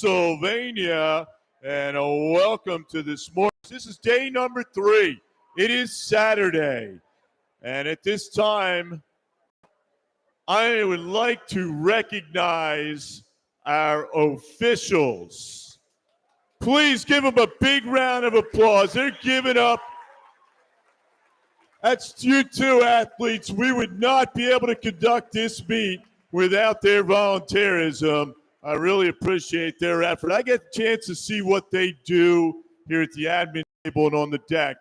Pennsylvania, and welcome to this morning. This is day number 3. It is Saturday, and at this time, I would like to recognize our officials. Please give them a big round of applause. They're giving up. That's you two athletes. We would not be able to conduct this meet without their volunteerism. I really appreciate their effort. I get a chance to see what they do here at the admin table and on the deck.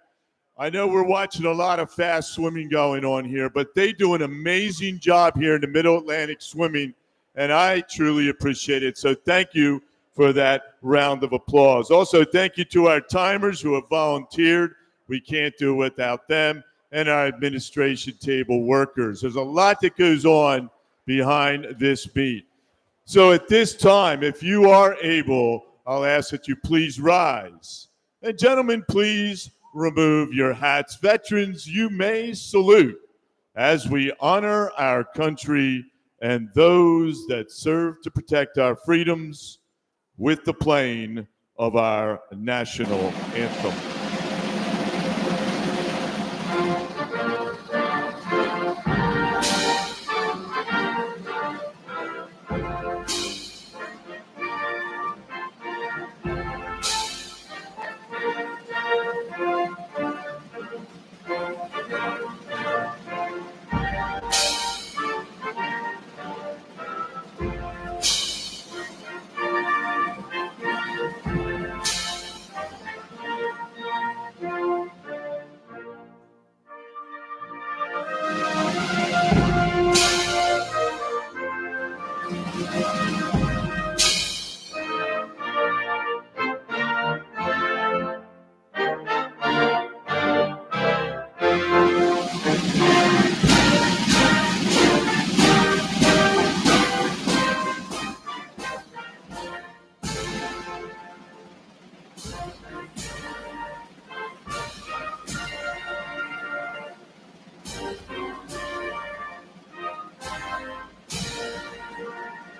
I know we're watching a lot of fast swimming going on here, but they do an amazing job here in the Middle Atlantic swimming, and I truly appreciate it. So thank you for that round of applause. Also, thank you to our timers who have volunteered. We can't do it without them, and our administration table workers. There's a lot that goes on behind this meet. So at this time, if you are able, I'll ask that you please rise. And gentlemen, please remove your hats. Veterans, you may salute as we honor our country and those that serve to protect our freedoms with the playing of our national anthem.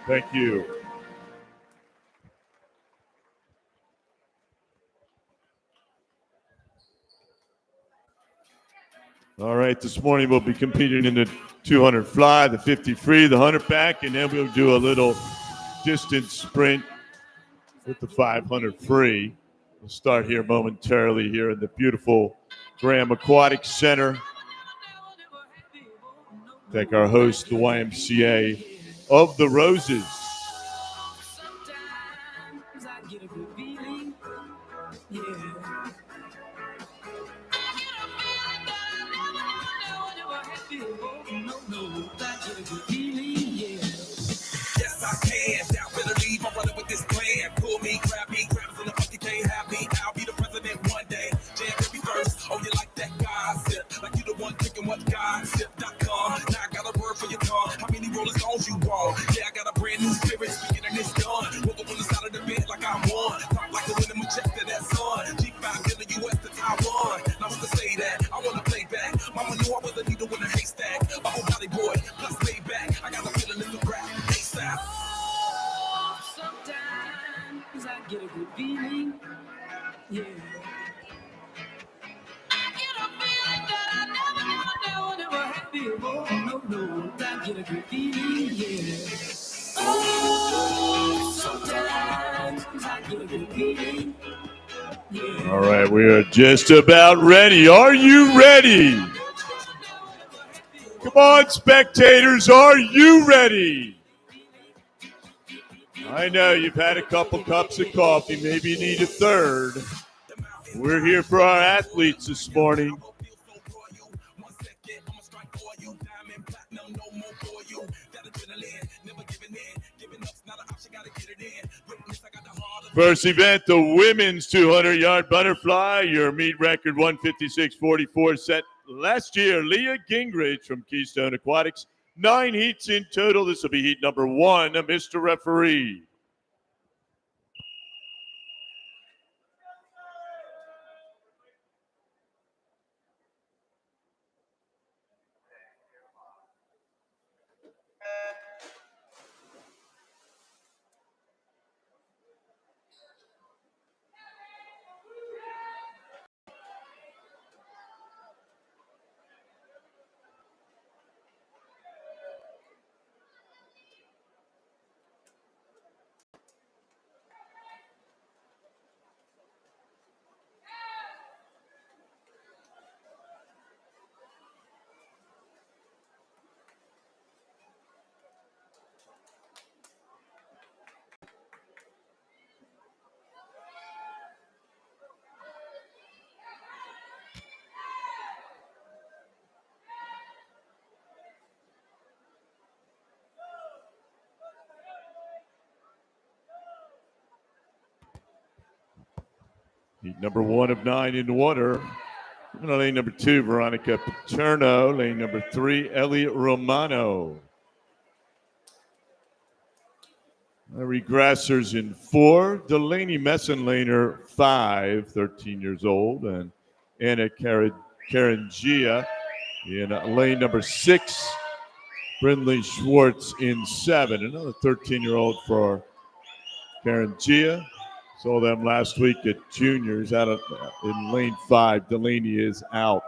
Thank you. All right, this morning we'll be competing in the 200 fly, the 50 free, the 100 back, and then we'll do a little distance sprint with the 500 free. We'll start here momentarily here in the beautiful Graham Aquatic Center. Thank our host, the YMCA of the Roses. Yes, I can. Doubt, better leave. I'm running with this plan. Pull me, grab us in the fuck, you can't have me. I'll be the president one day. Jam every verse. Oh, you like that gossip? Like you the one drinking what gossip.com. Now I got a word for your tongue. How many Rolling Stones you want? Yeah, I got a brand new spirit. We getting this done. Woke up on the side of the bed like I won. Pop like a winning Manchester, that's on. G5 to the US to Taiwan. Now to say that, I wanna play back. Mama knew I was a needle in a haystack. A whole body boy, plus lay back. I got a feeling it's a rap. ASAP. Oh, sometimes I get a good feeling, yeah. I get a feeling that I never had before. No, I get a good feeling, yeah. Oh, sometimes I get a good feeling, yeah. All right, we are just about ready. Are you ready? Come on, spectators, are you ready? I know you've had a couple cups of coffee. Maybe you need a third. We're here for our athletes this morning. First event, the women's 200-yard butterfly. Your meet record 156.44 set last year. Leah Gingrich from Keystone Aquatics. 9 heats in total. This will be heat number 1, Mr. Referee. Heat number 1 of 9 in the water. Lane number 2, Veronica Paterno. Lane number 3, Ellie Romano. Regressors in 4, Delaney Messenlaner, 5, 13 years old, and Anna Karangia in lane number 6, Brindley Schwartz in 7. Another 13-year-old for Karangia. Saw them last week at juniors out of in lane 5. Delaney is out.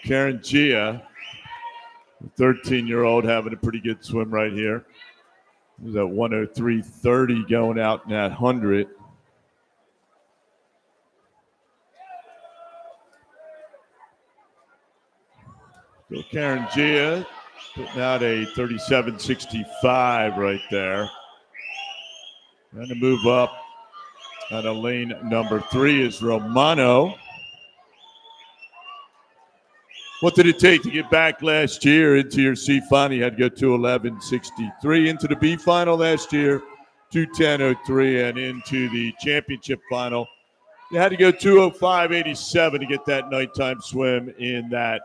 Karangia, 13-year-old, having a pretty good swim right here. He's at 103.30 going out in that 100. So Karangia putting out a 37.65 right there. Trying to move up out of lane number 3 is Romano. What did it take to get back last year into your C final? You had to go 2:11.63 into the B final last year, 2:10.03, and into the championship final. You had to go 2:05.87 to get that nighttime swim in that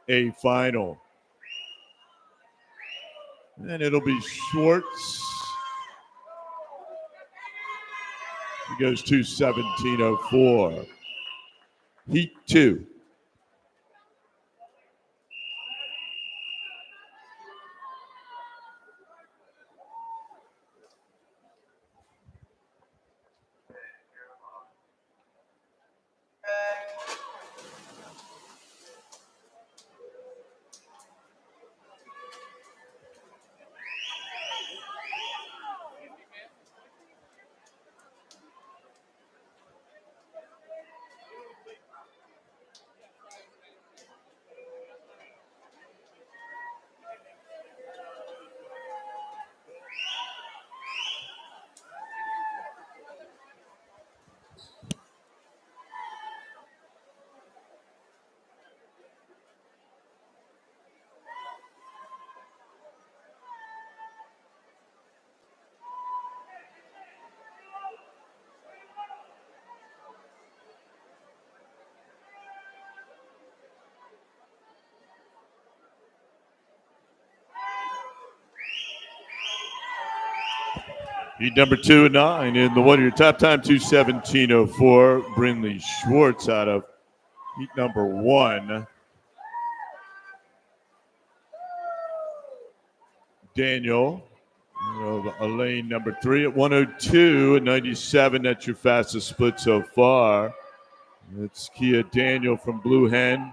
A final. And it'll be Schwartz. He goes 2:17.04. Heat 2. Heat number 2 and 9 in the water. Your top time 2:17.04. Brindley Schwartz out of heat number 1. Daniel, lane number 3 at 1:02.97. That's your fastest split so far. It's Kia Daniel from Blue Hen.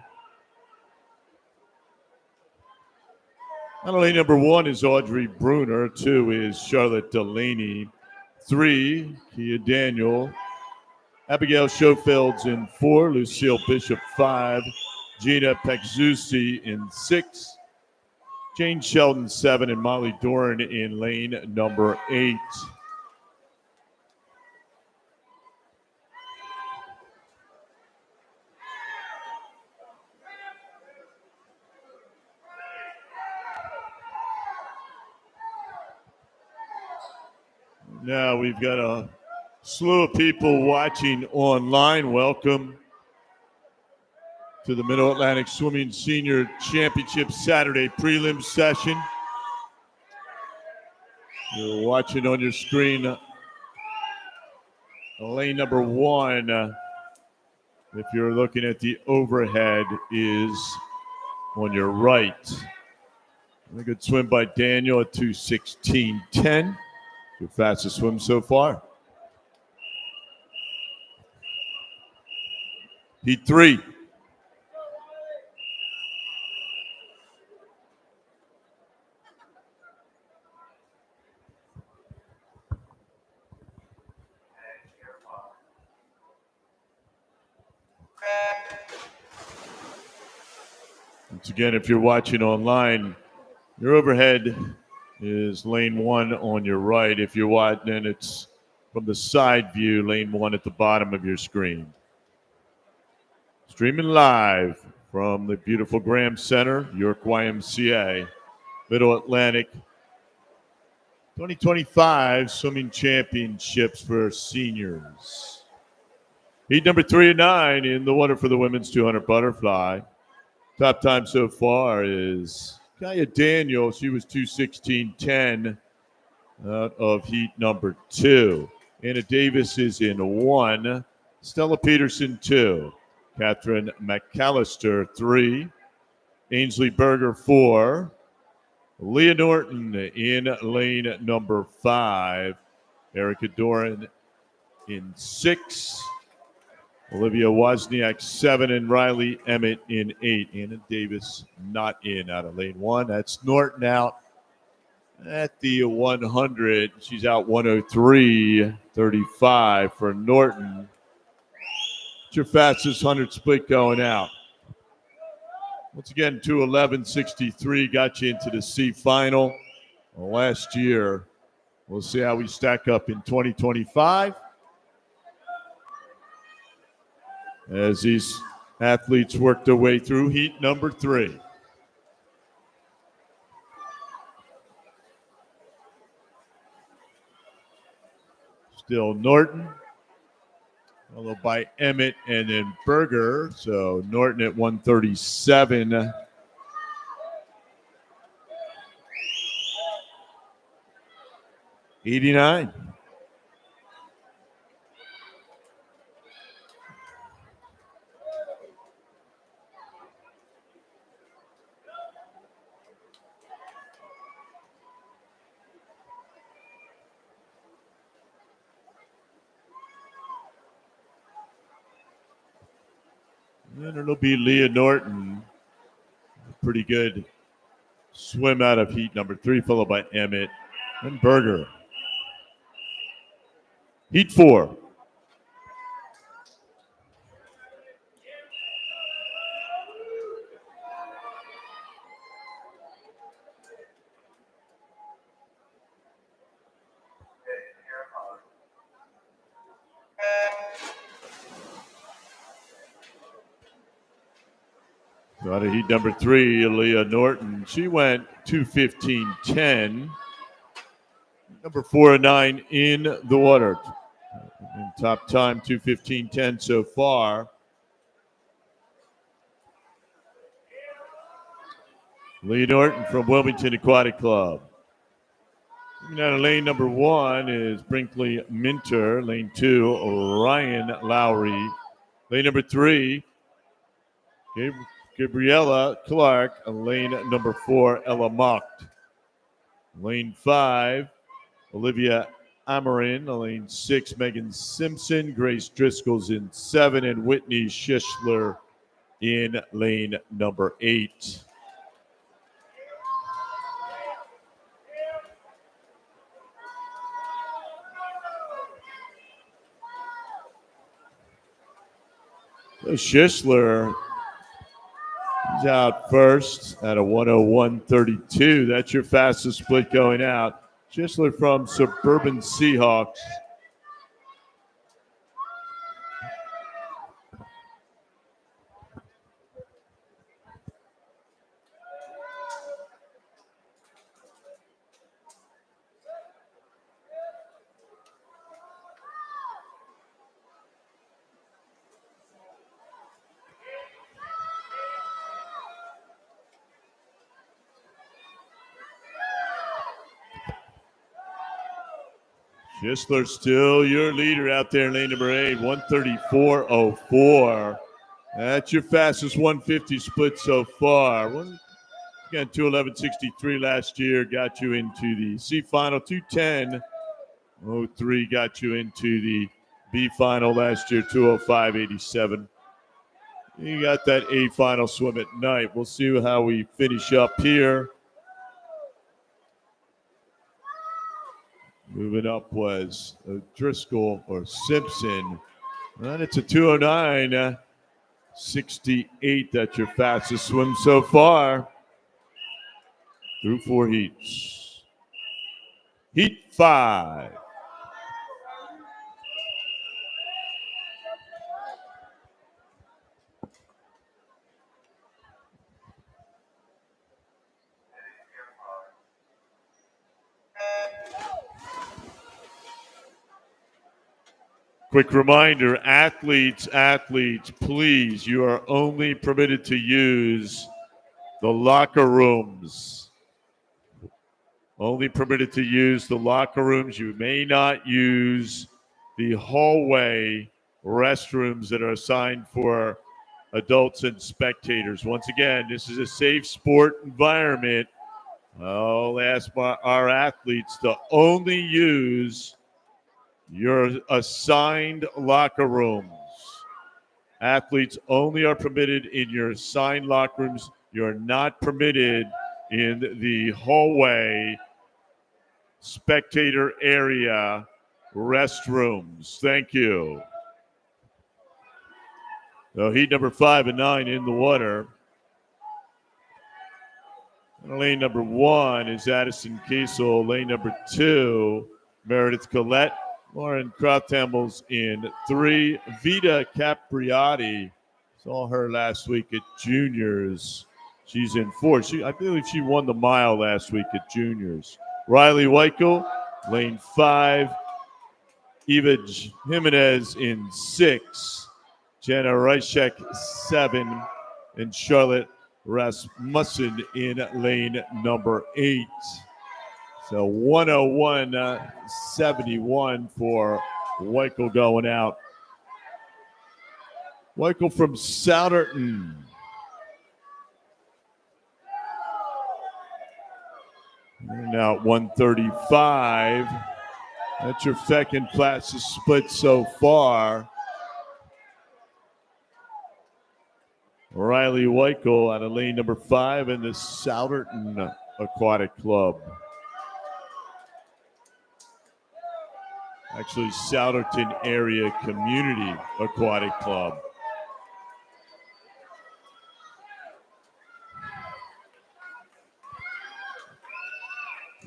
Lane number 1 is Audrey Bruner. 2 is Charlotte Delaney. 3, Kia Daniel. Abigail Schofields in 4. Lucille Bishop 5. Gina Pekzusi in 6. Jane Sheldon 7. And Molly Doran in lane number 8. Now we've got a slew of people watching online. Welcome to the Mid-Atlantic Swimming Senior Championship Saturday Prelims session. You're watching on your screen lane number 1. If you're looking at the overhead, is on your right. A good swim by Daniel at 2:16.10. Your fastest swim so far. Heat 3. Once again, if you're watching online, your overhead is lane 1 on your right. If you're watching, then it's from the side view, lane 1 at the bottom of your screen. Streaming live from the beautiful Graham Center, York YMCA, Middle Atlantic 2025 Swimming Championships for seniors. Heat number 3 and 9 in the water for the women's 200 butterfly. Top time so far is Kaya Daniel. She was 2:16.10 out of heat number 2. Anna Davis is in 1. Stella Peterson 2. Catherine McAllister 3. Ainsley Berger 4. Leah Norton in lane number 5. Erica Doran in 6. Olivia Wozniak 7 and Riley Emmett in 8. Anna Davis not in out of lane 1. That's Norton out at the 100. She's out 103.35 for Norton. It's your fastest 100 split going out. Once again, 2:11.63 got you into the C final last year. We'll see how we stack up in 2025 as these athletes work their way through heat number 3. Still Norton, followed by Emmett and then Berger. So Norton at 137. '89. And it'll be Leah Norton. Pretty good swim out of heat number 3, followed by Emmett and Berger. Heat 4. So out of heat number 3, Leah Norton. She went 2:15.10. Number 4 and 9 in the water. And top time 2:15.10 so far. Leah Norton from Wilmington Aquatic Club. Coming out of lane number 1 is Brinkley Minter. Lane 2, Ryan Lowry. Lane number 3, Gabriella Clark. Lane number 4, Ella Mocht. Lane 5, Olivia Amarin. Lane 6, Megan Simpson. Grace Driscoll's in 7, and Whitney Schischler in lane number 8. So Schischler is out first at a 101.32. That's your fastest split going out. Schischler from Suburban Seahawks. Schischler still your leader out there in lane number 8, 134.04. That's your fastest 150 split so far. Again, 2:11.63 last year got you into the C final. 2:10.03 got you into the B final last year. 2:05.87. You got that A final swim at night. We'll see how we finish up here. Moving up was Driscoll or Simpson. And it's a 2:09.68. That's your fastest swim so far through 4 heats. Heat 5. Quick reminder, athletes, please, you are only permitted to use the locker rooms. Only permitted to use the locker rooms. You may not use the hallway restrooms that are assigned for adults and spectators. Once again, this is a safe sport environment. I'll ask our athletes to only use your assigned locker rooms. Athletes only are permitted in your assigned locker rooms. You're not permitted in the hallway spectator area restrooms. Thank you. So heat number 5 and 9 in the water. Lane number 1 is Addison Kiesel. Lane number 2, Meredith Collette. Lauren Krafthamels in 3. Vita Capriati. Saw her last week at juniors. She's in 4. I believe she won the mile last week at juniors. Riley Weichel, lane 5. Eva Jimenez in 6. Jenna Reichek 7. And Charlotte Rasmussen in lane number 8. So 101.71 for Weichel going out. Weichel from Souderton. Now at 135. That's your second fastest split so far. Riley Weichel out of lane number 5 in the Souderton Aquatic Club. Actually, Souderton Area Community Aquatic Club.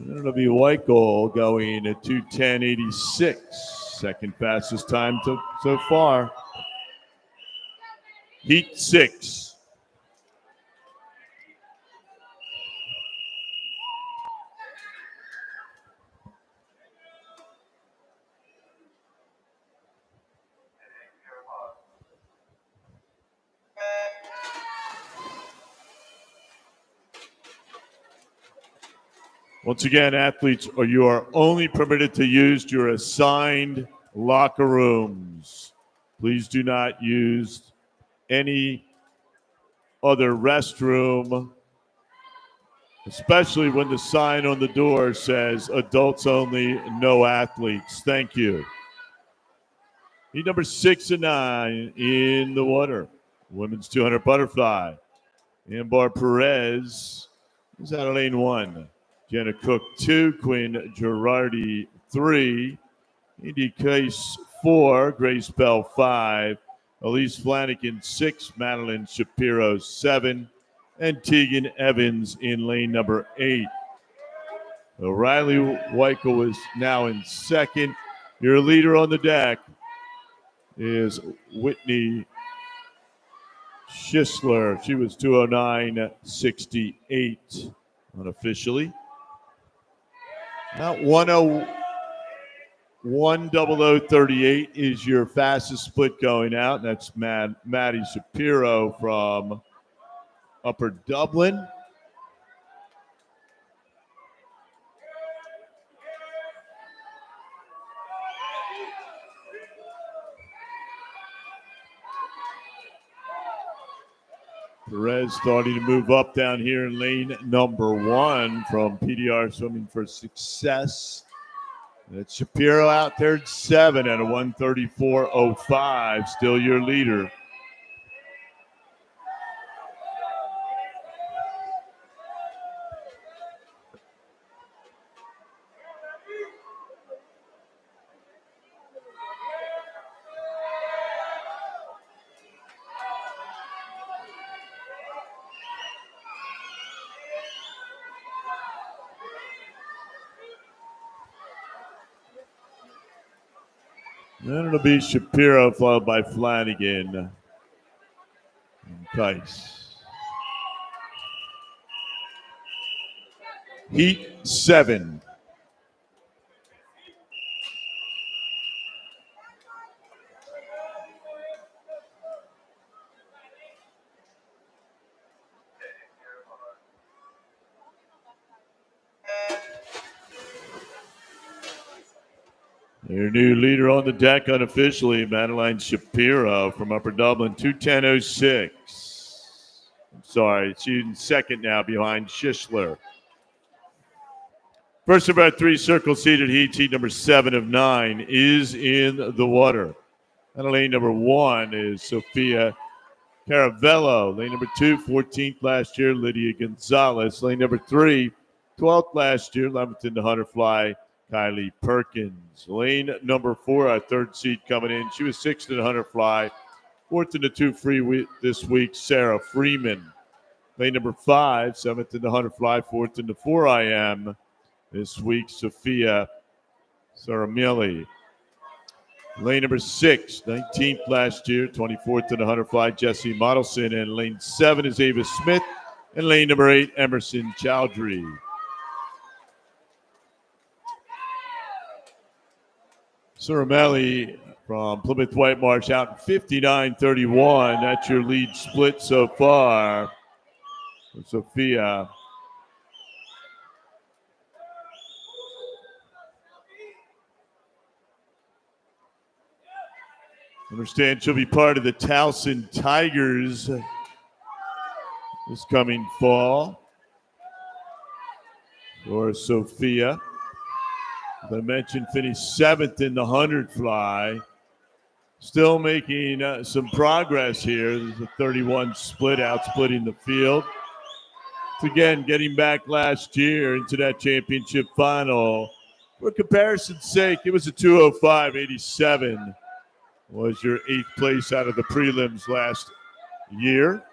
It'll be Weichel going at 2:10.86. Second fastest time so far. Heat 6. Once again, athletes, you are only permitted to use your assigned locker rooms. Please do not use any other restroom, especially when the sign on the door says adults only, no athletes. Thank you. Heat number 6 and 9 in the water. Women's 200 butterfly. Ambar Perez is out of lane 1. Jenna Cook 2, Quinn Girardi 3, Indy Case 4, Grace Bell 5, Elise Flanagan 6, Madeline Shapiro 7, and Tegan Evans in lane number 8. Riley Weichel is now in second. Your leader on the deck is Whitney Schisler. She was 209.68 unofficially. Now 101.0038 is your fastest split going out. That's Maddie Shapiro from Upper Dublin. Perez starting to move up down here in lane number 1 from PDR Swimming for Success. That's Shapiro out there at 7 at a 134.05, still your leader. Then it'll be Shapiro followed by Flanagan and Tice. Heat 7. Your new leader on the deck unofficially, Madeline Shapiro from Upper Dublin, 2:10.06. I'm sorry, she's in second now behind Shishler. First of our three circle seated heats, heat number 7 of 9 is in the water. And lane number 1 is Sophia Caravello. Lane number 2, 14th last year, Lydia Gonzalez. Lane number 3, 12th last year, 11th in the Hunter Fly, Kylie Perkins. Lane number 4, our third seed coming in. She was 6th in the Hunter Fly, 4th in the 2 free this week, Sarah Freeman. Lane number 5, 7th in the Hunter Fly, 4th in the 4 IM this week, Sophia Saramili. Lane number 6, 19th last year, 24th in the Hunter Fly, Jesse Modelson. And lane 7 is Ava Smith. And lane number 8, Emerson Chowdhury. Saramili from Plymouth White Marsh out in 59.31. That's your lead split so far for Sophia. Understand she'll be part of the Towson Tigers this coming fall. Or Sophia, as I mentioned, finished 7th in the 100 fly. Still making some progress here. There's a 31 split out, splitting the field. It's again, getting back last year into that championship final. For comparison's sake, it was a 2:05.87. Was your 8th place out of the prelims last year.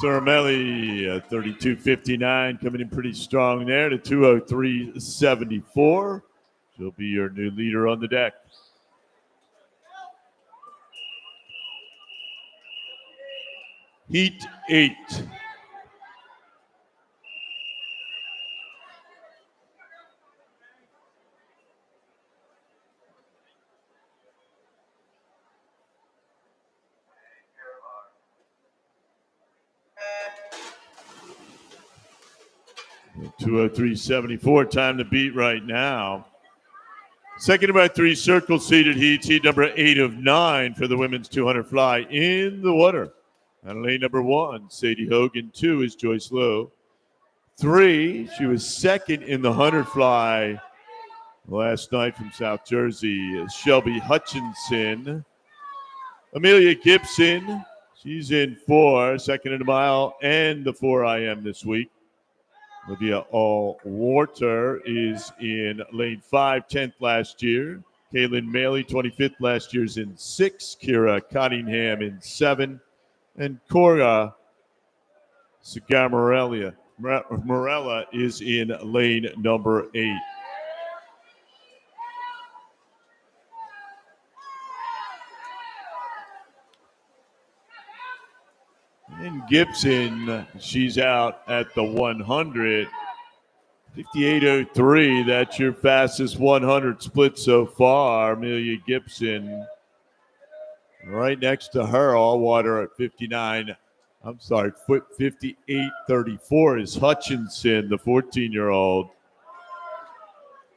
Saramelli, 32.59, coming in pretty strong there to 2:03.74. She'll be your new leader on the deck. Heat 8. $2:03.74, time to beat right now. Second of our three circle seated heats, heat number 8 of 9 for the women's 200 fly in the water. On lane number 1, Sadie Hogan. 2 is Joyce Lowe. 3, she was second in the 100 fly last night from South Jersey, Shelby Hutchinson. Amelia Gibson, she's in 4, second in the mile and the 4 IM this week. Olivia Allwater is in lane 5, 10th last year. Kaylin Maley, 25th last year's in 6. Kira Cottingham in 7. And Cora Cigarmorella is in lane number 8. And Gibson, she's out at the 100. 58.03, that's your fastest 100 split so far. Amelia Gibson. Right next to her, Allwater at 58.34 is Hutchinson, the 14-year-old.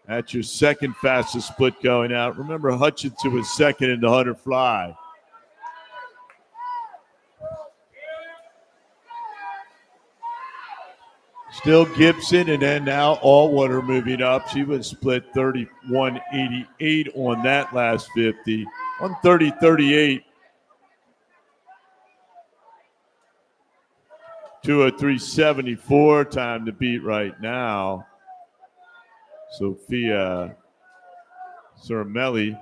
That's your second fastest split going out. Remember, Hutchinson was second in the 100 fly. Still Gibson, and then now Allwater moving up. She was split 31.88 on that last 50. On 30.38. 2:03.74, time to beat right now. Sophia Saramelli.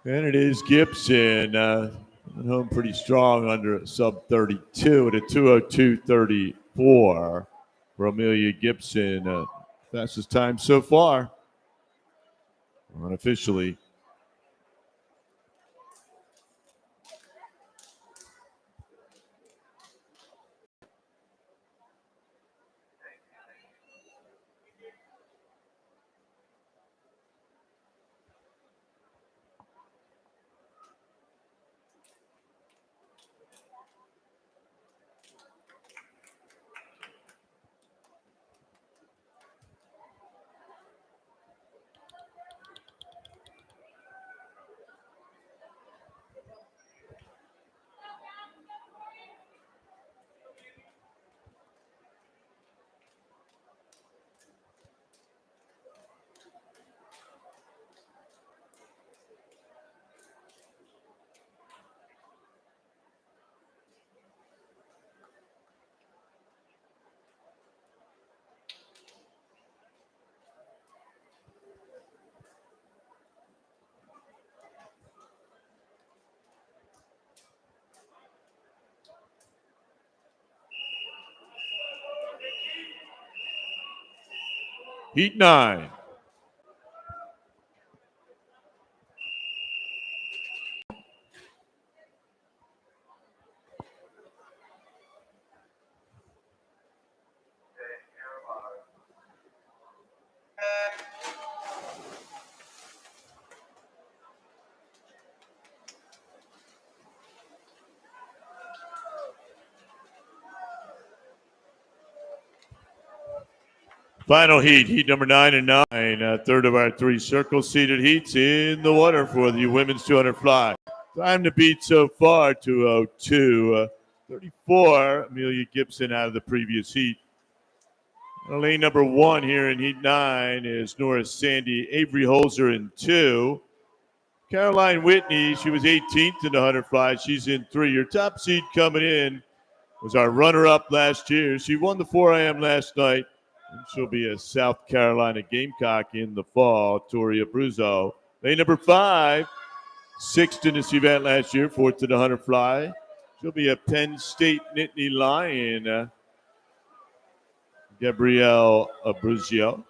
And it is Gibson home pretty strong under sub 32 at a 2:02.34 for Amelia Gibson. Fastest time so far, unofficially. Heat 9. Final heat, heat number 9 and 9. Third of our 3 circle-seated heats in the water for the women's 200 fly. Time to beat so far, 2:02. 34, Amelia Gibson out of the previous heat. Lane number 1 here in heat 9 is Norris Sandy. Avery Holzer in 2. Caroline Whitney, she was 18th in the 100 fly. She's in 3. Your top seed coming in was our runner-up last year. She won the 4am last night. And she'll be a South Carolina Gamecock in the fall, Tori Abruzzo. Lane number 5, 6th in this event last year, 4th in the 100 fly. She'll be a Penn State Nittany Lion, Gabrielle Abruzzo.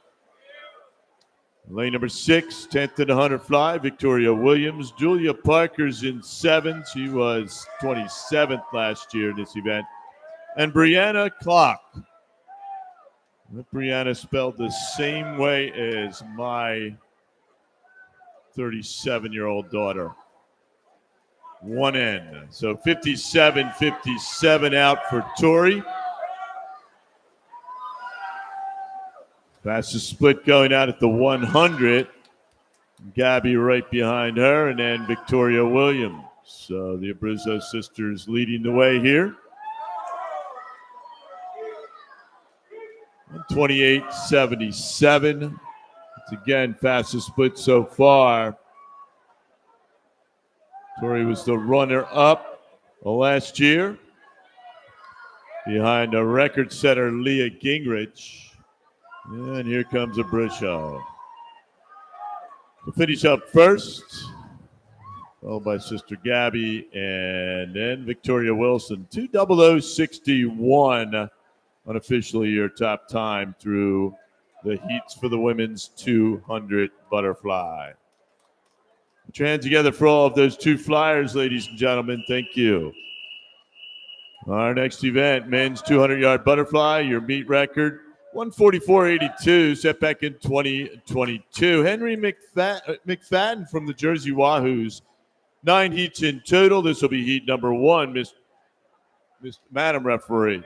Lane number 6, 10th in the 100 fly, Victoria Williams. Julia Parker's in 7th. She was 27th last year in this event. And Brianna Clock. Brianna spelled the same way as my 37-year-old daughter. 1N. So 57-57 out for Tori. Fastest split going out at the 100. Gabby right behind her, and then Victoria Williams. So the Abruzzo sisters leading the way here. 28-77. It's again fastest split so far. Tori was the runner-up last year behind a record setter Leah Gingrich. And here comes Abruzzo. To finish up first, followed by Sister Gabby, and then Victoria Wilson. 2:00:61 unofficially your top time through the heats for the women's 200 butterfly. Put your hands together for all of those 2 flyers, ladies and gentlemen. Thank you. Our next event, men's 200-yard butterfly, your meet record, 144.82, set back in 2022. Henry McFadden from the Jersey Wahoos. 9 heats in total. This will be heat number 1, Madam Referee.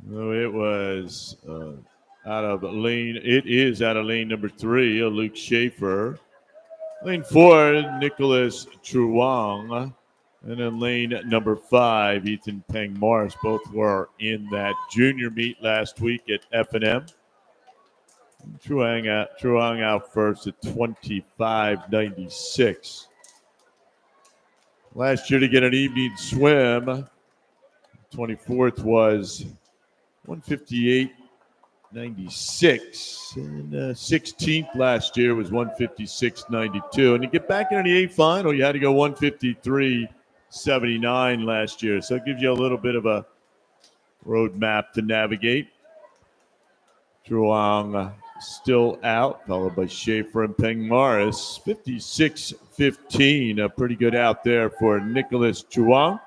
No, it was out of lane. It is out of lane number 3, Luke Schaefer. Lane 4, Nicholas Truong. And then lane number 5, Ethan Peng Morris. Both were in that junior meet last week at F&M. Truong out first at 25.96. Last year to get an evening swim, 24th was 158.96, and 16th last year was 156.92. And to get back into the A final, you had to go 153.79 last year. So it gives you a little bit of a roadmap to navigate. Truong still out, followed by Schaefer and Peng Morris. 56.15, a pretty good out there for Nicholas Truong.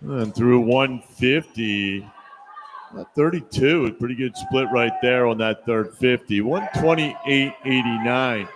And through 150, 32, a pretty good split right there on that third 50. 128.89.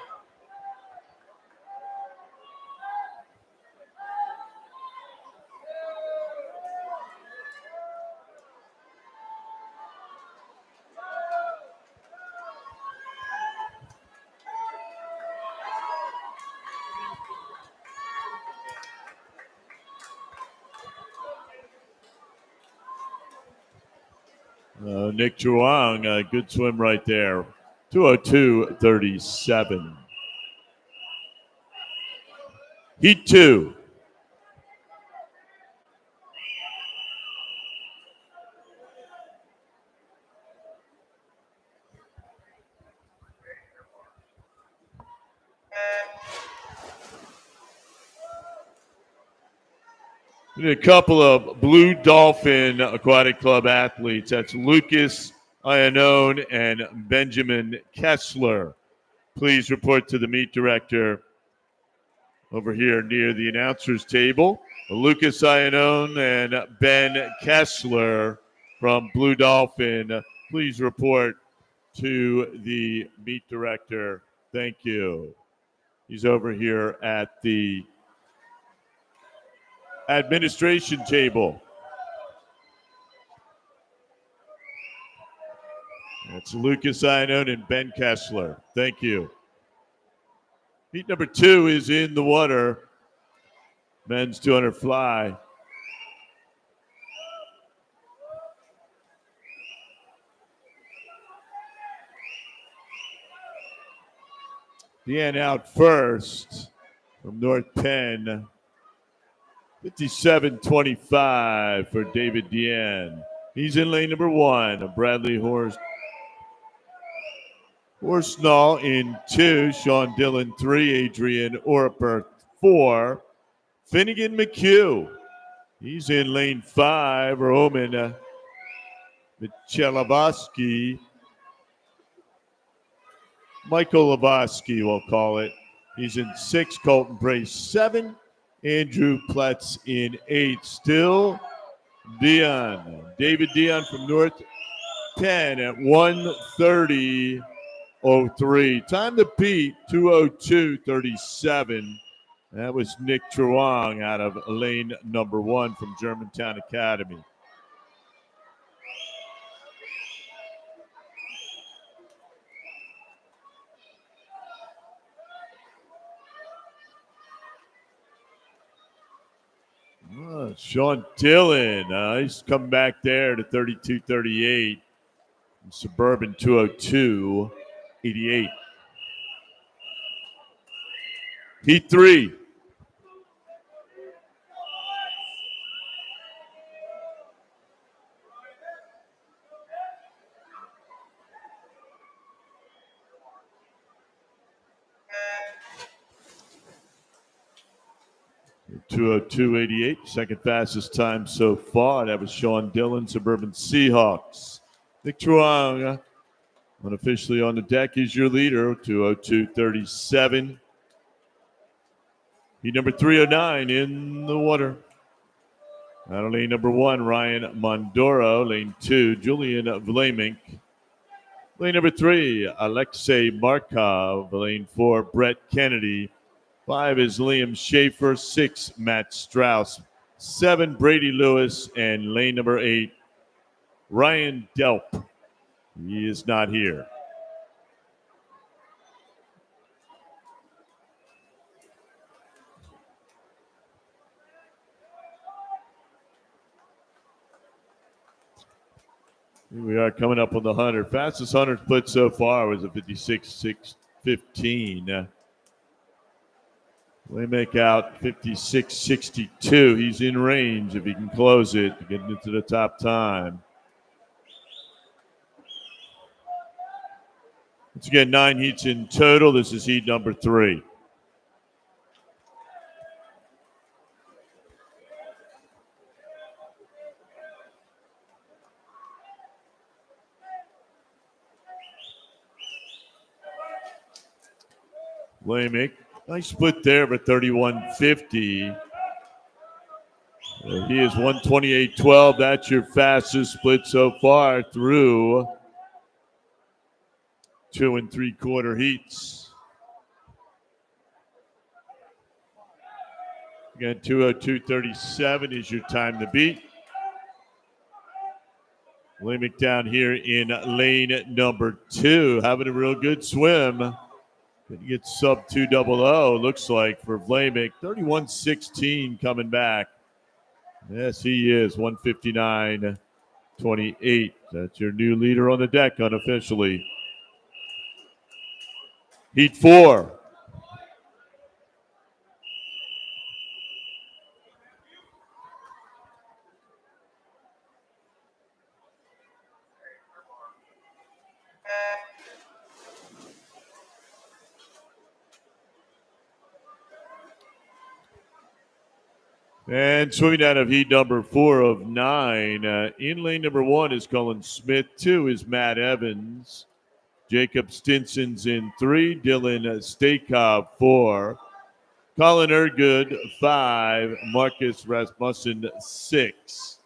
Nick Chuang, good swim right there. 2:02.37. Heat 2. A couple of Blue Dolphin Aquatic Club athletes. That's Lucas Iannone and Benjamin Kessler. Please report to the meet director over here near the announcer's table. Lucas Iannone and Ben Kessler from Blue Dolphin. Please report to the meet director. Thank you. He's over here at the administration table. That's Lucas Iannone and Ben Kessler. Thank you. Heat number 2 is in the water. Men's 200 fly. Deanne out first from North Penn. 57.25 for David Deanne. He's in lane number 1. Bradley Horsnall in 2. Sean Dillon 3. Adrian Orper 4. Finnegan McHugh. He's in lane 5. Roman Michelovsky. Michael Lavosky, we'll call it. He's in 6. Colton Brace 7. Andrew Pletz in 8. Still Dion. David Dion from North Penn at 1:30.03. Time to beat 2:02.37. That was Nick Truong out of lane number 1 from Germantown Academy. Sean Dillon, he's come back there to 32.38. Suburban 2:02.88. Heat 3. .202.88, second fastest time so far. That was Sean Dillon, Suburban Seahawks. Nick Truong, unofficially on the deck, is your leader, 2:02.37. Heat number 309 in the water. Out of lane number 1, Ryan Mondoro. Lane 2, Julian Vlamink. Lane number 3, Alexei Markov. Lane 4, Brett Kennedy. 5 is Liam Schaefer. 6, Matt Strauss. 7, Brady Lewis. And lane number 8, Ryan Delp. He is not here. Here we are coming up on the 100. Fastest 100 split so far was a 56.615. They make out 56.62. He's in range if he can close it to get into the top time. Once again, 9 heats in total. This is heat number 3. Lamick, nice split there for 31.50. He is 128.12. That's your fastest split so far through 2 3/4 heats. Again, 2:02.37 is your time to beat. Lamick down here in lane number 2, having a real good swim. Going to get sub 2:00, looks like, for Vlamick. 31.16 coming back. Yes, he is. 159.25. 29-28. That's your new leader on the deck unofficially. Heat 4. And swimming out of heat number 4 of 9. In lane number 1 is Cullen Smith. 2 is Matt Evans. Jacob Stinson's in 3. Dylan Stakov 4. Colin Ergood 5. Marcus Rasmussen 6.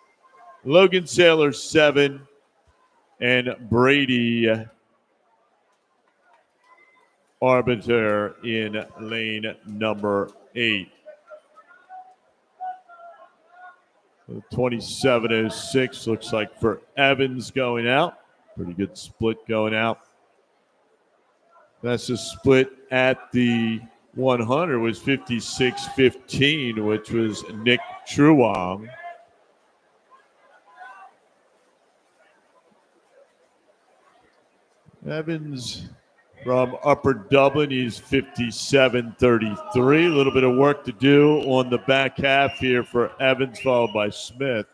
Logan Saylor 7. And Brady Arbiter in lane number 8. 27:06 looks like for Evans going out. Pretty good split going out. That's a split at the 100 was 56:15, which was Nick Truong. Evans from Upper Dublin, he's 57:33. A little bit of work to do on the back half here for Evans, followed by Smith.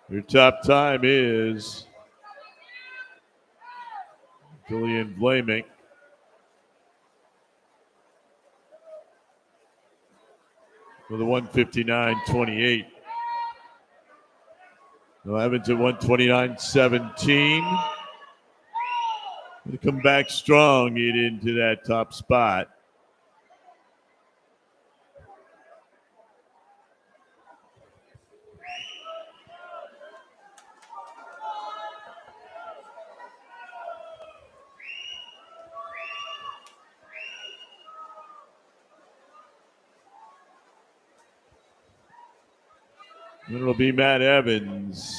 Your top time is Julian Blaming. With a 1:59.28. Evans at 1:29.17. Going to come back strong, get into that top spot. It'll be Matt Evans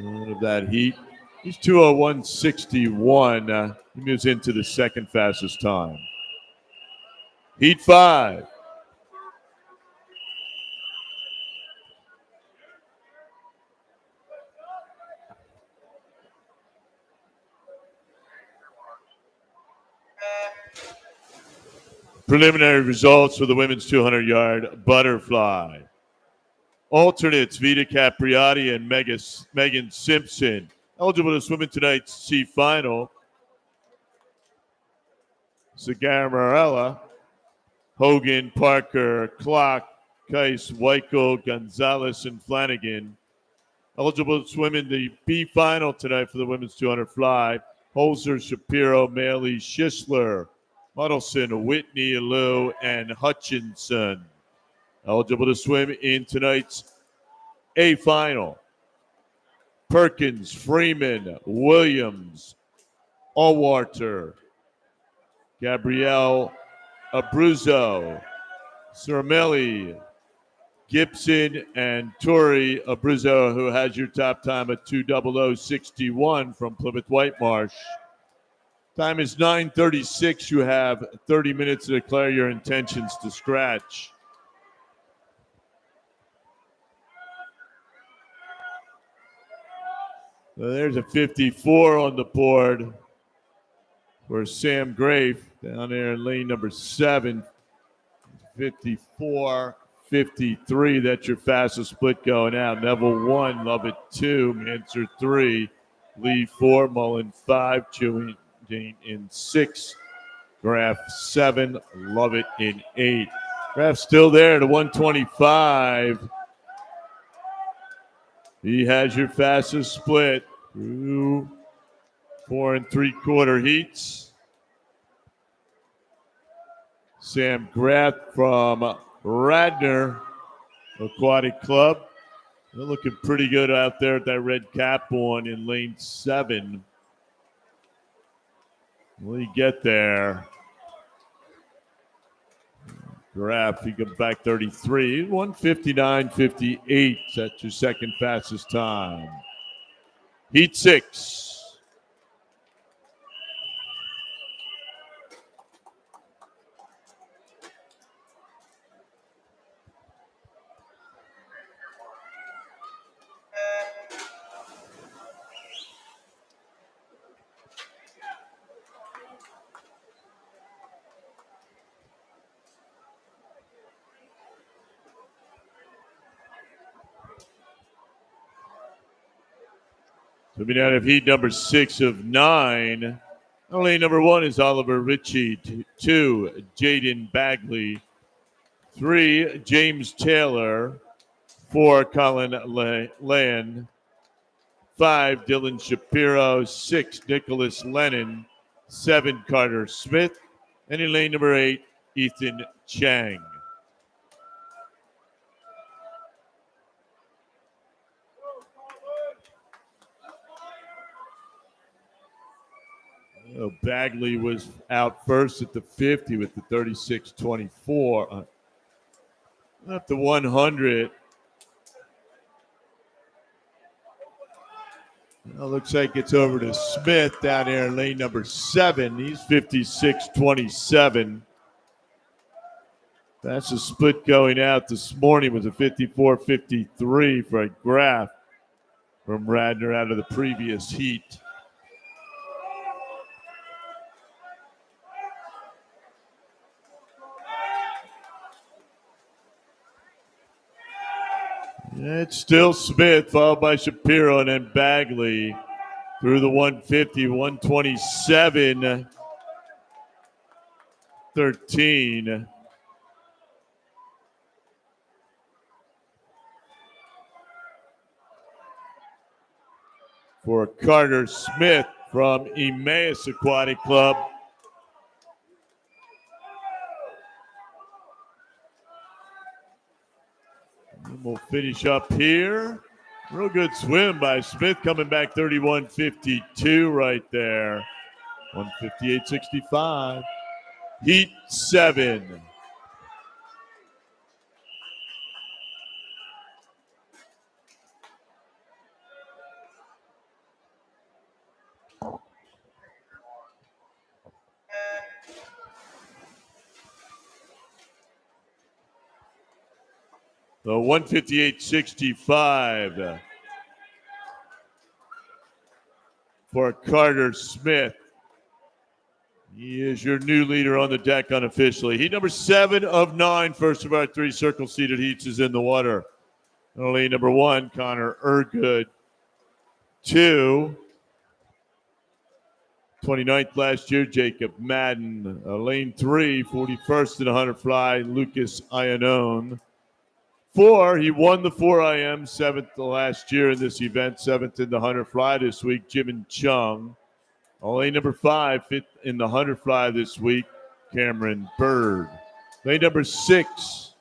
out of that heat. He's 2:01.61. He moves into the second fastest time. Heat 5. Preliminary results for the women's 200-yard butterfly. Alternates, Vita Capriati and Megan Simpson. Eligible to swim in tonight's C final. Segarra-Marella, Hogan, Parker, Clark, Kais, Weichel, Gonzalez, and Flanagan. Eligible to swim in the B final tonight for the women's 200 fly. Holzer, Shapiro, Maley, Schisler, Muddleson, Whitney, Liu, and Hutchinson. Eligible to swim in tonight's A final. Perkins, Freeman, Williams, Allwater, Gabrielle Abruzzo, Cermelli, Gibson, and Tori Abruzzo, who has your top time at 2:00:61 from Plymouth Whitemarsh. Time is 9:36. You have 30 minutes to declare your intentions to scratch. So there's a 54 on the board for Sam Grafe down there in lane number 7. 54-53. That's your fastest split going out. Neville 1, Lovett 2, Manser 3, Lee 4, Mullen 5, Chewing in 6, Graff 7, Lovett in 8. Graff still there at 125. He has your fastest split through 4 3/4 heats. Sam Graff from Radnor Aquatic Club. They're looking pretty good out there at that red cap on in lane 7. Will he get there? Graff, he comes back 33. 1:59.58. That's your second fastest time. Heat 6. Moving out of heat number 6 of 9. Lane number 1 is Oliver Ritchie. 2, Jaden Bagley. 3, James Taylor. 4, Colin Land. 5, Dylan Shapiro. 6, Nicholas Lennon. 7, Carter Smith. And in lane number 8, Ethan Chang. Bagley was out first at the 50 with the 36.24. Up to 100. Well, looks like it's over to Smith down there in lane number 7. He's 56.27. That's a split going out this morning with a 54.53 for a graph from Radner out of the previous heat. It's still Smith, followed by Shapiro, and then Bagley through the 150, 127, 13. For Carter Smith from Emmaus Aquatic Club. And we'll finish up here. Real good swim by Smith, coming back 31.52 right there. 158.65. Heat 7. The 158.65 for Carter Smith. He is your new leader on the deck unofficially. Heat number 7 of 9, first of our 3 circle-seated heats is in the water. Lane number 1, Connor Ergood. 2, 29th last year, Jacob Madden. Lane 3, 41st in the 100 fly, Lucas Iannone. 4, he won the 4 IM, 7th last year in this event, 7th in the 100 fly this week, Jimin Chung. Lane number 5, 5th in the 100 fly this week, Cameron Bird. Lane number 6,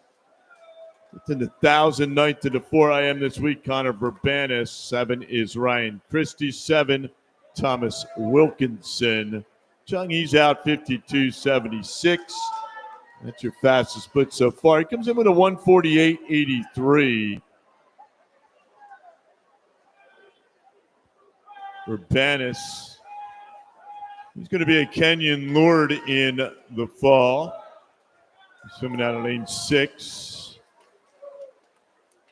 5th in the 1,000, 9th in the 4 IM this week, Connor Verbanis. 7 is Ryan Christie. 7, Thomas Wilkinson. Chung, he's out 52.76. That's your fastest split so far. He comes in with a 148.83. Urbanis. He's going to be a Kenyan lured in the fall. He's swimming out of lane 6.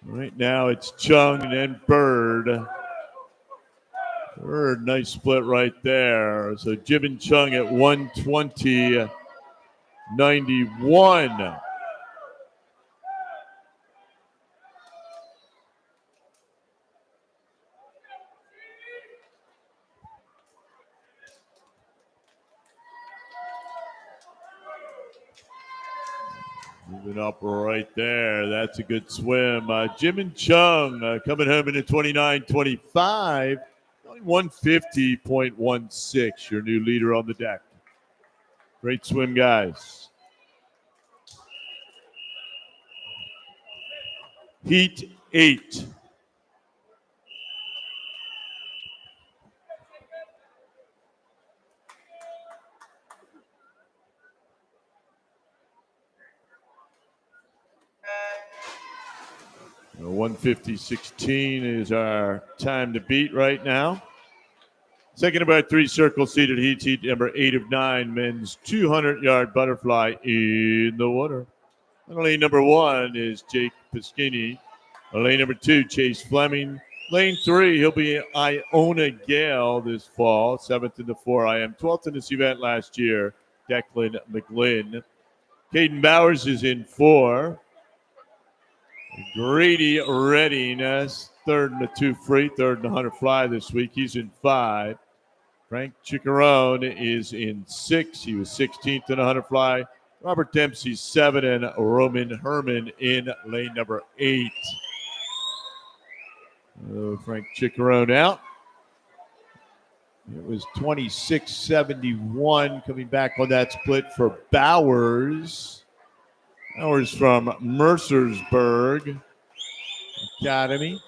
Right now it's Chung and then Bird. Bird, nice split right there. So Jimin Chung at 120.91. Moving up right there. That's a good swim. Jimin Chung coming home in a 29.25. 150.16. Your new leader on the deck. Great swim, guys. Heat 8. Uh, 150.16 is our time to beat right now. Second of our 3 circle-seated heats, heat number 8 of 9, men's 200-yard butterfly in the water. And lane number 1 is Jake Piskini. Lane number 2, Chase Fleming. Lane 3, he'll be Iona Gale this fall, 7th in the 4 IM, 12th in this event last year, Declan McGlynn. Caden Bowers is in 4. Grady Redding third and the 2 free, third and the 100 fly this week. He's in 5. Frank Chicharone is in 6. He was 16th in a 100 fly. Robert Dempsey 7, and Roman Herman in lane number 8. Frank Chicharone out. It was 26-71 coming back on that split for Bowers. Bowers from Mercersburg Academy.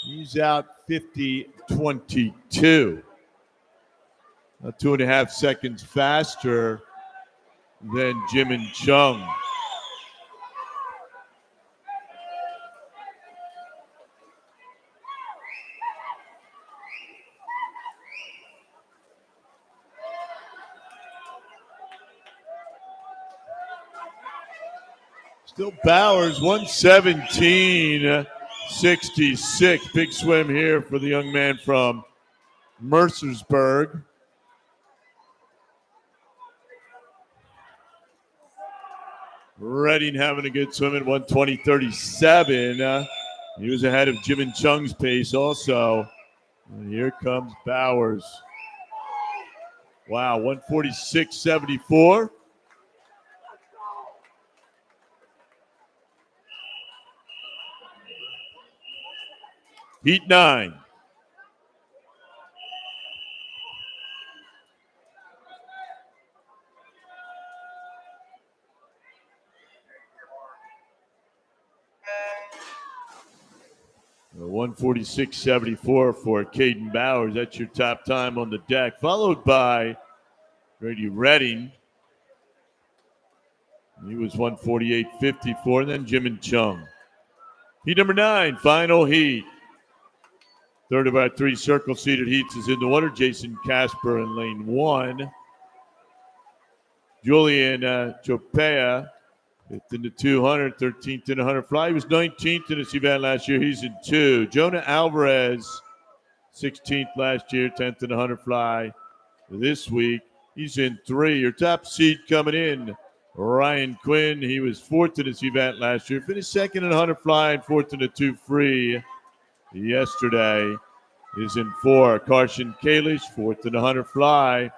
He's out 50-22. 2.5 seconds faster than Jimin Chung. Still Bowers, 117.66. Big swim here for the young man from Mercersburg. Redding having a good swim at 120.37. He was ahead of Jimin Chung's pace also. And here comes Bowers. Wow, 146.74. Heat 9. Uh, 146.74 for Caden Bowers. That's your top time on the deck. Followed by Grady Redding. He was 148.54. Then Jimin Chung. Heat number 9, final heat. Third of our 3 circle-seated heats is in the water. Jason Casper in lane 1. Julian Chopea, 5th in the 200, 13th in the 100 fly. He was 19th in this event last year. He's in 2. Jonah Alvarez, 16th last year, 10th in the 100 fly. This week, he's in 3. Your top seed coming in, Ryan Quinn. He was 4th in this event last year. Finished 2nd in the 100 fly and 4th in the 2 free. Yesterday is in 4. Carson Kalish, 4th in the 100 fly.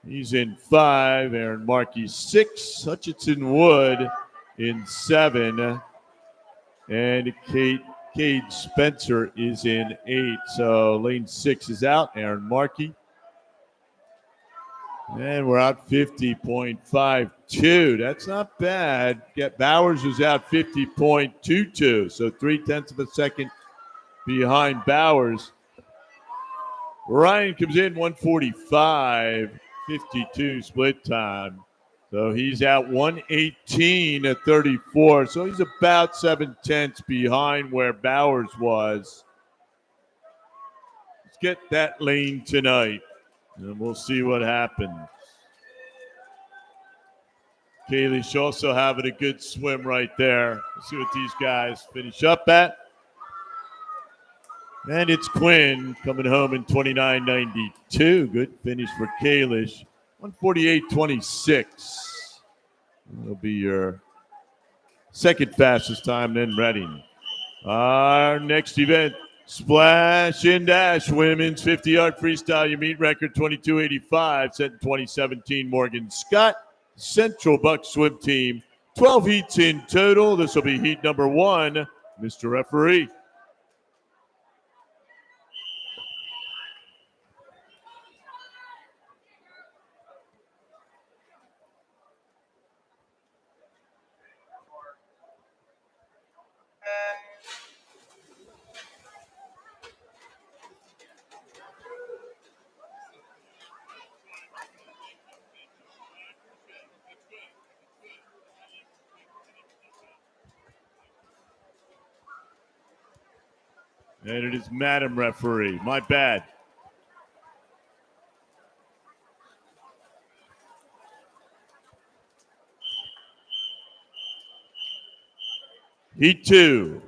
He's in 5. Aaron Markey 6. Hutchinson Wood in 7. And Cade Spencer is in 8. So lane 6 is out. Aaron Markey. And we're out 50.52. That's not bad. Bowers was out 50.22. So 0.3 of a second behind Bowers. Ryan comes in 145.52 split time. So he's out 118.34. So he's about 0.7 behind where Bowers was. Let's get that lane tonight. And we'll see what happens. Kalish also having a good swim right there. Let's see what these guys finish up at. And it's Quinn coming home in 29.92. Good finish for Kalish. 148.26. That'll be your second fastest time, then Redding. Our next event, Splash and Dash Women's 50-yard freestyle. Your meet record 22.85, set in 2017. Morgan Scott, Central Bucks swim team. 12 heats in total. This will be heat number 1. Mr. Referee. And it is Madam Referee. My bad. Heat 2.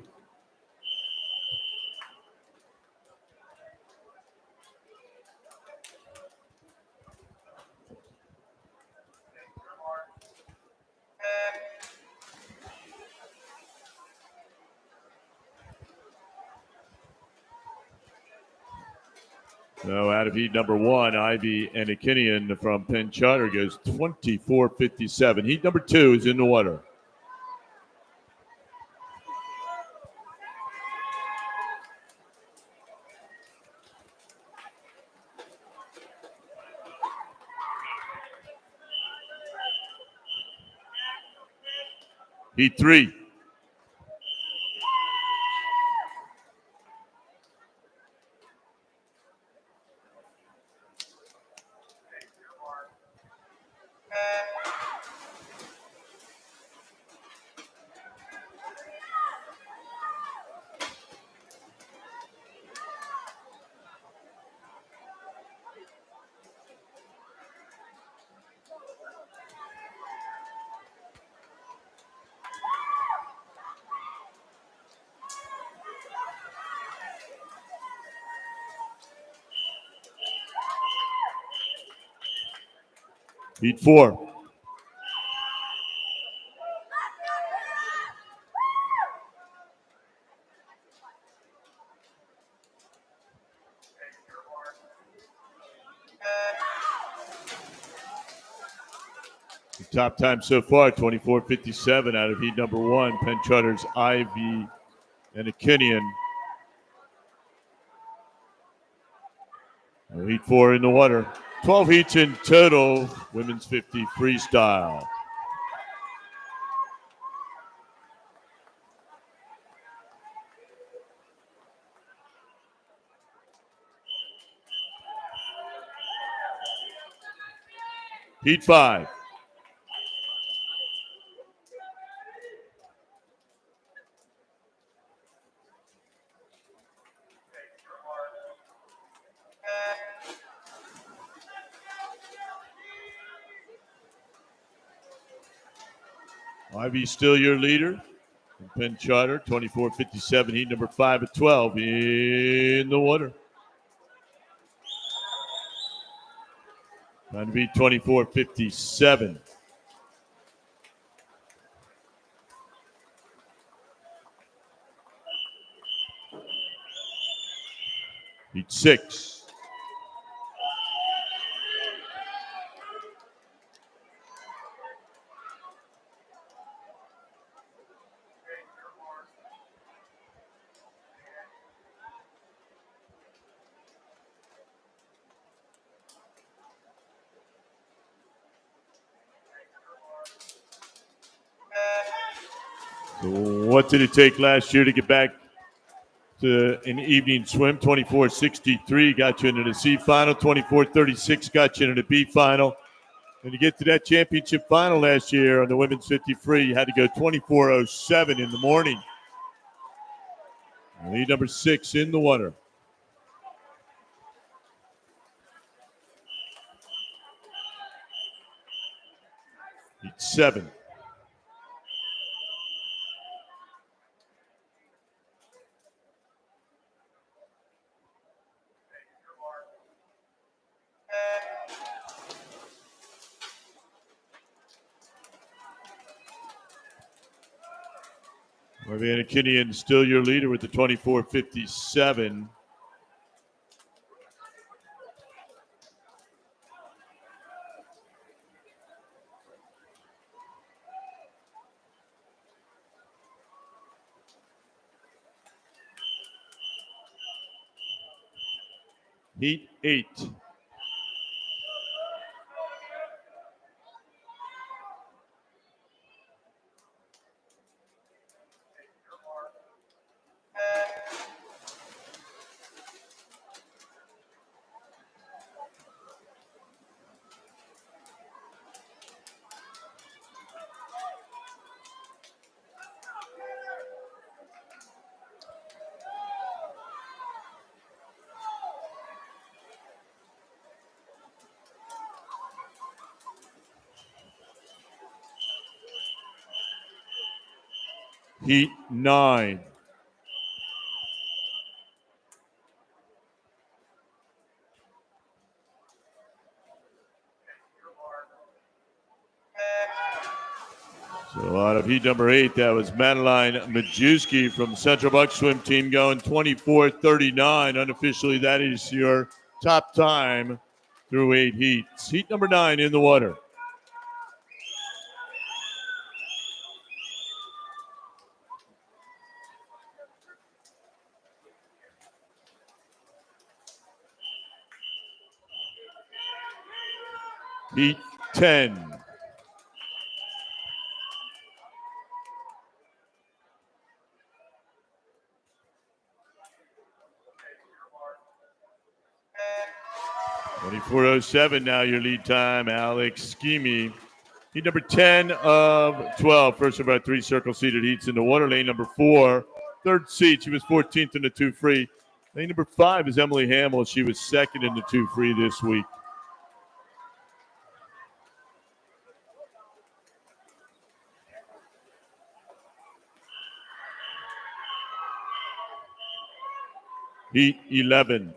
So out of heat number 1, Ivy Anakinian from Penn Charter goes 24:57. Heat number 2 is in the water. Heat 3. Heat 4. The top time so far, 24:57 out of heat number 1. Penn Charter's Ivy Anakinian. Heat 4 in the water. 12 heats in total. Women's 50 freestyle. Heat 5. Ivy still your leader. Penn Charter, 24:57. Heat number 5 at 12 in the water. Time to be 24:57. Heat 6. So what did it take last year to get back to an evening swim? 24:63 got you into the C final. 24:36 got you into the B final. And to get to that championship final last year on the women's 50 free, you had to go 24:07 in the morning. Lead number 6 in the water. Heat 7. Marvana Kinian still your leader with the 24:57. Heat 8. Heat 9. So out of heat number 8, that was Madeline Majewski from Central Bucks swim team going 24:39. Unofficially, that is your top time through 8 heats. Heat number 9 in the water. Heat 10. .24.07 now your lead time, Alex Scheme. Heat number 10 of 12. First of our 3 circle seated heats in the water. Lane number 4, third seat. She was 14th in the 2 free. Lane number 5 is Emily Hamill. She was second in the 2 free this week. Heat 11.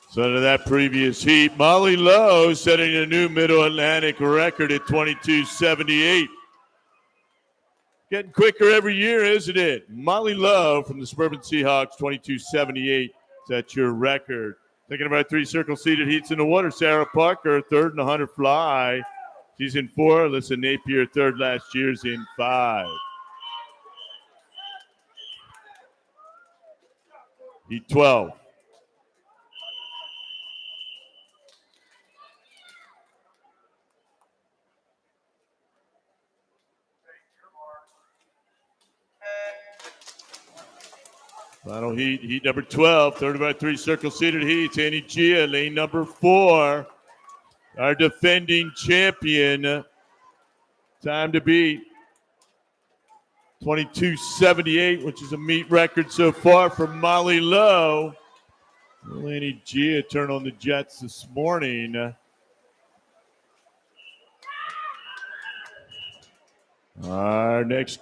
So to that previous heat, Molly Lowe setting a new Middle Atlantic record at 22.78. Getting quicker every year, isn't it? Molly Lowe from the Suburban Seahawks, 22.78. That's your record. Thinking about 3 circle seated heats in the water. Sarah Parker, third in the 100 fly. She's in 4. Alyssa Napier, third last year's in 5. Heat 12. Final heat, heat number 12, 30x3 circle seated heats. Annie Gia, lane number 4. Our defending champion. Time to beat 22.78, which is a meet record so far for Molly Lowe. Annie Gia turned on the Jets this morning. Our next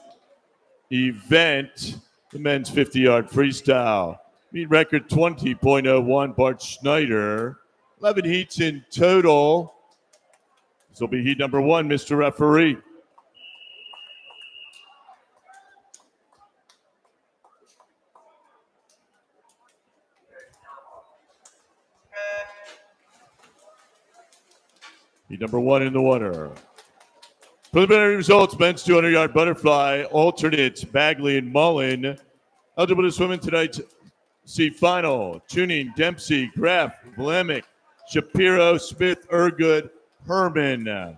event, the men's 50-yard freestyle. Meet record 20.01, Bart Schneider. 11 heats in total. This will be heat number 1, Mr. Referee. Heat number 1 in the water. Preliminary results, men's 200-yard butterfly, alternates, Bagley and Mullen. Eligible to swim in tonight's C final. Tuning, Dempsey, Graff, Vlamick, Shapiro, Smith, Ergood, Herman.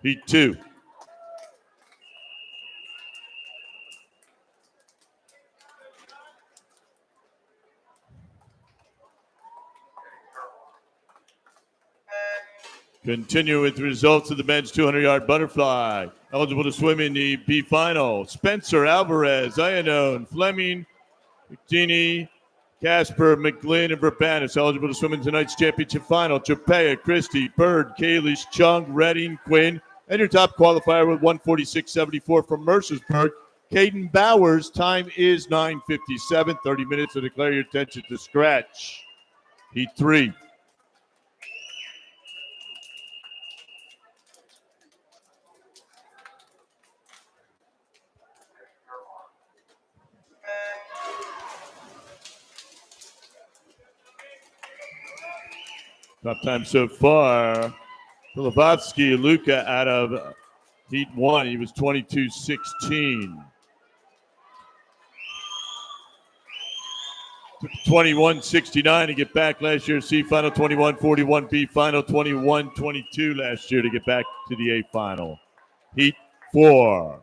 Heat 2. Continue with the results of the men's 200-yard butterfly. Eligible to swim in the B final. Spencer, Alvarez, Iannone, Fleming, McDini, Casper, McGlynn, and Verbanis. Eligible to swim in tonight's championship final. Chapea, Christie, Bird, Kalish, Chung, Redding, Quinn. And your top qualifier with 146.74 from Mercersburg. Caden Bowers. Time is 9:57. 30 minutes to declare your attention to scratch. Heat 3. Top time so far, Filipowski, Luca out of heat 1. He was 22.16. Took 21.69 to get back last year. C final 21.41. B final 21.22 last year to get back to the A final. Heat 4.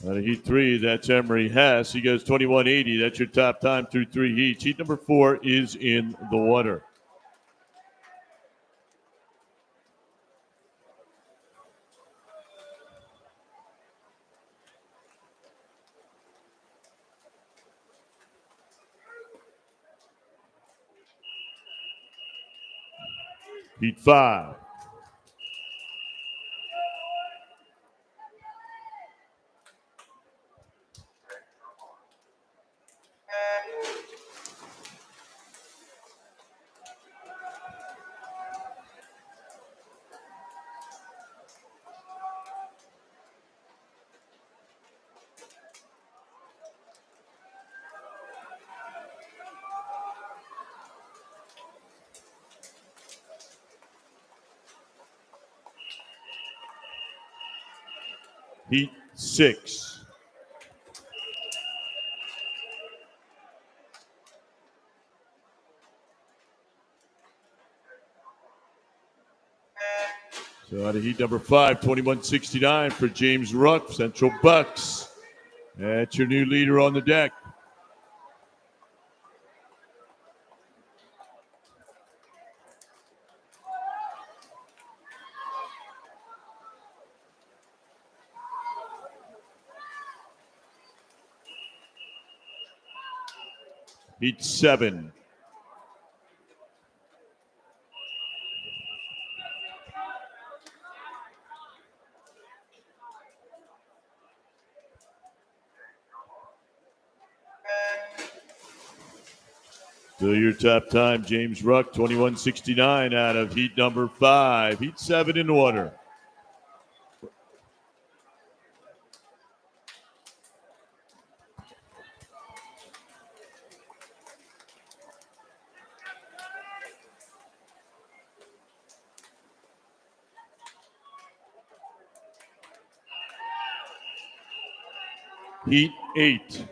Heat 3, that's Emery Hess. He goes 21.80. That's your top time through 3 heats. Heat number 4 is in the water. Heat 5. Heat 6. So out of heat number 5, 21-69 for James Ruck, Central Bucks. That's your new leader on the deck. Heat 7. So your top time, James Ruck, 21-69 out of heat number 5. Heat 7 in order. Heat 8.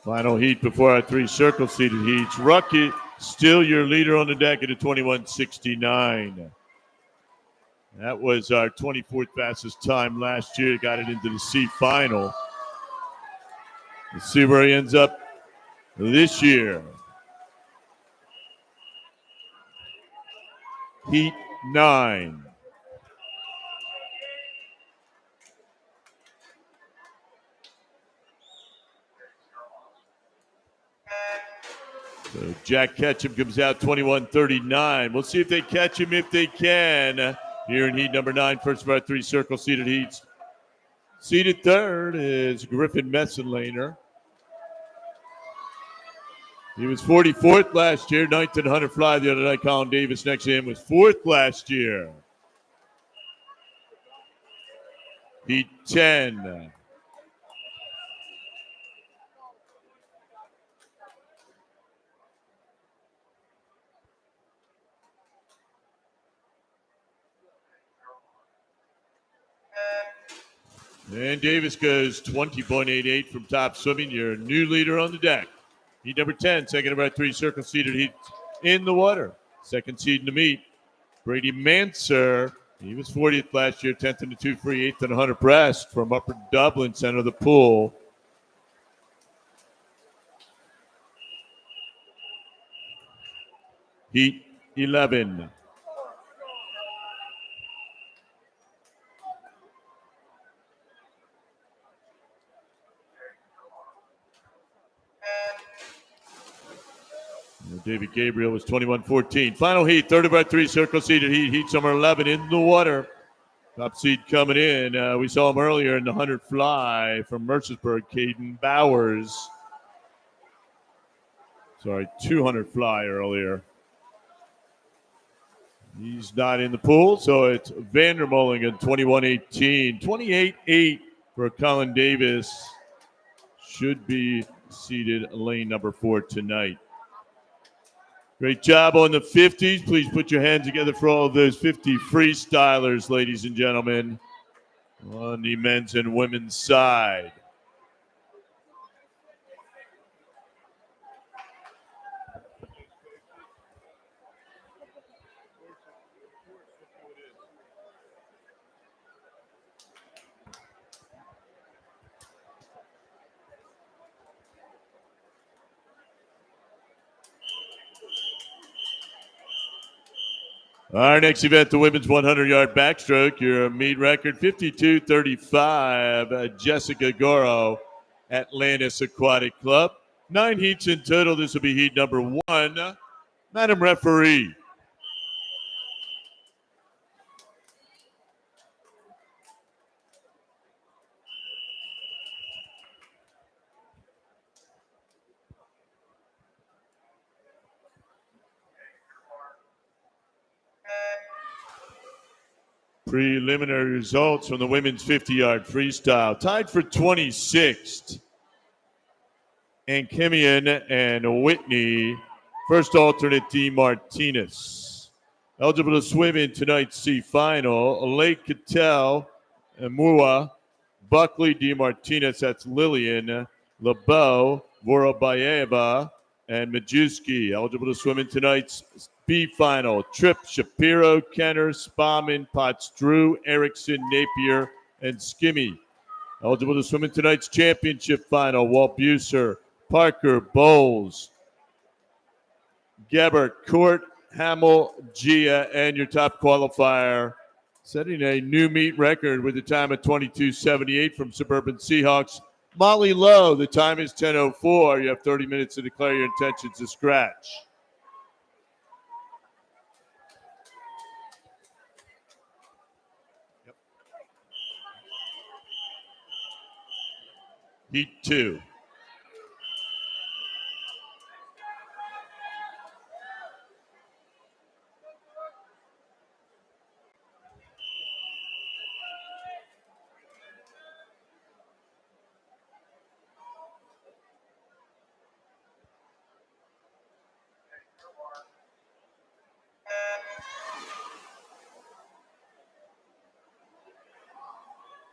Final heat before our 3 circle seated heats. Rucky, still your leader on the deck at a 21-69. That was our 24th fastest time last year. Got it into the C final. Let's see where he ends up this year. Heat 9. So Jack Ketchum comes out 21-39. We'll see if they catch him if they can. Here in heat number 9, first of our 3 circle seated heats. Seated third is Griffin Messenlaner. He was 44th last year, 9th in 100 fly the other night. Colin Davis next to him was 4th last year. Heat 10. And Davis goes 20.88 from top swimming. Your new leader on the deck. Heat number 10, second of our 3 circle seated heat in the water. Second seed in the meet. Brady Manser. He was 40th last year, 10th in the 2 free, 8th in 100 breast from Upper Dublin, center of the pool. Heat 11. David Gabriel was 21-14. Final heat, third of our 3 circle seated heat. Heat number 11 in the water. Top seed coming in. We saw him earlier in the 100 fly from Mercersburg, Caden Bowers. Sorry, 200 fly earlier. He's not in the pool, so it's Vander Mulligan, 21-18. 28-8 for Colin Davis. Should be seated lane number 4 tonight. Great job on the 50s. Please put your hands together for all of those 50 freestylers, ladies and gentlemen, on the men's and women's side. Our next event, the women's 100-yard backstroke. Your meet record, 52:35. Jessica Goro, Atlantis Aquatic Club. 9 heats in total. This will be heat number 1. Madam Referee. Preliminary results from the women's 50-yard freestyle. Tied for 26th. Ankimian and Whitney. First alternate, D. Martinez. Eligible to swim in tonight's C final. Lake Cattell, Mua, Buckley, D. Martinez, that's Lillian, LeBeau, Vorobayeva, and Majewski. Eligible to swim in tonight's B final. Tripp, Shapiro, Kenner, Spahman, Potts, Drew, Erickson, Napier, and Skimmy. Eligible to swim in tonight's championship final. Walt Buser, Parker, Bowles, Gebert, Court, Hamill, Gia, and your top qualifier, setting a new meet record with a time of 22:78 from Suburban Seahawks. Molly Lowe, the time is 10:04. You have 30 minutes to declare your intentions to scratch. Heat 2.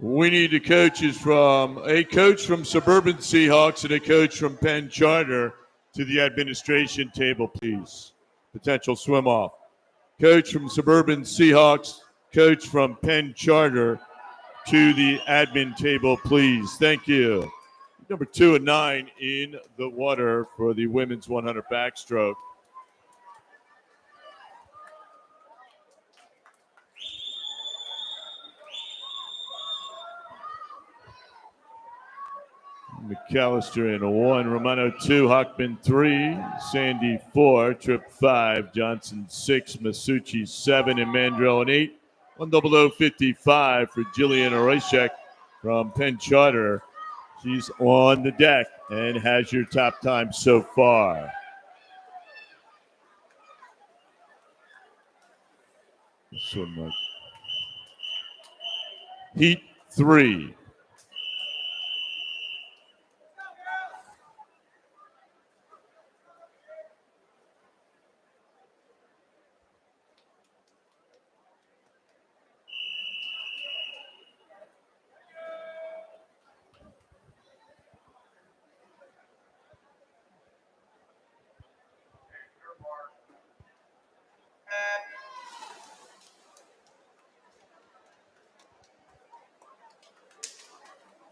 We need a coach from Suburban Seahawks and a coach from Penn Charter to the administration table, please. Potential swim off. Coach from Suburban Seahawks, coach from Penn Charter to the admin table, please. Thank you. Number 2 and 9 in the water for the women's 100 backstroke. McAllister in 1, Romano 2, Hockman 3, Sandy 4, Tripp 5, Johnson 6, Masucci 7, and Mandrell an 8. 10055 for Jillian Oreshek from Penn Charter. She's on the deck and has your top time so far. Heat 3.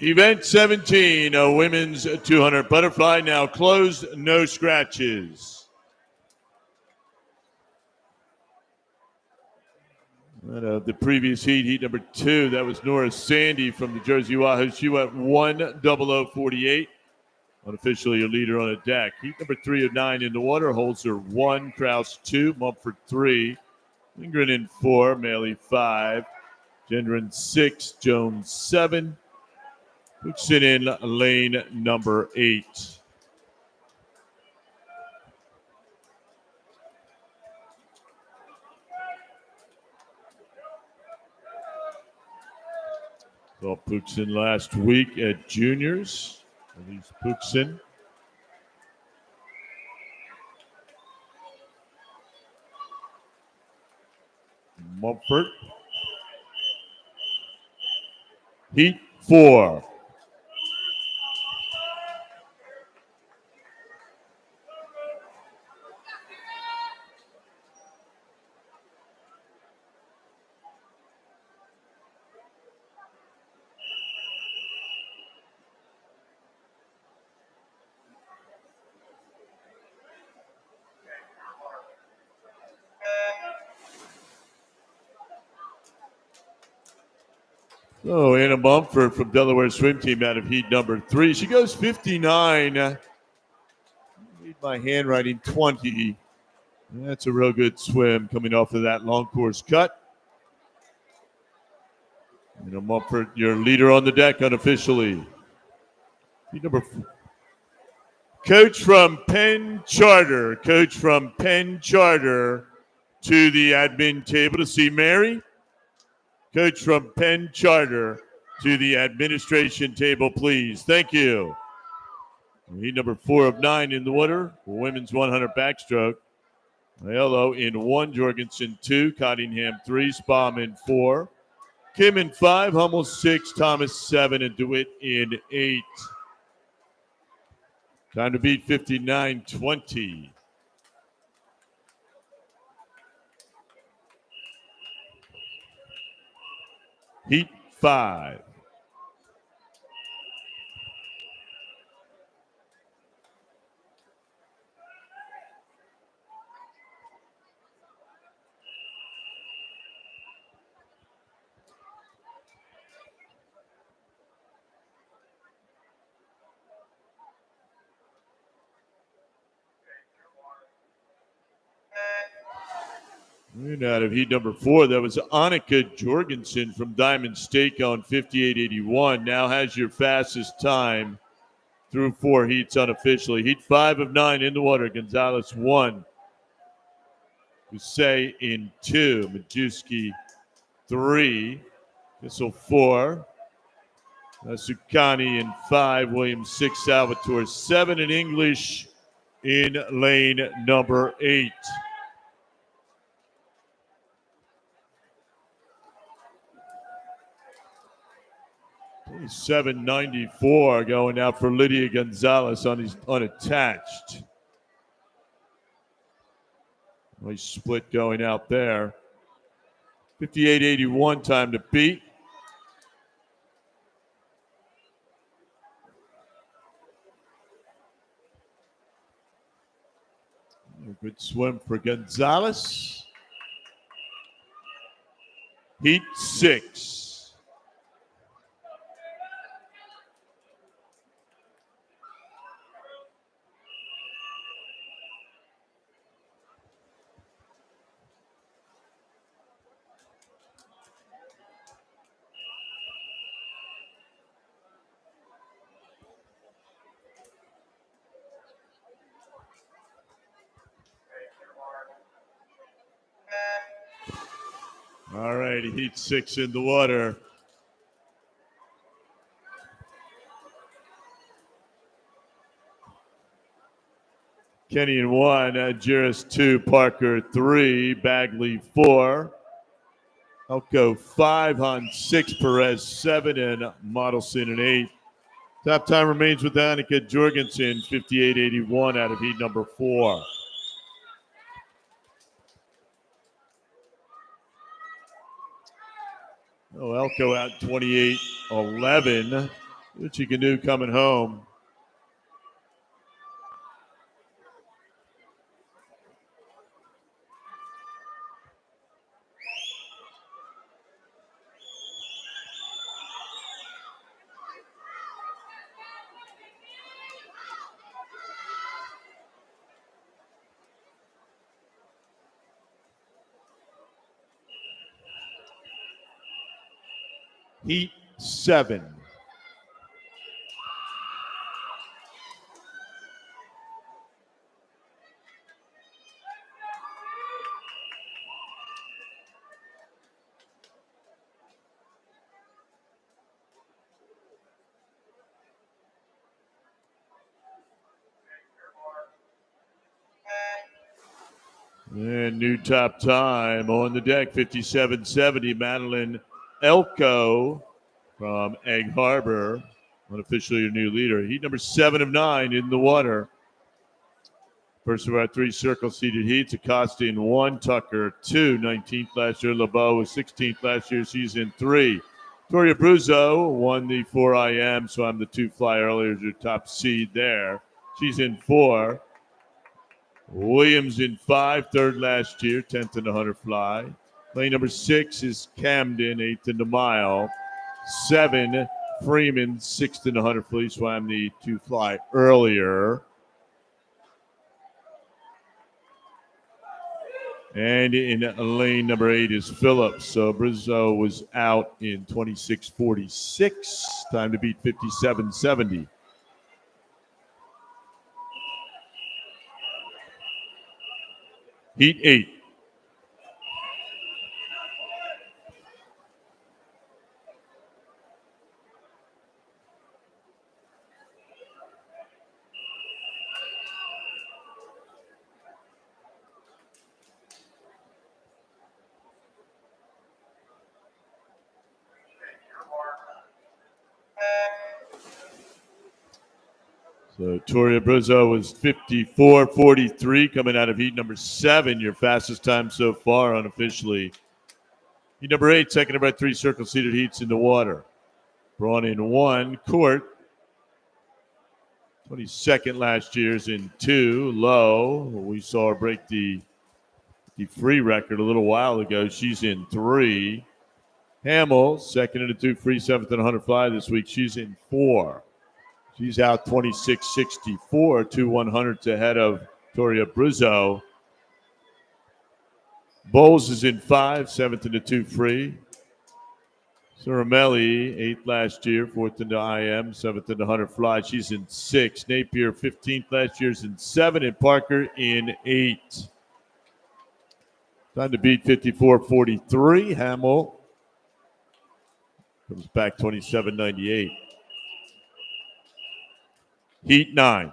Event 17, a women's 200 butterfly, now closed, no scratches. The previous heat number 2, that was Nora Sandy from the Jersey Wahoo. She went 1:00:48. Unofficially your leader on a deck. Heat number 3 of 9 in the water. Holzer 1, Kraus 2, Mumford 3, Lindgren in 4, Maley 5, Gendron 6, Jones 7. Puts it in lane number 8. Saw Puxin last week at juniors. Elise Puxin. Mumford. Heat 4. So Anna Mumford from Delaware Swim Team out of heat number 3. She goes 59. Need my handwriting 20. That's a real good swim coming off of that long course cut. Anna Mumford, your leader on the deck unofficially. Heat number 4. Coach from Penn Charter to the admin table to see Mary. Coach from Penn Charter to the administration table, please. Thank you. Heat number 4 of 9 in the water. Women's 100 backstroke. Aiello in 1, Jorgensen 2, Cottingham 3, Spahman 4, Kim in 5, Hummel 6, Thomas 7, and DeWitt in 8. Time to beat 59-20. Heat 5. And out of heat number 4, that was Annika Jorgensen from Diamond Stake on 58.81. Now has your fastest time through 4 heats unofficially. Heat 5 of 9 in the water. Gonzalez 1. Hussein in 2. Majewski 3. Kissel 4. Sukani in 5. Williams 6. Salvatore 7. And English in lane number 8. 794 going out for Lydia Gonzalez on his unattached. Nice split going out there. 58.81 time to beat. A good swim for Gonzalez. Heat 6. All right, heat 6 in the water. Kenny in 1, Juris 2, Parker 3, Bagley 4, Elko 5, Han 6, Perez 7, and Modelson in 8. Top time remains with Annika Jorgensen, 58.81 out of heat number 4. Oh, Elko out 28.11. What you can do coming home. Heat 7. And new top time on the deck, 57.70. Madeline Elko from Egg Harbor, unofficially your new leader. Heat number 7 of 9 in the water. First of our 3 circle-seated heats. Acosta in 1, Tucker 2, 19th last year. LeBeau was 16th last year. She's in 3. Victoria Bruzzo won the 4IM, so I'm the 2 fly earlier, your top seed there. She's in 4. Williams in 5, 3rd last year, 10th in the 100 fly. Lane number 6 is Camden, 8th in the mile. 7. Freeman, 6th in the 100 free, swam the 2 fly earlier. And in lane number 8 is Phillips. So Brizzo was out in 26:46. Time to beat 57:70. Heat 8. So Toria Brizzo was 54:43 coming out of heat number 7, your fastest time so far unofficially. Heat number 8, seconded by 3 circle-seated heats in the water. Brought in 1, Court. 22nd last year's in 2, Low. We saw her break the free record a little while ago. She's in 3. Hamill, second in a 2 free, 7th in 100 fly this week. She's in 4. She's out 26:64, 2 100s ahead of Toria Brizzo. Bowles is in 5, 7th in the 2 free. Suramelli, 8th last year, 4th in the IM, 7th in the 100 fly. She's in 6. Napier, 15th last year's in 7, and Parker in 8. Time to beat 54:43. Hamill comes back 27:98. Heat 9.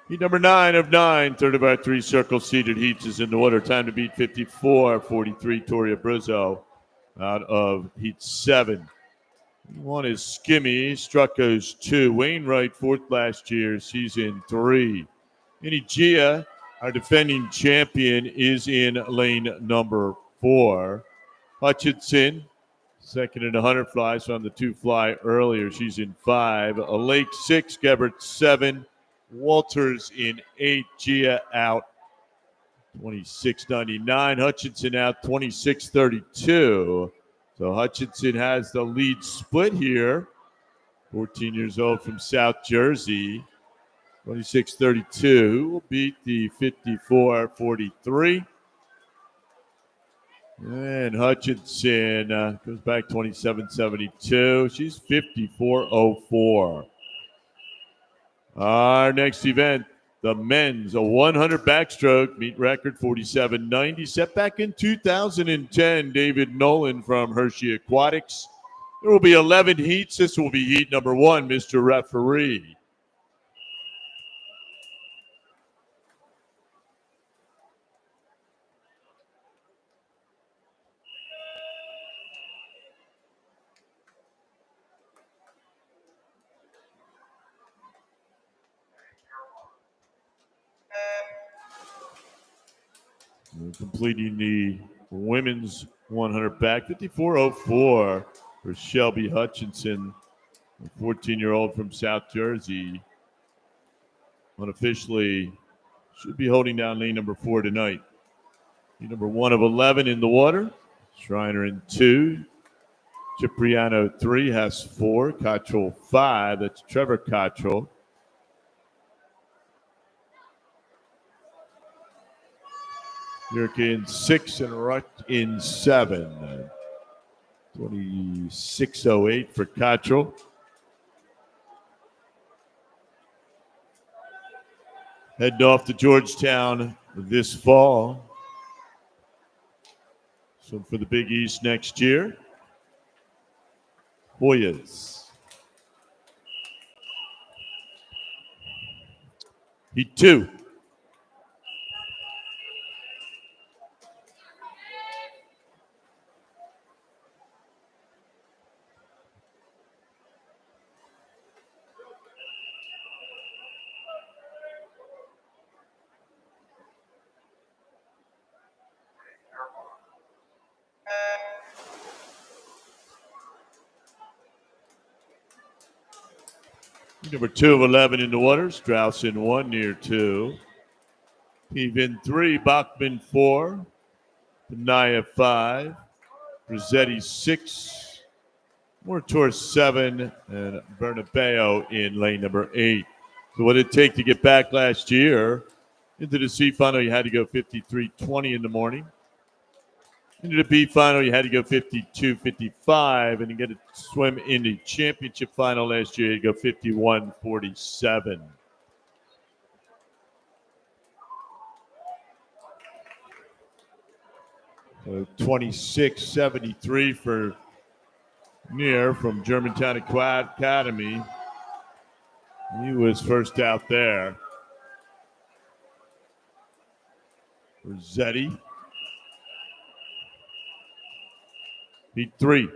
Heat number 9 of 9, 30 by 3 circle-seated heats is in the water. Time to beat 54:43. Toria Brizzo out of heat 7. One is Skimmy. Strucko's 2. Wainwright, 4th last year. She's in 3. Gia, our defending champion, is in lane number 4. Hutchinson, second in 100 flies on the 2 fly earlier. She's in 5. A Lake 6. Gebert 7. Walters in 8. Gia out 26:99. Hutchinson out 26:32. So Hutchinson has the lead split here. 14 years old from South Jersey. 26:32 will beat the 54:43. And Hutchinson goes back 27:72. She's 54:04. Our next event, the men's, a 100 backstroke, meet record 47.90, set back in 2010. David Nolan from Hershey Aquatics. There will be 11 heats. This will be heat number 1, Mr. Referee. We're completing the women's 100 back, 54:04 for Shelby Hutchinson, a 14-year-old from South Jersey. Unofficially should be holding down lane number 4 tonight. Lane number 1 of 11 in the water. Schreiner in 2. Cipriano 3 has 4. Cottrell 5. That's Trevor Cottrell. Yerke in 6 and Ruck in 7. 26:08 for Cottrell. Heading off to Georgetown this fall. So for the Big East next year, Hoyas. Heat 2. Number 2 of 11 in the water. Strauss in 1, near 2. Even 3, Bachman 4. Benaya 5. Rossetti 6. Mortor 7. And Bernabeo in lane number 8. So what did it take to get back last year? Into the C final, you had to go 53:20 in the morning. Into the B final, you had to go 52:55, and you get to swim in the championship final last year, you go 51:47. So 26:73 for Near from Germantown Academy. He was first out there. Rossetti. Heat 3.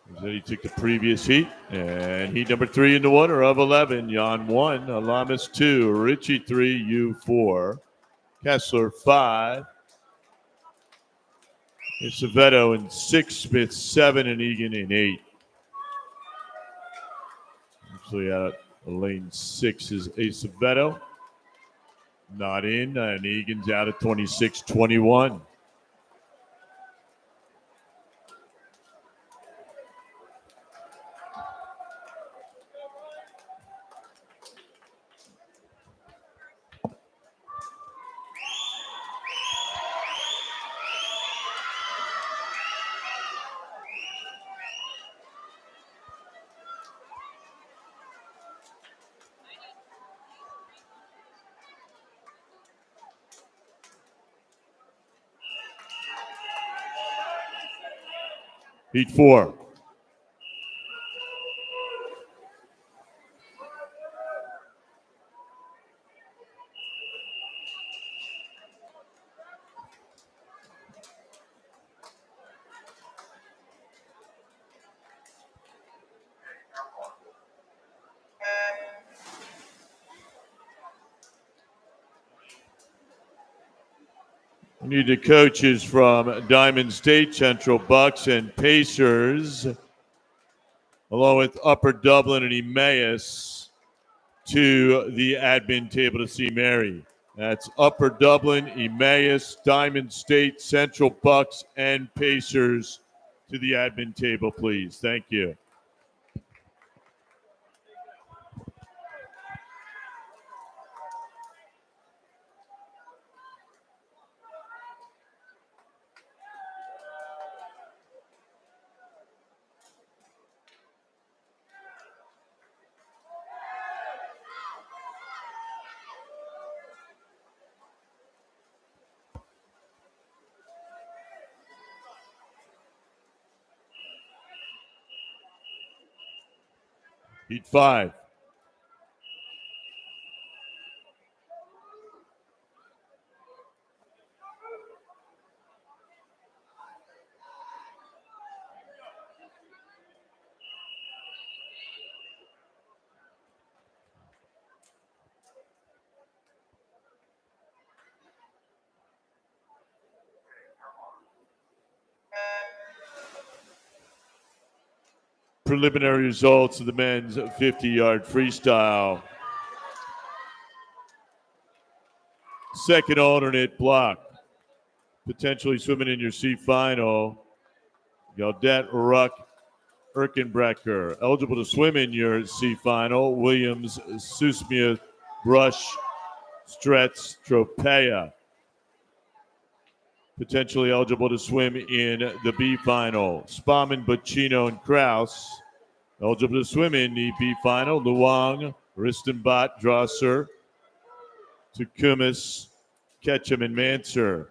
Rossetti took the previous heat, and heat number 3 in the water of 11. Jan 1, Alamis 2, Ritchie 3, U 4, Kessler 5, Acevedo in 6, Smith 7, and Egan in 8. Actually, out of lane 6 is Acevedo. Not in, and Egan's out at 26:21. Heat 4. We need the coaches from Diamond State, Central Bucks, and Pacers, along with Upper Dublin and Emmaus, to the admin table to see Mary. That's Upper Dublin, Emmaus, Diamond State, Central Bucks, and Pacers to the admin table, please. Thank you. Heat 5. Preliminary results of the men's 50-yard freestyle. Second alternate block. Potentially swimming in your C final. Gaudet, Ruck, Erkenbrecher. Eligible to swim in your C final. Williams, Susmia, Brush, Stretz, Tropea. Potentially eligible to swim in the B final. Spahman, Bocchino, and Kraus. Eligible to swim in the B final. Luong, Ristenbot, Drosser, Tukumis, Ketchum, and Manser.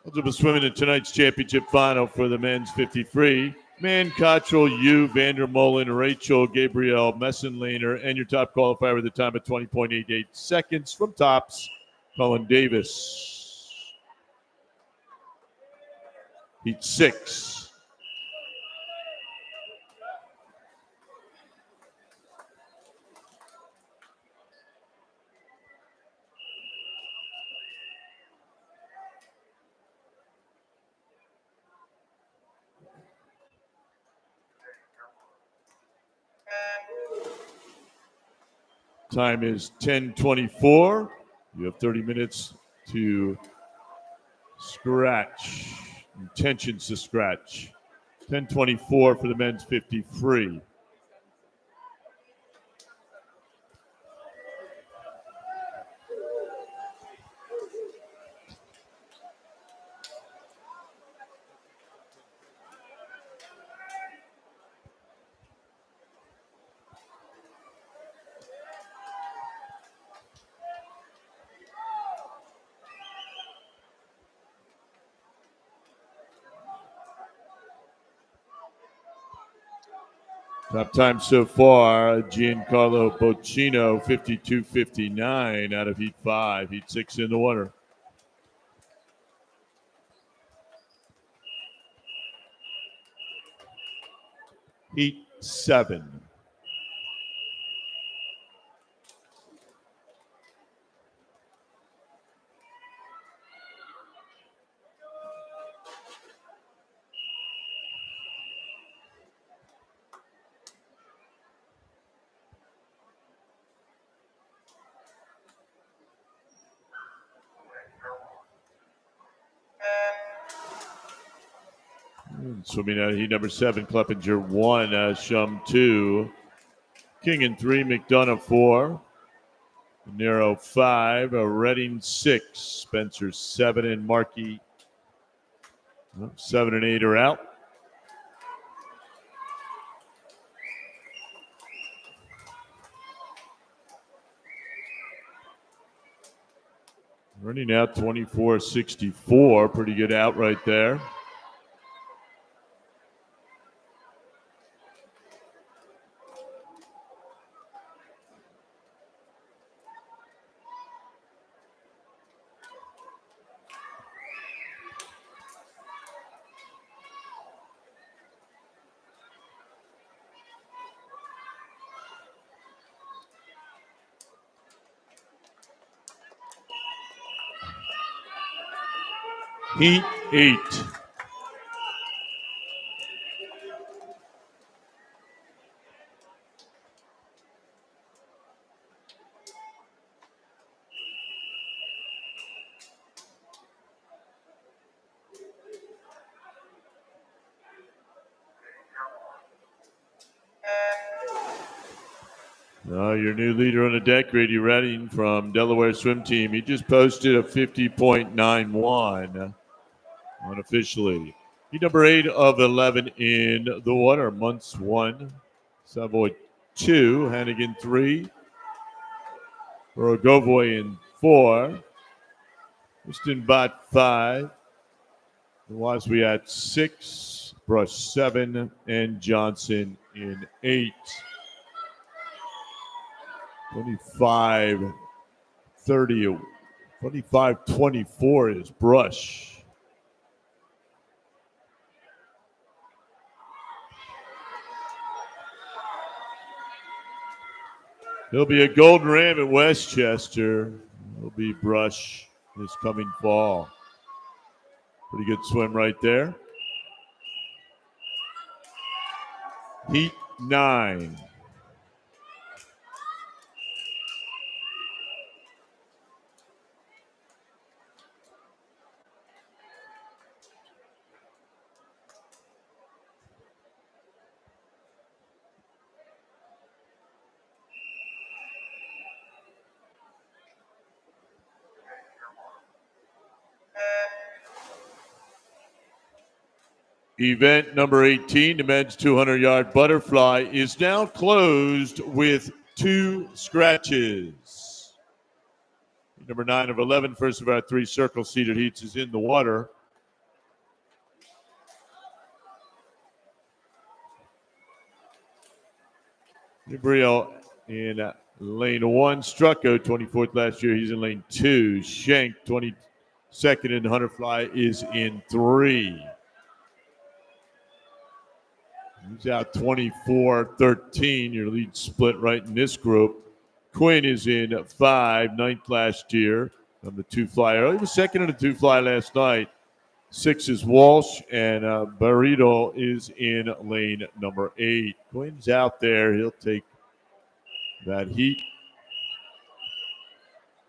Eligible to swim in tonight's championship final for the men's 50 free. Man Cottrell, you, Vandermolen, Rachel, Gabriel, Messenlaner, and your top qualifier with a time of 20.88 seconds from tops, Colin Davis. Heat 6. Time is 10:24. You have 30 minutes to scratch. Intentions to scratch. 10:24 for the men's 50 free. Top time so far, Giancarlo Bocchino, 52.59 out of Heat 5. Heat 6 in the water. Heat 7. Swimming out of Heat number 7, Kleppinger 1, Shum 2, King in 3, McDonough 4, Nero 5, Redding 6, Spencer 7, and Markey 7 and 8 are out. Running out 24.64, pretty good out right there. Heat 8. Your new leader on the deck, Grady Redding from Delaware Swim Team. He just posted a 50.91 unofficially. Heat number 8 of 11 in the water. Muntz 1, Savoy 2, Hannigan 3, Rogovoy in 4, Winstonbot 5, Wasby at 6, Brush 7, and Johnson in 8. 25-30, 25-24 is Brush. There'll be a golden ram at Westchester. It'll be Brush this coming fall. Pretty good swim right there. Heat 9. Event number 18, the men's 200-yard butterfly, is now closed with 2 scratches. Number 9 of 11, first of our 3 circle-seated heats, is in the water. Gabriel in lane 1. Strucko, 24th last year. He's in lane 2. Shank, 22nd in Hunterfly, is in 3. He's out 24-13. Your lead split right in this group. Quinn is in 5, 9th last year on the 2-fly. He was second in the 2-fly last night. 6 is Walsh, and Burrito is in lane number 8. Quinn's out there. He'll take that heat.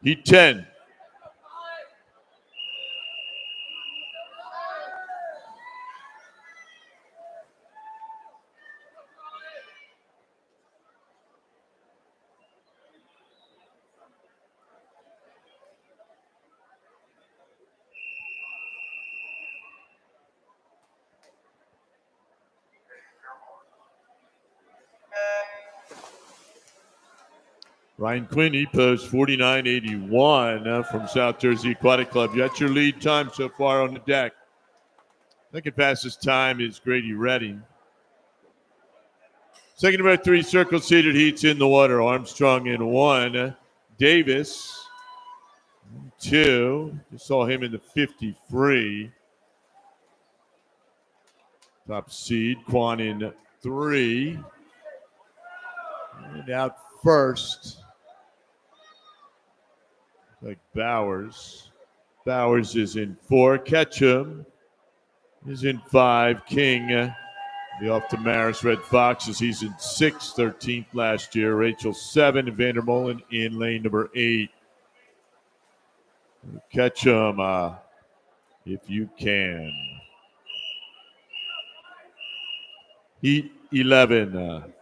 Heat 10. Ryan Quinn, he posed 49.81 from South Jersey Aquatic Club. That's your lead time so far on the deck. Second fastest time is Grady Redding. Second of our 3 circle-seated heats in the water. Armstrong in 1. Davis, 2. You saw him in the 53. Top seed. Quan in 3. And out first, like Bowers. Bowers is in 4. Ketchum is in 5. King be off to Maris Red Foxes. He's in 6, 13th last year. Rachel 7. Vandermolen in lane number 8. Ketchum, if you can. Heat 11.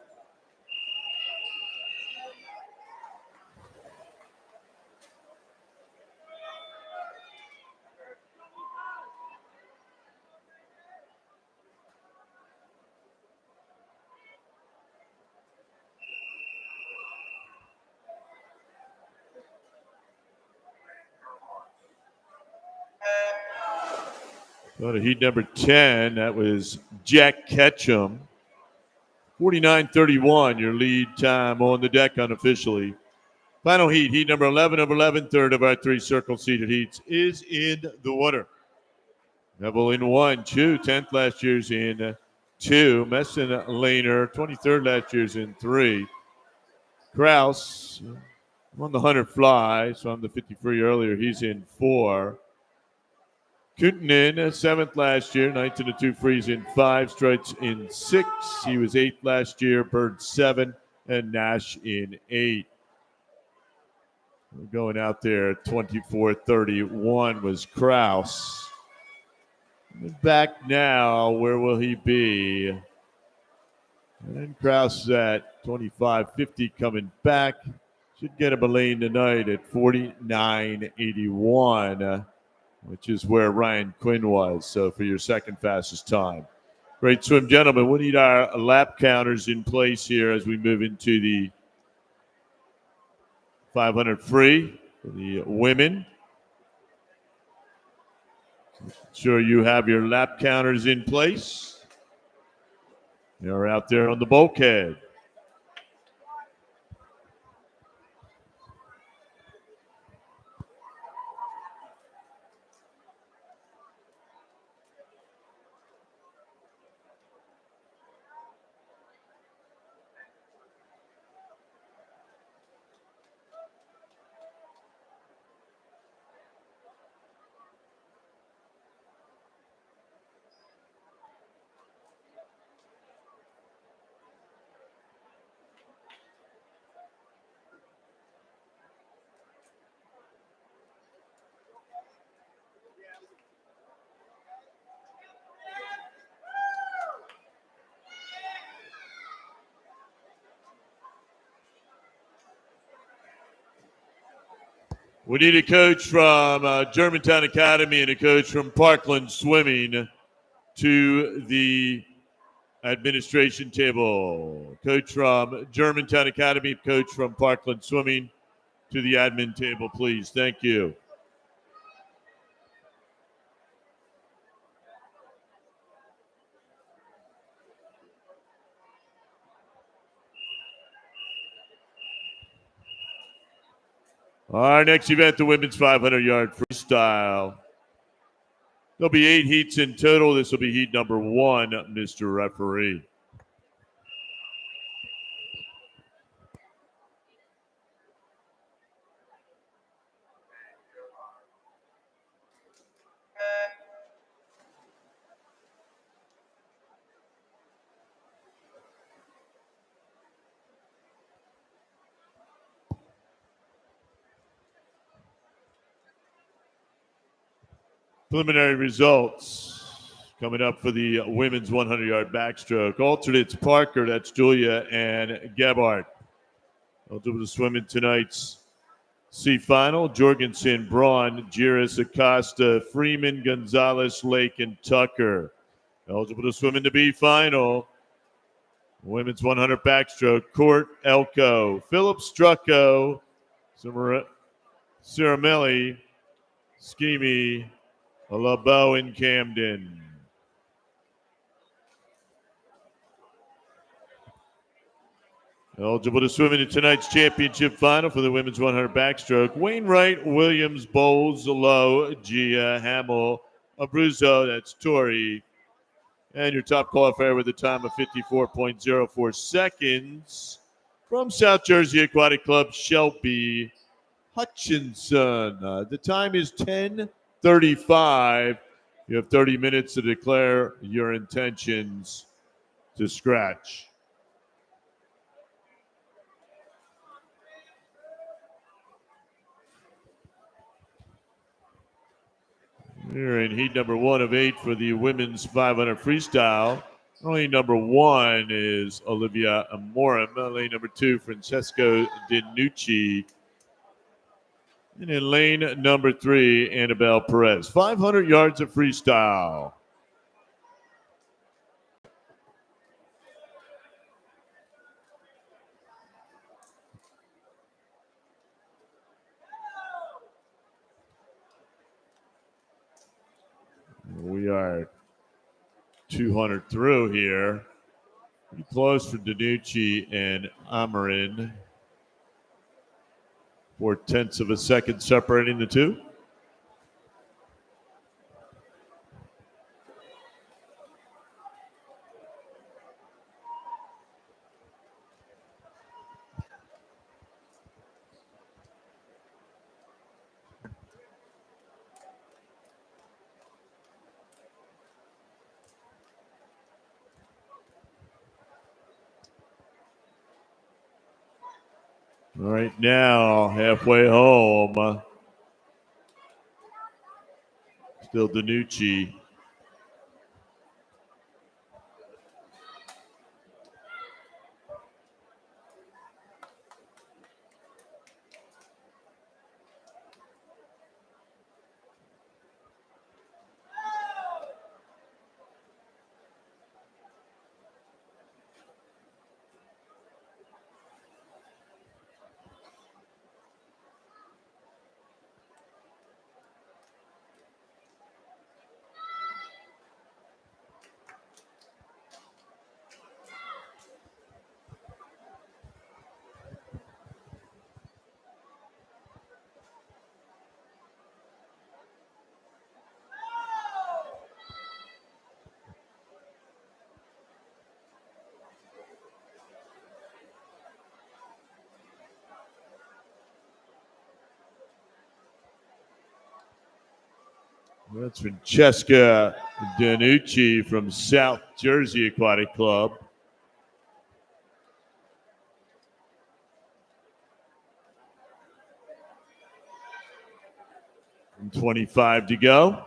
Go to heat number 10. That was Jack Ketchum. 49.31, your lead time on the deck unofficially. Final heat, heat number 11 of 11, third of our 3 circle-seated heats, is in the water. Neville in 1, Chu, 10th last year's in 2. Messon Laner, 23rd last year's in 3. Kraus, on the 100 fly, so on the 53 earlier, he's in 4. Kootenin, 7th last year, 9th in the 2 frees in 5, Strites in 6. He was 8th last year, Bird 7, and Nash in 8. Going out there 24-31 was Kraus. Back now, where will he be? And Kraus is at 25.50 coming back. Should get him a lane tonight at 49.81. Which is where Ryan Quinn was. So for your second fastest time. Great swim, gentlemen. We need our lap counters in place here as we move into the 500 free for the women. Sure you have your lap counters in place. They're out there on the bulkhead. We need a coach from Germantown Academy and a coach from Parkland Swimming to the administration table. Coach from Germantown Academy, coach from Parkland Swimming to the admin table, please. Thank you. Our next event, the women's 500-yard freestyle. There'll be 8 heats in total. This will be heat number 1, Mr. Referee. Preliminary results coming up for the women's 100-yard backstroke. Alternates Parker, that's Julia, and Gebhardt. Eligible to swim in tonight's C final: Jorgensen, Braun, Jiris, Acosta, Freeman, Gonzalez, Lake, and Tucker. Eligible to swim in the B final: women's 100 backstroke: Court, Elko, Phillips, Strucco, Ciramelli, Scheme, LeBeau, and Camden. Eligible to swim in tonight's championship final for the women's 100 backstroke: Wainwright, Williams, Bowles, Lowe, Gia, Hamill, Abruzzo, that's Tori. And your top qualifier with a time of 54.04 seconds from South Jersey Aquatic Club, Shelby Hutchinson. The time is 10:35. You have 30 minutes to declare your intentions to scratch. We're in heat number 1 of 8 for the women's 500 freestyle. Lane number 1 is Olivia Amorim. Lane number 2, Francesco DiNucci. And in lane number 3, Annabelle Perez. 500 yards of freestyle. We are 200 through here. Pretty close for DiNucci and Amarin. 4/10 of a second separating the two. Right now, halfway home, still DiNucci. That's Francesca DiNucci from South Jersey Aquatic Club. And 25 to go.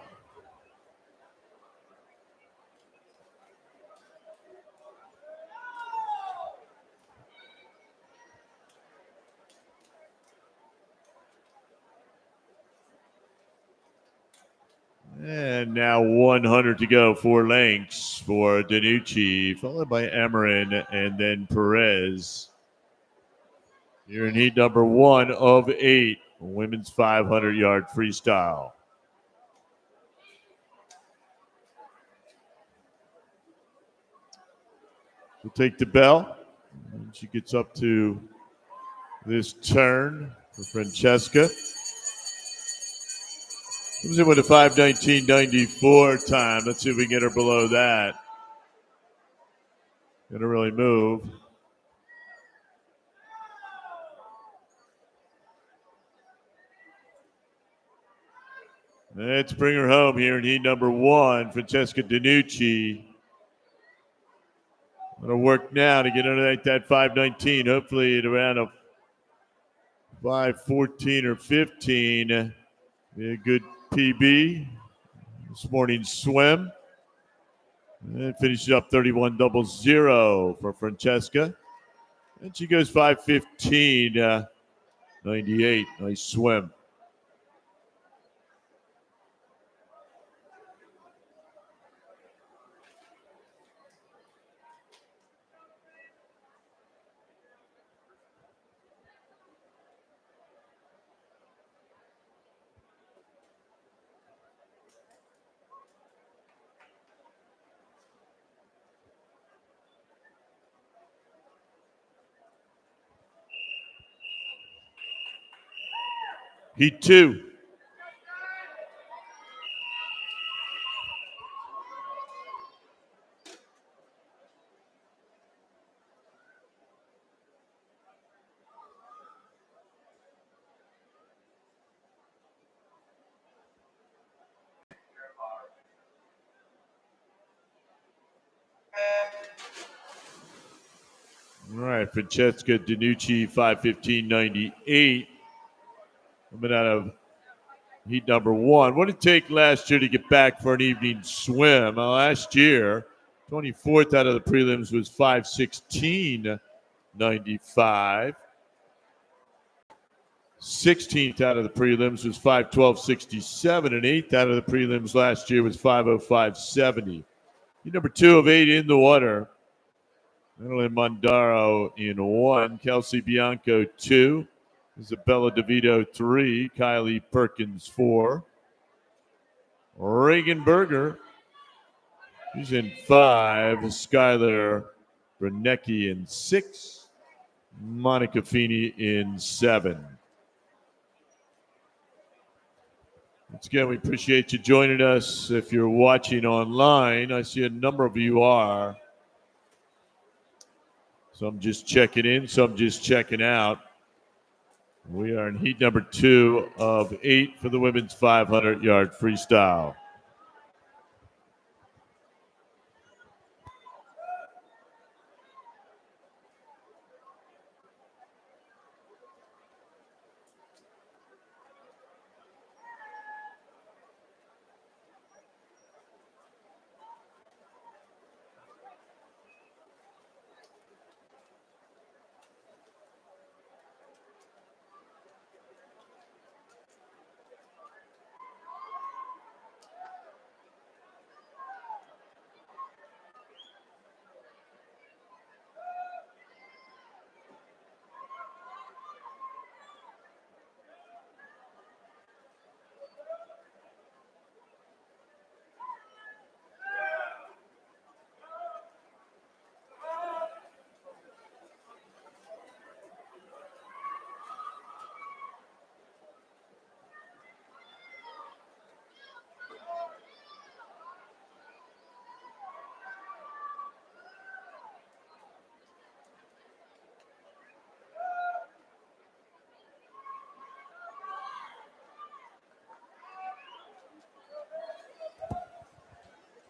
And now 100 to go, 4 lengths for DiNucci, followed by Amarin and then Perez. You're in heat number 1 of 8, women's 500-yard freestyle. We'll take the bell. And she gets up to this turn. for Francesca. Comes in with a 5:19.94 time. Let's see if we can get her below that. Gonna really move. Let's bring her home here in heat number one, Francesca DiNucci. Gonna work now to get underneath that 5:19. Hopefully at around a 5:14 or 15. Be a good PB. This morning's swim. And finishes up 31.00 for Francesca. And she goes 5:15.98. Nice swim. Heat two. All right, Francesca DiNucci, 5:15.98. Coming out of heat number one. What did it take last year to get back for an evening swim? Last year, 24th out of the prelims was 5:16.95. 16th out of the prelims was 5:12.67, and 8th out of the prelims last year was 5:05.70. Heat number two of 8 in the water. Madeline Mondaro in 1, Kelsey Bianco 2, Isabella DeVito 3, Kylie Perkins 4, Reagan Berger, he's in 5, Skylar Bernecki in 6, Monica Feeney in 7. Once again, we appreciate you joining us. If you're watching online, I see a number of you are. Some just checking in, some just checking out. We are in heat number 2 of 8 for the women's 500-yard freestyle.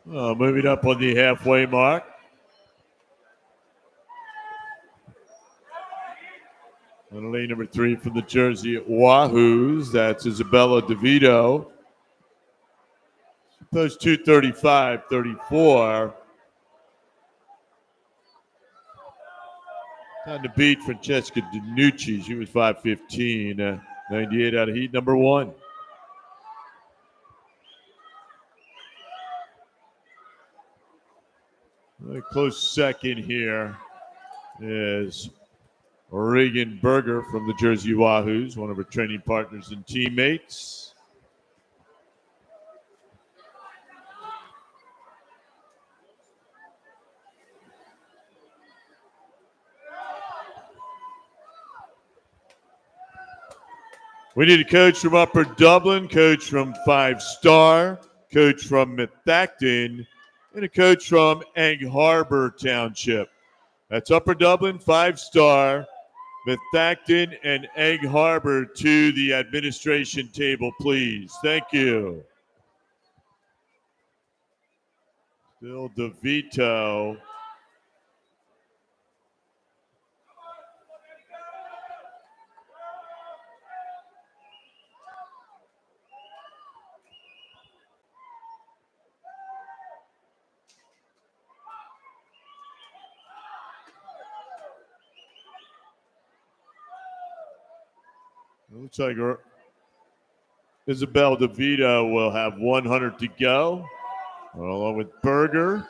Moving up on the halfway mark. On lane number 3 from the Jersey Wahoos, that's Isabella DeVito. She posted 2:35.34. Time to beat Francesca DiNucci. She was 5:15.98 out of heat number 1. A close second here is Reagan Berger from the Jersey Wahoos, one of her training partners and teammates. We need a coach from Upper Dublin, coach from 5 Star, coach from Methacton, and a coach from Egg Harbor Township. That's Upper Dublin, 5 Star, Methacton, and Egg Harbor to the administration table, please. Thank you. Still DeVito. Looks like Isabel DeVito will have 100 to go, along with Berger.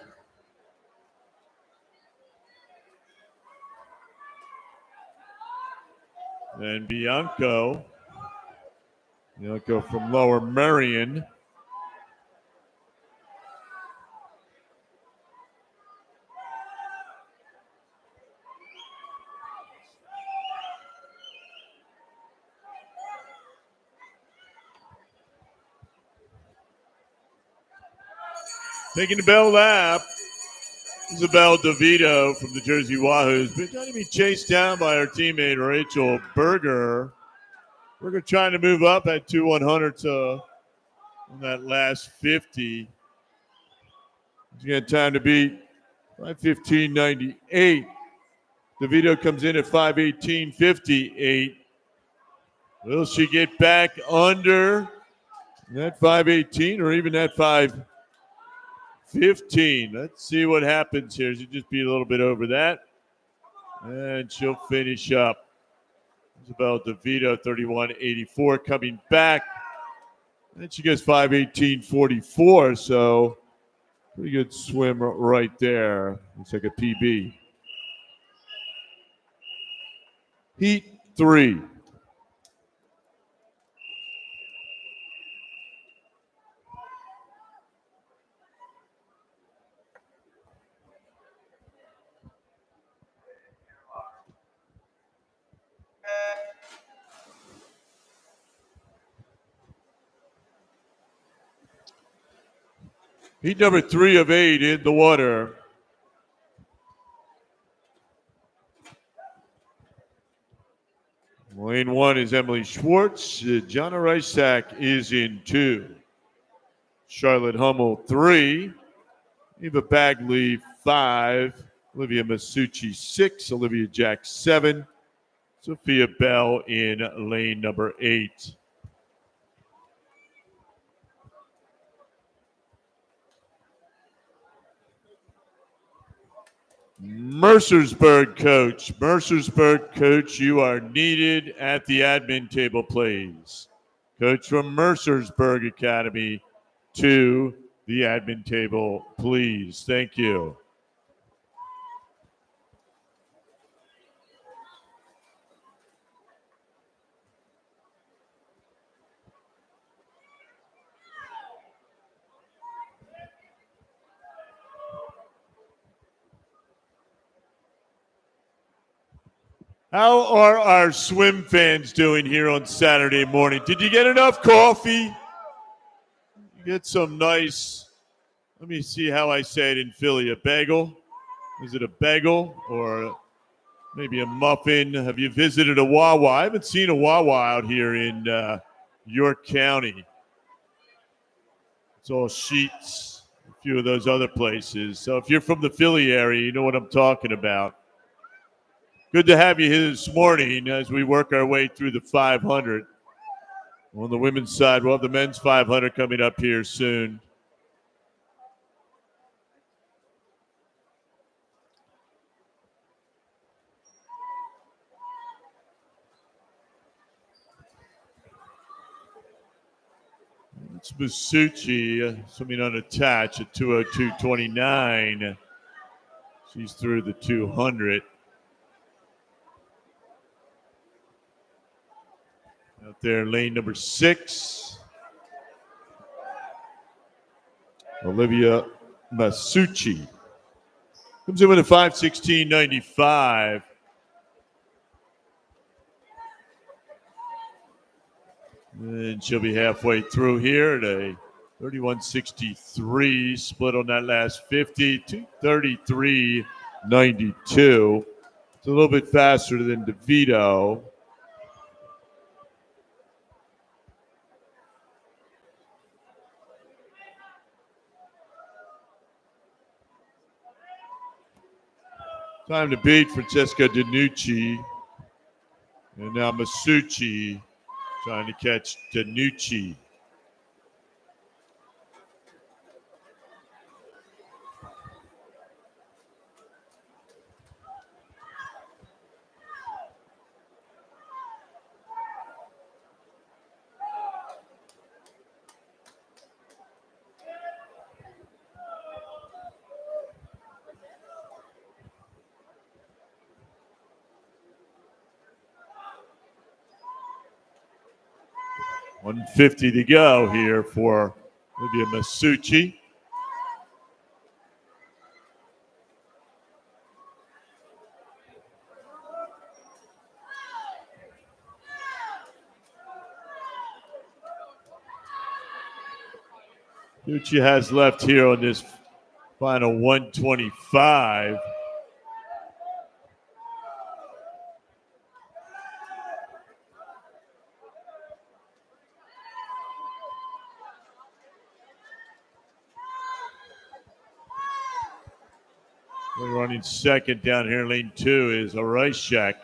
And Bianco from Lower Merion. Taking the bell lap, Isabel DeVito from the Jersey Wahoos, but trying to be chased down by her teammate Rachel Berger. Berger trying to move up at 2/100 on that last 50. She's got time to beat 5:15.98. DeVito comes in at 5:18.58. Will she get back under that 5:18 or even that 5:15? Let's see what happens here. She'll just be a little bit over that. And she'll finish up. Isabel DeVito, 31.84, coming back. And she goes 5:18.44, so pretty good swim right there. Looks like a PB. Heat 3. Heat number 3 of 8 in the water. Lane 1 is Emily Schwartz. Jonna Reisak is in 2. Charlotte Hummel 3. Eva Bagley 5. Olivia Masucci 6. Olivia Jack 7. Sophia Bell in lane number 8. Mercersburg coach, you are needed at the admin table, please. Coach from Mercersburg Academy to the admin table, please. Thank you. How are our swim fans doing here on Saturday morning? Did you get enough coffee? You get some nice, let me see how I say it in Philly, a bagel? Is it a bagel or maybe a muffin? Have you visited a Wawa? I haven't seen a Wawa out here in York County. It's all Sheets, a few of those other places. So if you're from the Philly area, you know what I'm talking about. Good to have you here this morning as we work our way through the 500. On the women's side, we'll have the men's 500 coming up here soon. It's Masucci, swimming unattached at 2:02.29. She's through the 200. Out there, lane number 6. Olivia Masucci comes in with a 5:16.95. And she'll be halfway through here at a 31.63 split on that last 50 to 33.92. It's a little bit faster than DeVito. Time to beat Francesca Danucci. And now Masucci trying to catch Danucci. $150 to go here for Olivia Masucci. Masucci has left here on this final 125. We're running second down here, lane 2 is Orishek.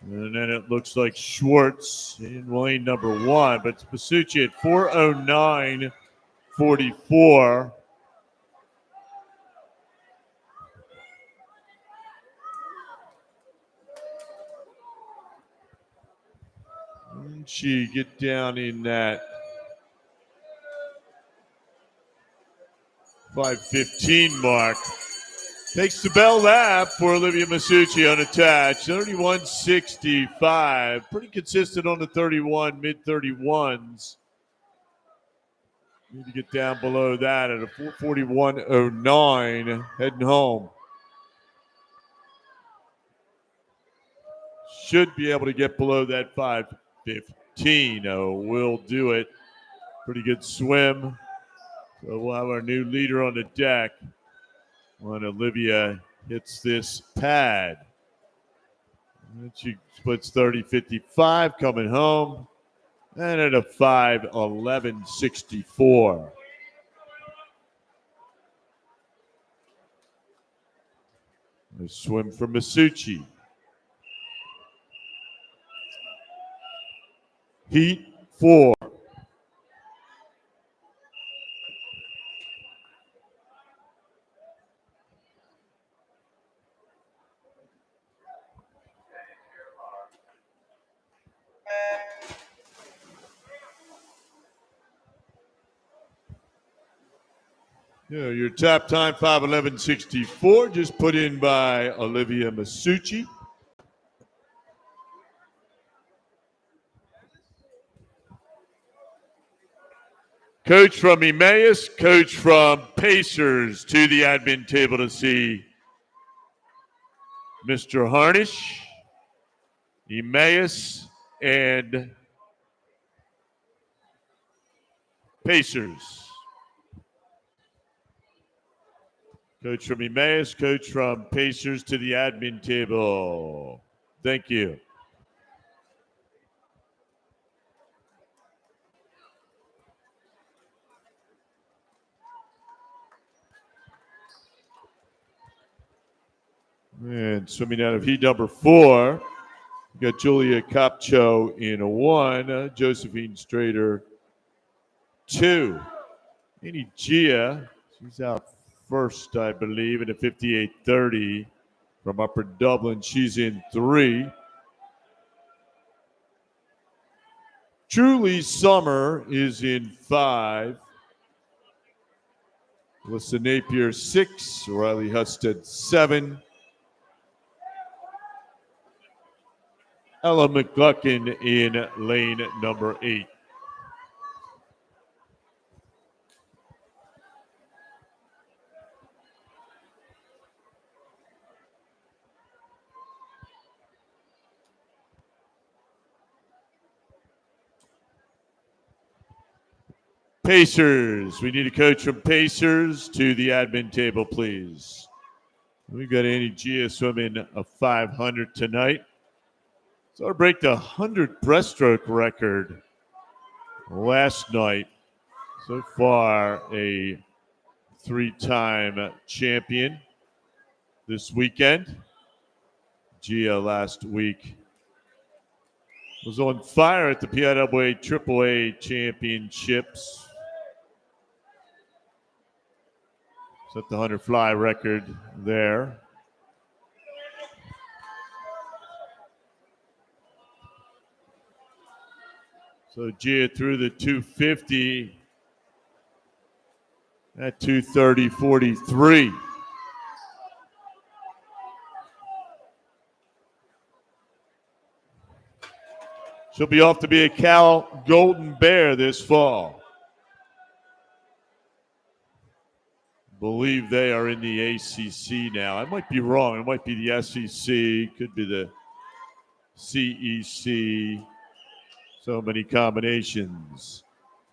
And then it looks like Schwartz in lane number 1, but it's Masucci at 4:09:44. And she get down in that 5:15 mark. Takes the bell lap for Olivia Masucci unattached. 31.65. Pretty consistent on the 31, mid 31s. Need to get down below that at a 4:41:09. Heading home. Should be able to get below that 5:15. Oh, will do it. Pretty good swim. So we'll have our new leader on the deck when Olivia hits this pad. And she splits 30.55 coming home. And at a 5:11.64. A swim for Masucci. Heat 4. Yeah, your top time 5:11.64, just put in by Olivia Masucci. Coach from Emmaus, coach from Pacers to the admin table to see Mr. Harnish, Emmaus, and Pacers. Coach from Emmaus, coach from Pacers to the admin table. Thank you. And swimming out of heat number 4, we got Julia Copcho in a 1, Josephine Strader 2. Amy Gia, she's out first, I believe, in a 58.30 from Upper Dublin. She's in 3. Julie Summer is in 5. Alyssa Napier 6. Riley Husted 7. Ella McGuckin in lane number 8. Pacers. We need a coach from Pacers to the admin table, please. We've got Annie Gia swimming a 500 tonight. So to break the 100 breaststroke record last night. So far, a 3-time champion this weekend. Gia last week was on fire at the PIAA AAA championships. Set the 100 fly record there. So Gia threw the 250 at 2:30.43. She'll be off to be a Cal Golden Bear this fall. Believe they are in the ACC now. I might be wrong. It might be the SEC. Could be the CEC. So many combinations.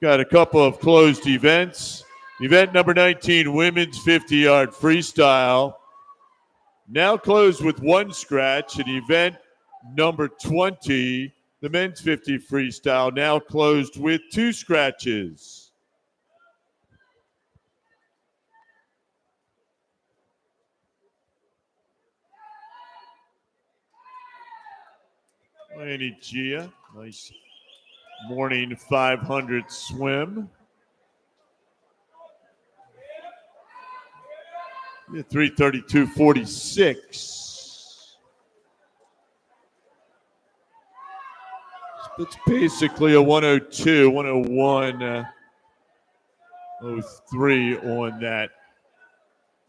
Got a couple of closed events. Event number 19, women's 50-yard freestyle. Now closed with one scratch. And event number 20, the men's 50 freestyle, now closed with 2 scratches. Annie Gia, nice morning 500 swim. Yeah, 3:32.46. It's basically a 102, 101, 03 on that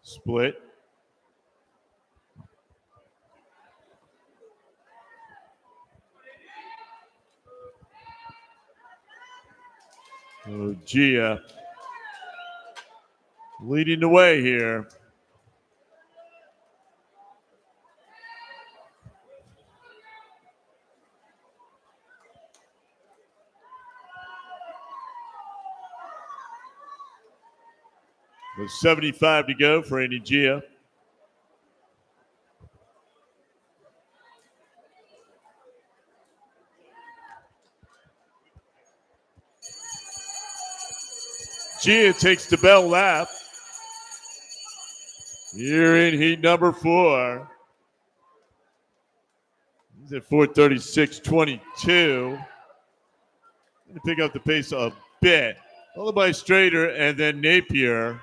split. So Gia leading the way here. With 75 to go for Annie Gia. Gia takes the bell lap. Here in heat number 4. He's at 4:36.22. Going to pick up the pace a bit. Followed by Strader and then Napier.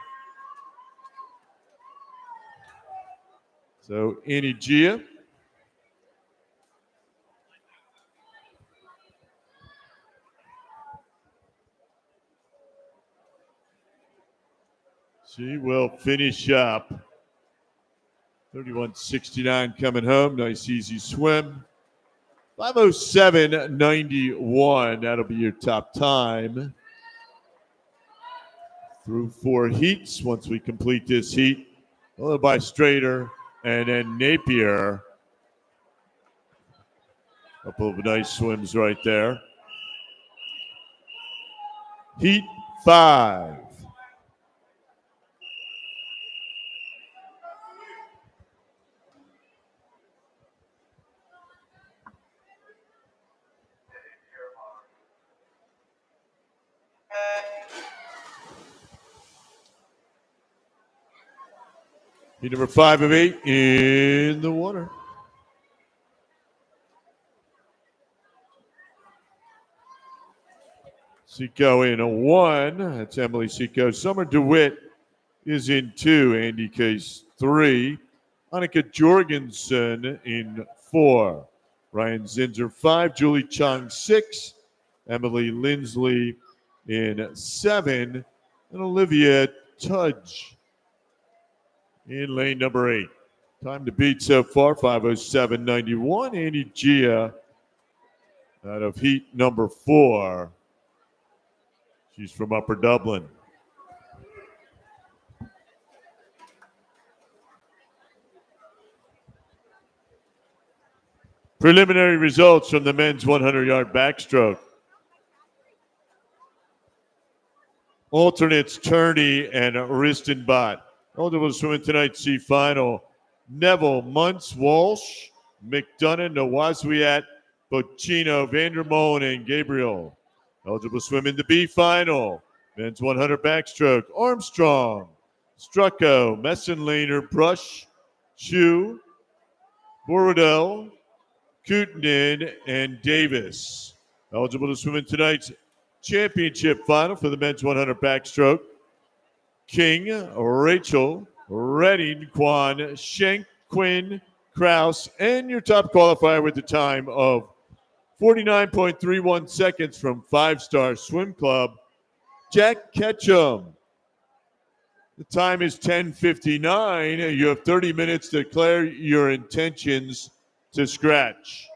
So Annie Gia. She will finish up. 31.69 coming home. Nice easy swim. 5:07.91. That'll be your top time. Through 4 heats once we complete this heat. Followed by Strader and then Napier. Couple of nice swims right there. Heat 5. Heat number 5 of 8 in the water. Seco in a 1. That's Emily Seco. Summer DeWitt is in 2. Andy Case 3. Annika Jorgensen in 4. Ryan Zinzer 5. Julie Chang 6. Emily Lindsley in 7. And Olivia Tudge in lane number 8. Time to beat so far, 5:07.91. Annie Gia out of heat number 4. She's from Upper Dublin. Preliminary results from the men's 100-yard backstroke. Alternates Turney and Ristenbot. Eligible to swim in tonight's C final. Neville, Muntz, Walsh, McDonough, Nawazwiat, Bocino, Vandermolen, and Gabriel. Eligible to swim in the B final. Men's 100 backstroke. Armstrong, Strucko, Messenlaner, Brush, Chu, Borodell, Kootenin, and Davis. Eligible to swim in tonight's championship final for the men's 100 backstroke. King, Rachel, Redding, Kwan, Schenk, Quinn, Kraus, and your top qualifier with the time of 49.31 seconds from 5-Star Swim Club, Jack Ketchum. The time is 10:59. You have 30 minutes to declare your intentions to scratch.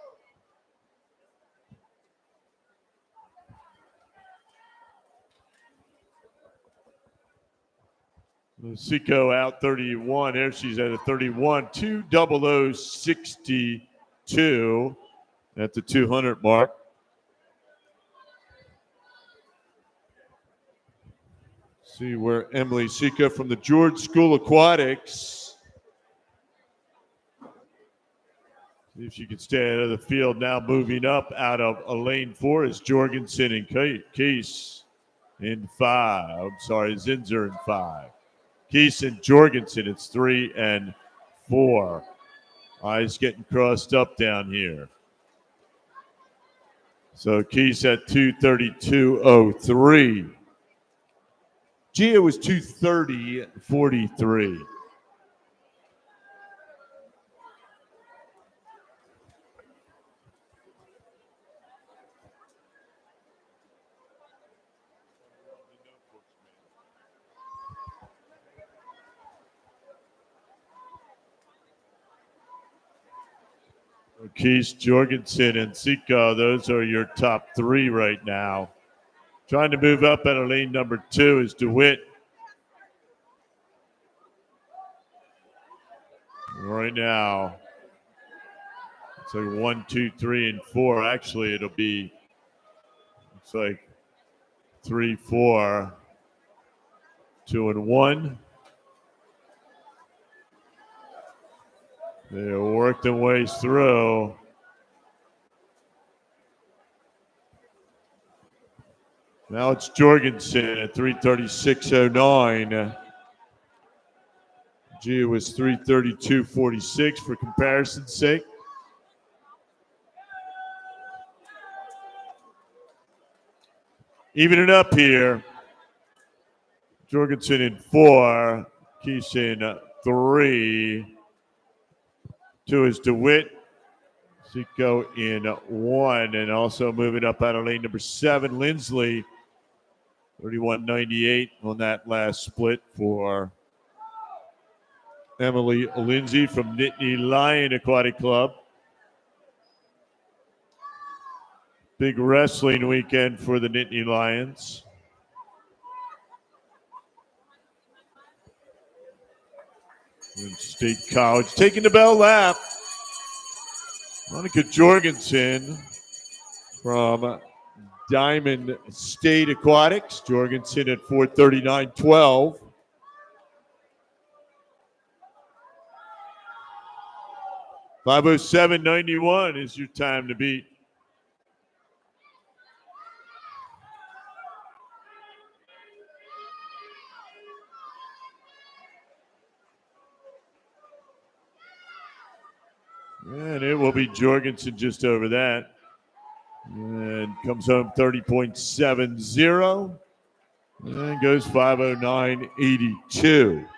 Seiko out 31. There she's at a 31. 2:00:62 at the 200 mark. See where Emily Seiko from the George School Aquatics. See if she can stay out of the field now. Moving up out of a lane 4 is Jorgensen and Case in 5. I'm sorry, Zinzer in 5. Keese and Jorgensen, it's 3 and 4. Eyes getting crossed up down here. So Keese at 2:32:03. Gia was 2:30:43. Keese, Jorgensen, and Sika, those are your top 3 right now. Trying to move up out of lane number 2 is DeWitt. Right now, it's like 1, 2, 3, and 4. Actually, it'll be, it's like 3, 4, 2, and 1. They worked their ways through. Now it's Jorgensen at 3:36:09. Gia was 3:32:46 for comparison's sake. Even it up here. Jorgensen in 4, Keese in 3. 2 is DeWitt. Zico in 1, and also moving up out of lane number 7, Lindsley. 31.98 on that last split for Emily Lindsay from Nittany Lion Aquatic Club. Big wrestling weekend for the Nittany Lions. State College taking the bell lap. Monica Jorgensen from Diamond State Aquatics. Jorgensen at 4:39:12. $5:07.91 is your time to beat. And it will be Jorgensen just over that. And comes home 30.70. And goes 5:09.82.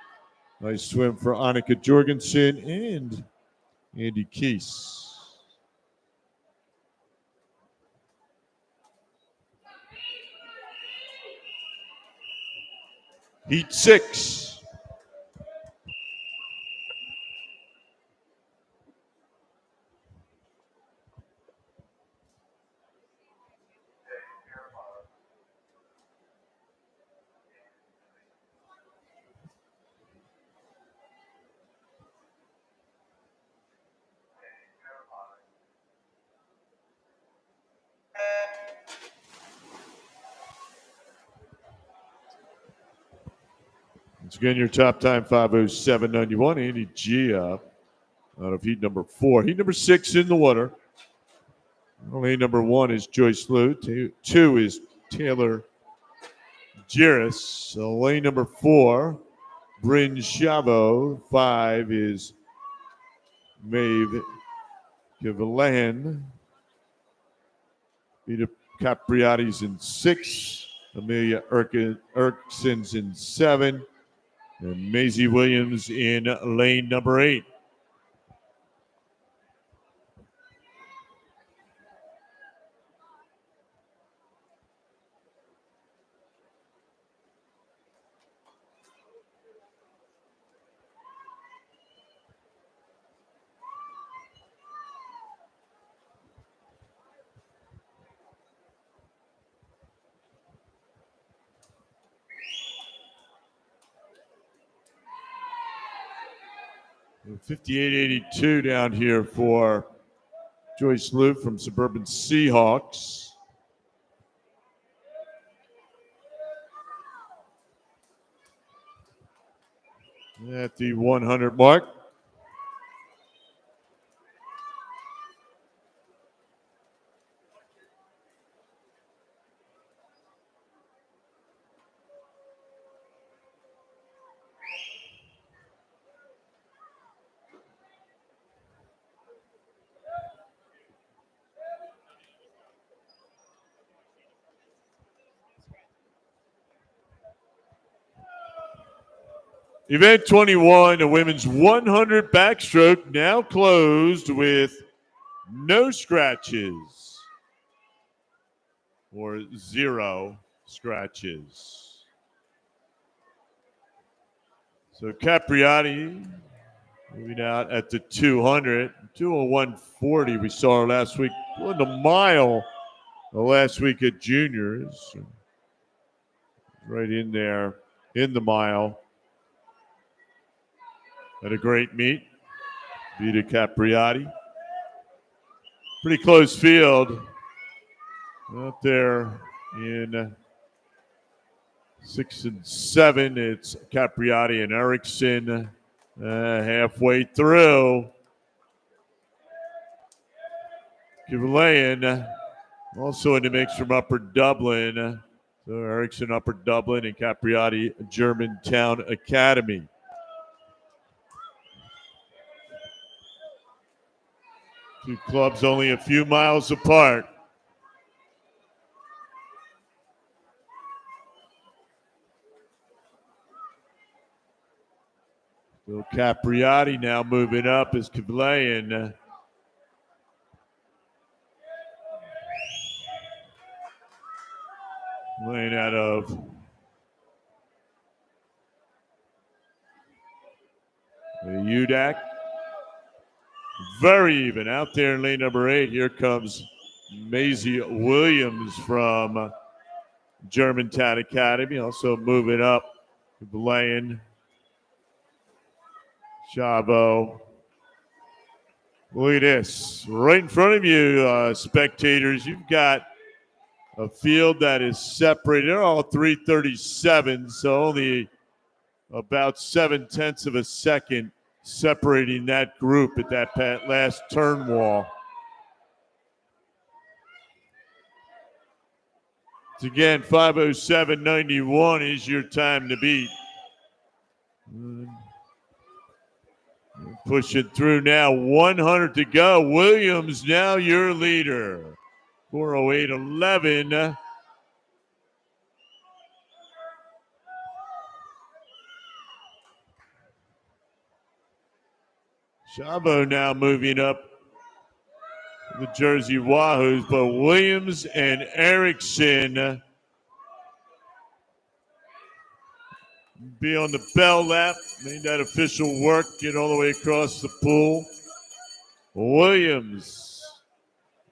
Nice swim for Annika Jorgensen and Andy Keese. Heat 6. Once again, your top time 5:07.91. Andy Gia out of heat number 4. Heat number 6 in the water. Lane number 1 is Joyce Liu. 2 is Taylor Jiris. Lane number 4, Bryn Chavo. 5 is Maeve Kivalahan. Vita Capriati's in 6. Amelia Erkson's in 7. And Maisie Williams in lane number 8. $58.82 down here for Joyce Liu from Suburban Seahawks. At the 100 mark. Event 21, the women's 100 backstroke, now closed with no scratches or 0 scratches. So Capriati moving out at the 200, 201.40 we saw her last week, won the mile last week at juniors. Right in there in the mile. Had a great meet. Vita Capriati. Pretty close field. Out there in 6 and 7, it's Capriati and Erickson halfway through. Kivalayan also in the mix from Upper Dublin. So Erickson, Upper Dublin, and Capriati, Germantown Academy. Two clubs only a few miles apart. So Capriati now moving up as Kivalayan. Lane out of Udak. Very even out there in lane number 8. Here comes Maisie Williams from Germantown Academy. Also moving up, Kivalayan, Chavo. Look at this. Right in front of you, spectators, you've got a field that is separated. They're all 337, so only about 0.7 of a second separating that group at that last turn wall. It's again, 5:07.91 is your time to beat. Pushing through now, 100 to go. Williams now your leader. 4:08.11. Chavo now moving up the Jersey Wahoos, but Williams and Erickson be on the bell lap. Made that official work, get all the way across the pool. Williams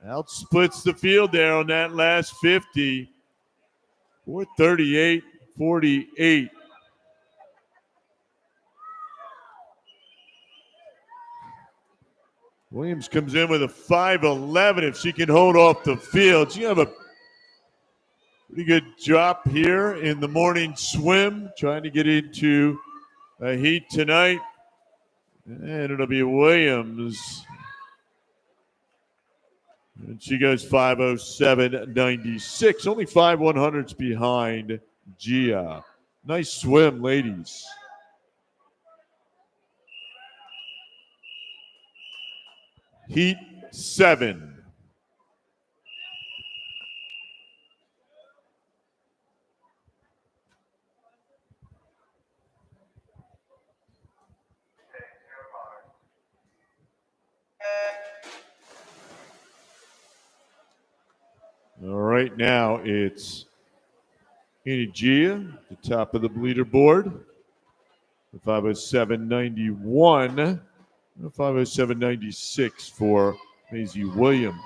outsplits the field there on that last 50. 4:38.48. Williams comes in with a 5:11. If she can hold off the field, she have a pretty good drop here in the morning swim, trying to get into heat tonight. And it'll be Williams. And she goes 5:07.96. Only 5/100ths behind Gia. Nice swim, ladies. Heat 7. All right, now it's Gia, the top of the leaderboard. 5:07.91. 5:07.96 for Maisie Williams.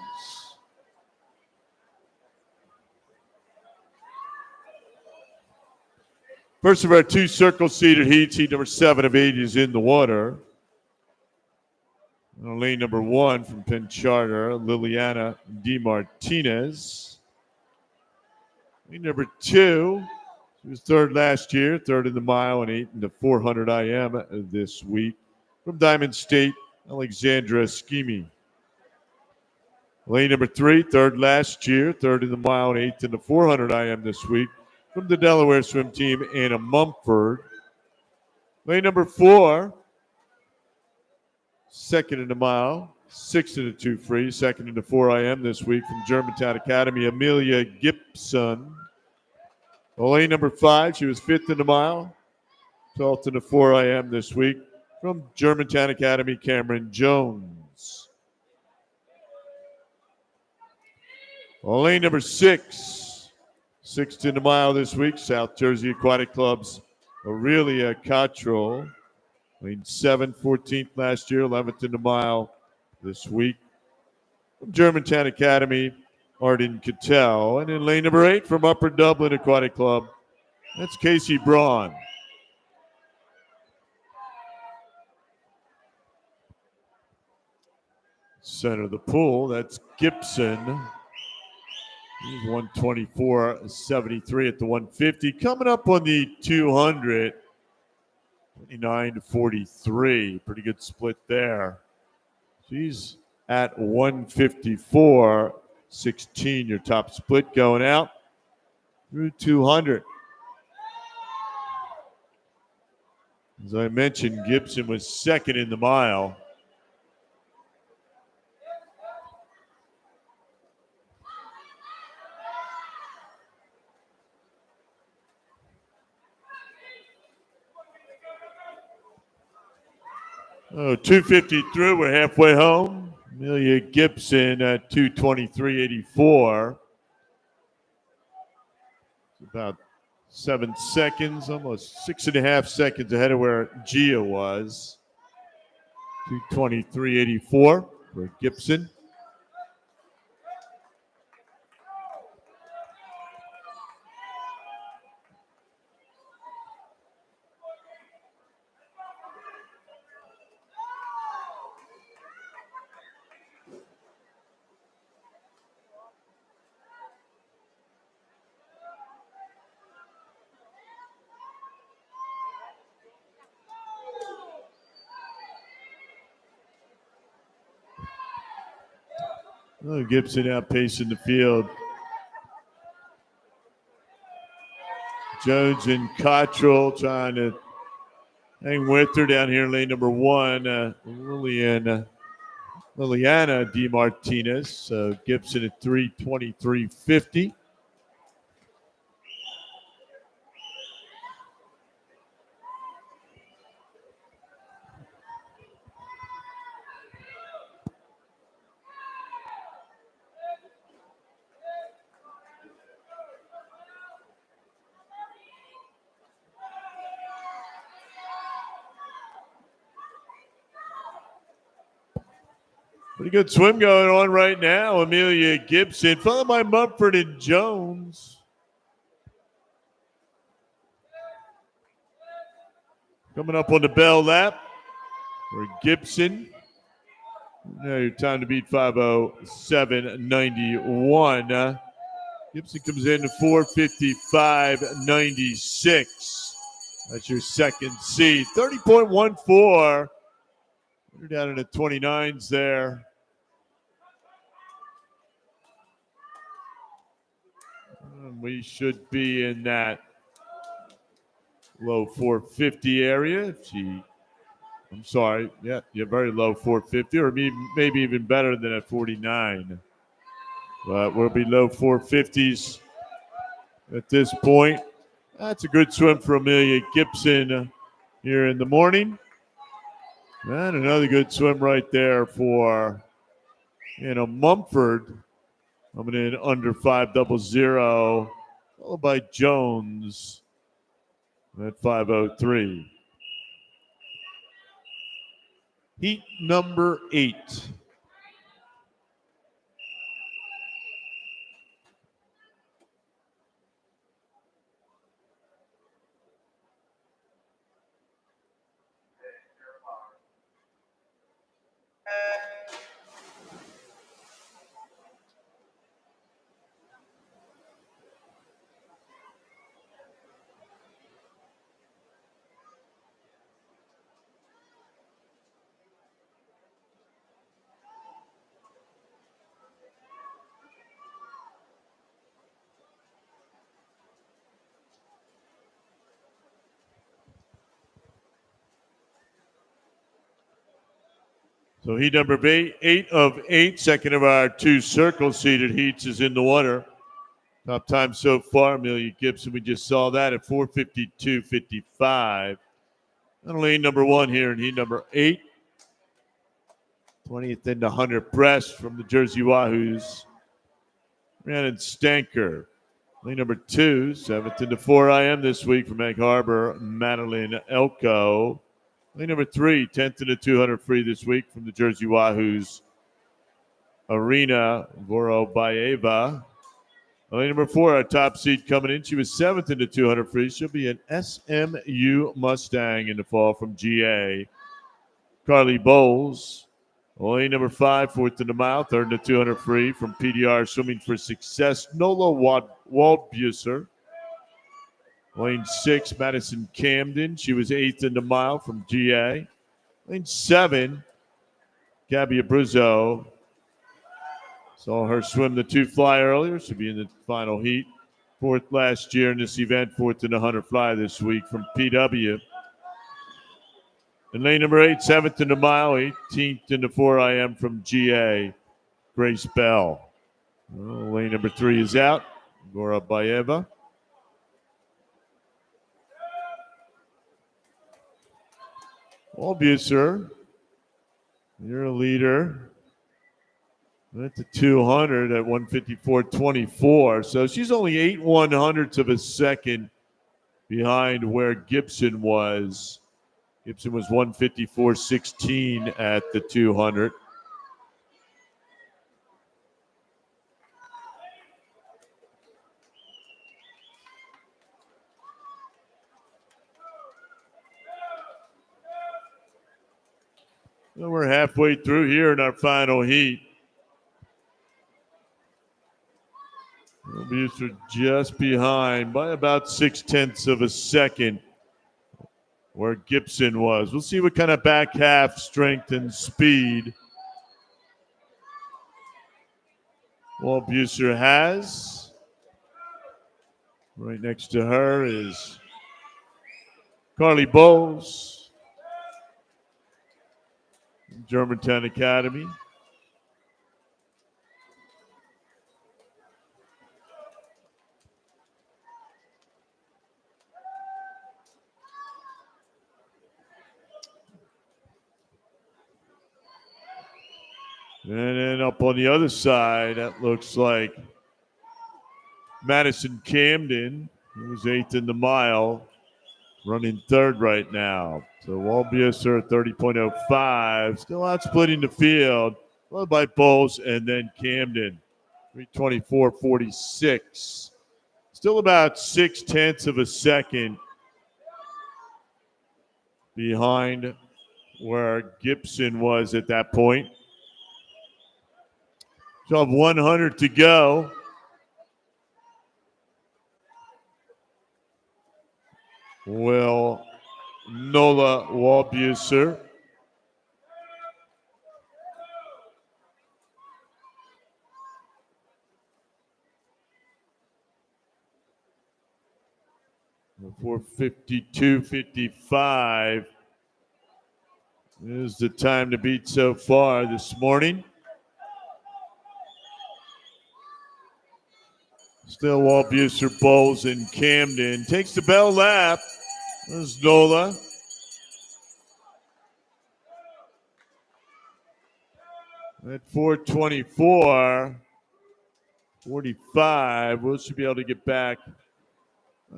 First of our two circle-seated heats, heat number 7 of 8 is in the water. Lane number 1 from Penn Charter, Liliana DeMartinez. Lane number 2, she was third last year, third in the mile and 8 in the 400 IM this week. From Diamond State, Alexandra Schimi. Lane number 3, third last year, third in the mile and 8th in the 400 IM this week. From the Delaware swim team, Anna Mumford. Lane number 4, second in the mile, 6th in the 2 free, second in the 4 IM this week from Germantown Academy, Amelia Gibson. Lane number 5, she was 5th in the mile, 12th in the 4 IM this week from Germantown Academy, Cameron Jones. Lane number 6, 6th in the mile this week, South Jersey Aquatic Club's Aurelia Cottrell. Lane 7, 14th last year, 11th in the mile this week. From Germantown Academy, Arden Cattell. And in lane number 8 from Upper Dublin Aquatic Club, that's Casey Braun. Center of the pool, that's Gibson. He's 124.73 at the 150. Coming up on the 200, 29-43. Pretty good split there. She's at 154.16. Your top split going out through 200. As I mentioned, Gibson was second in the mile. Oh, 250 through. We're halfway home. Amelia Gibson at 223.84. It's about 7 seconds, almost 6.5 seconds ahead of where Gia was. 223.84 for Gibson. Oh, Gibson outpacing the field. Jones and Cottrell trying to hang with her down here in lane number 1. Liliana DeMartinez. So Gibson at 3:23.50. Pretty good swim going on right now. Amelia Gibson, followed by Mumford and Jones. Coming up on the bell lap for Gibson. Now your time to beat 5:07.91. Gibson comes in to 4:55.96. That's your second seed. 30.14. We're down in the 29s there. And we should be in that low 450 area. I'm sorry. Yeah, very low 450, or maybe even better than at 49. But we'll be low 450s at this point. That's a good swim for Amelia Gibson here in the morning. And another good swim right there for, Mumford coming in under 500, followed by Jones at 503. Heat number 8. So heat number 8 of 8, second of our 2 circle-seated heats is in the water. Top time so far, Amelia Gibson, we just saw that at 4:52.55. And lane number 1 here in heat number 8. 20th into Hunter Breast from the Jersey Wahoos. Rhiannon Stanker. Lane number 2, 7th into 4 IM this week from Egg Harbor, Madeline Elko. Lane number 3, 10th into 200 free this week from the Jersey Wahoos, Arena Vorobayeva. Lane number 4, our top seed coming in. She was 7th into 200 free. She'll be an SMU Mustang in the fall from GA. Carly Bowles. Lane number 5, 4th in the mile, 3rd into 200 free from PDR Swimming for Success. Nola Waldbuser. Lane 6, Madison Camden. She was 8th in the mile from GA. Lane 7, Gabby Abruzzo. Saw her swim the 2 fly earlier. She'll be in the final heat. 4th last year in this event, 4th in the 100 fly this week from PW. And lane number 8, 7th in the mile, 18th in the 4 IM from GA, Grace Bell. Well, lane number 3 is out, Gora Bayeva. Albuser, you're a leader at the 200 at 154.24. So she's only 8/100ths of a second behind where Gibson was. Gibson was 154.16 at the 200. Well, we're halfway through here in our final heat. Albuser just behind by about 0.6 of a second where Gibson was. We'll see what kind of back half strength and speed Albuser has. Right next to her is Carly Bowles, Germantown Academy. And then up on the other side, that looks like Madison Camden, who was 8th in the mile, running 3rd right now. So Walbuser 30.05, still out splitting the field, followed by Bowles and then Camden, 3:24.46. Still about 0.6 of a second behind where Gibson was at that point. So have 100 to go. will Nola Walbuser. For 52-55 is the time to beat so far this morning. Still Walbuser, Bowles, and Camden. Takes the bell lap. There's Nola. At 4:24, 45. We should be able to get back.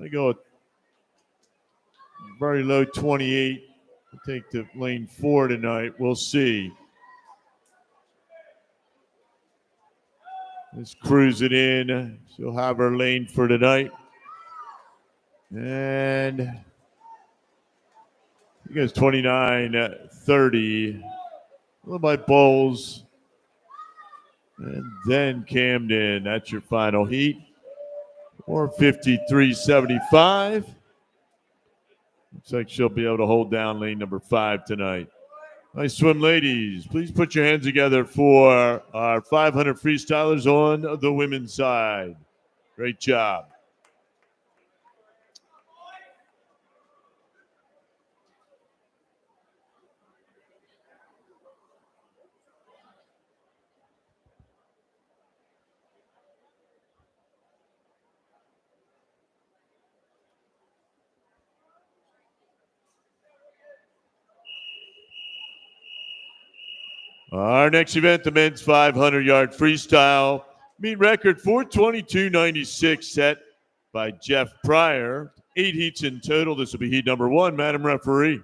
I go very low 28. We'll take the lane 4 tonight. We'll see. Let's cruise it in. She'll have her lane for tonight. And he goes 29-30. Well, by Bowles. And then Camden. That's your final heat. Or 53-75. Looks like she'll be able to hold down lane number 5 tonight. Nice swim, ladies. Please put your hands together for our 500 freestylers on the women's side. Great job. Our next event, the men's 500-yard freestyle. Meet record 4:22.96 set by Jeff Pryor. 8 heats in total. This will be heat number 1. Madam Referee.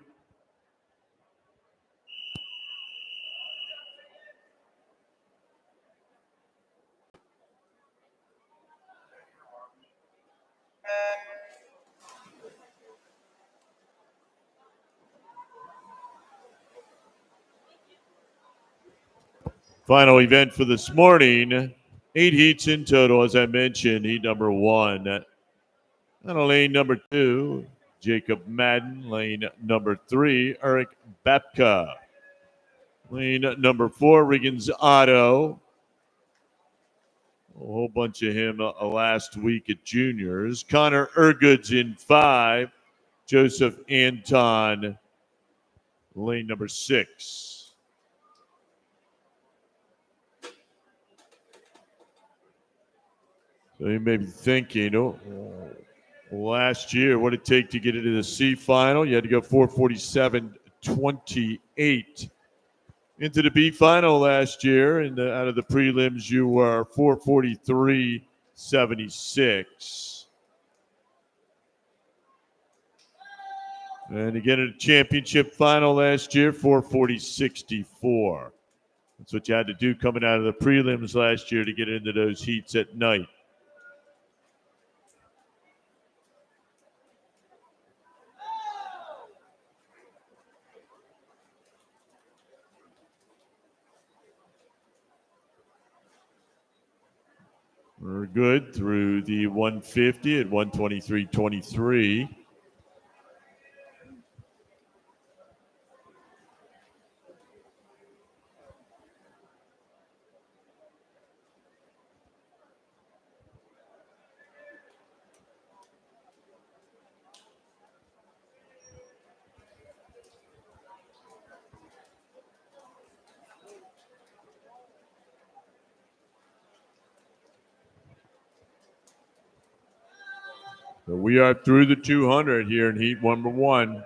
Final event for this morning. 8 heats in total, as I mentioned. Heat number 1. And lane number 2, Jacob Madden. Lane number 3, Eric Babka. Lane number 4, Riggins Otto. A whole bunch of him last week at juniors. Connor Ergood's in 5. Joseph Anton, lane number 6. So you may be thinking, last year, what did it take to get into the C final? You had to go 4:47.28. Into the B final last year, and out of the prelims, you were 4:43.76. And again, at the championship final last year, 4:40.64. That's what you had to do coming out of the prelims last year to get into those heats at night. We're good through the 150 at 123.23. So we are through the 200 here in heat number 1.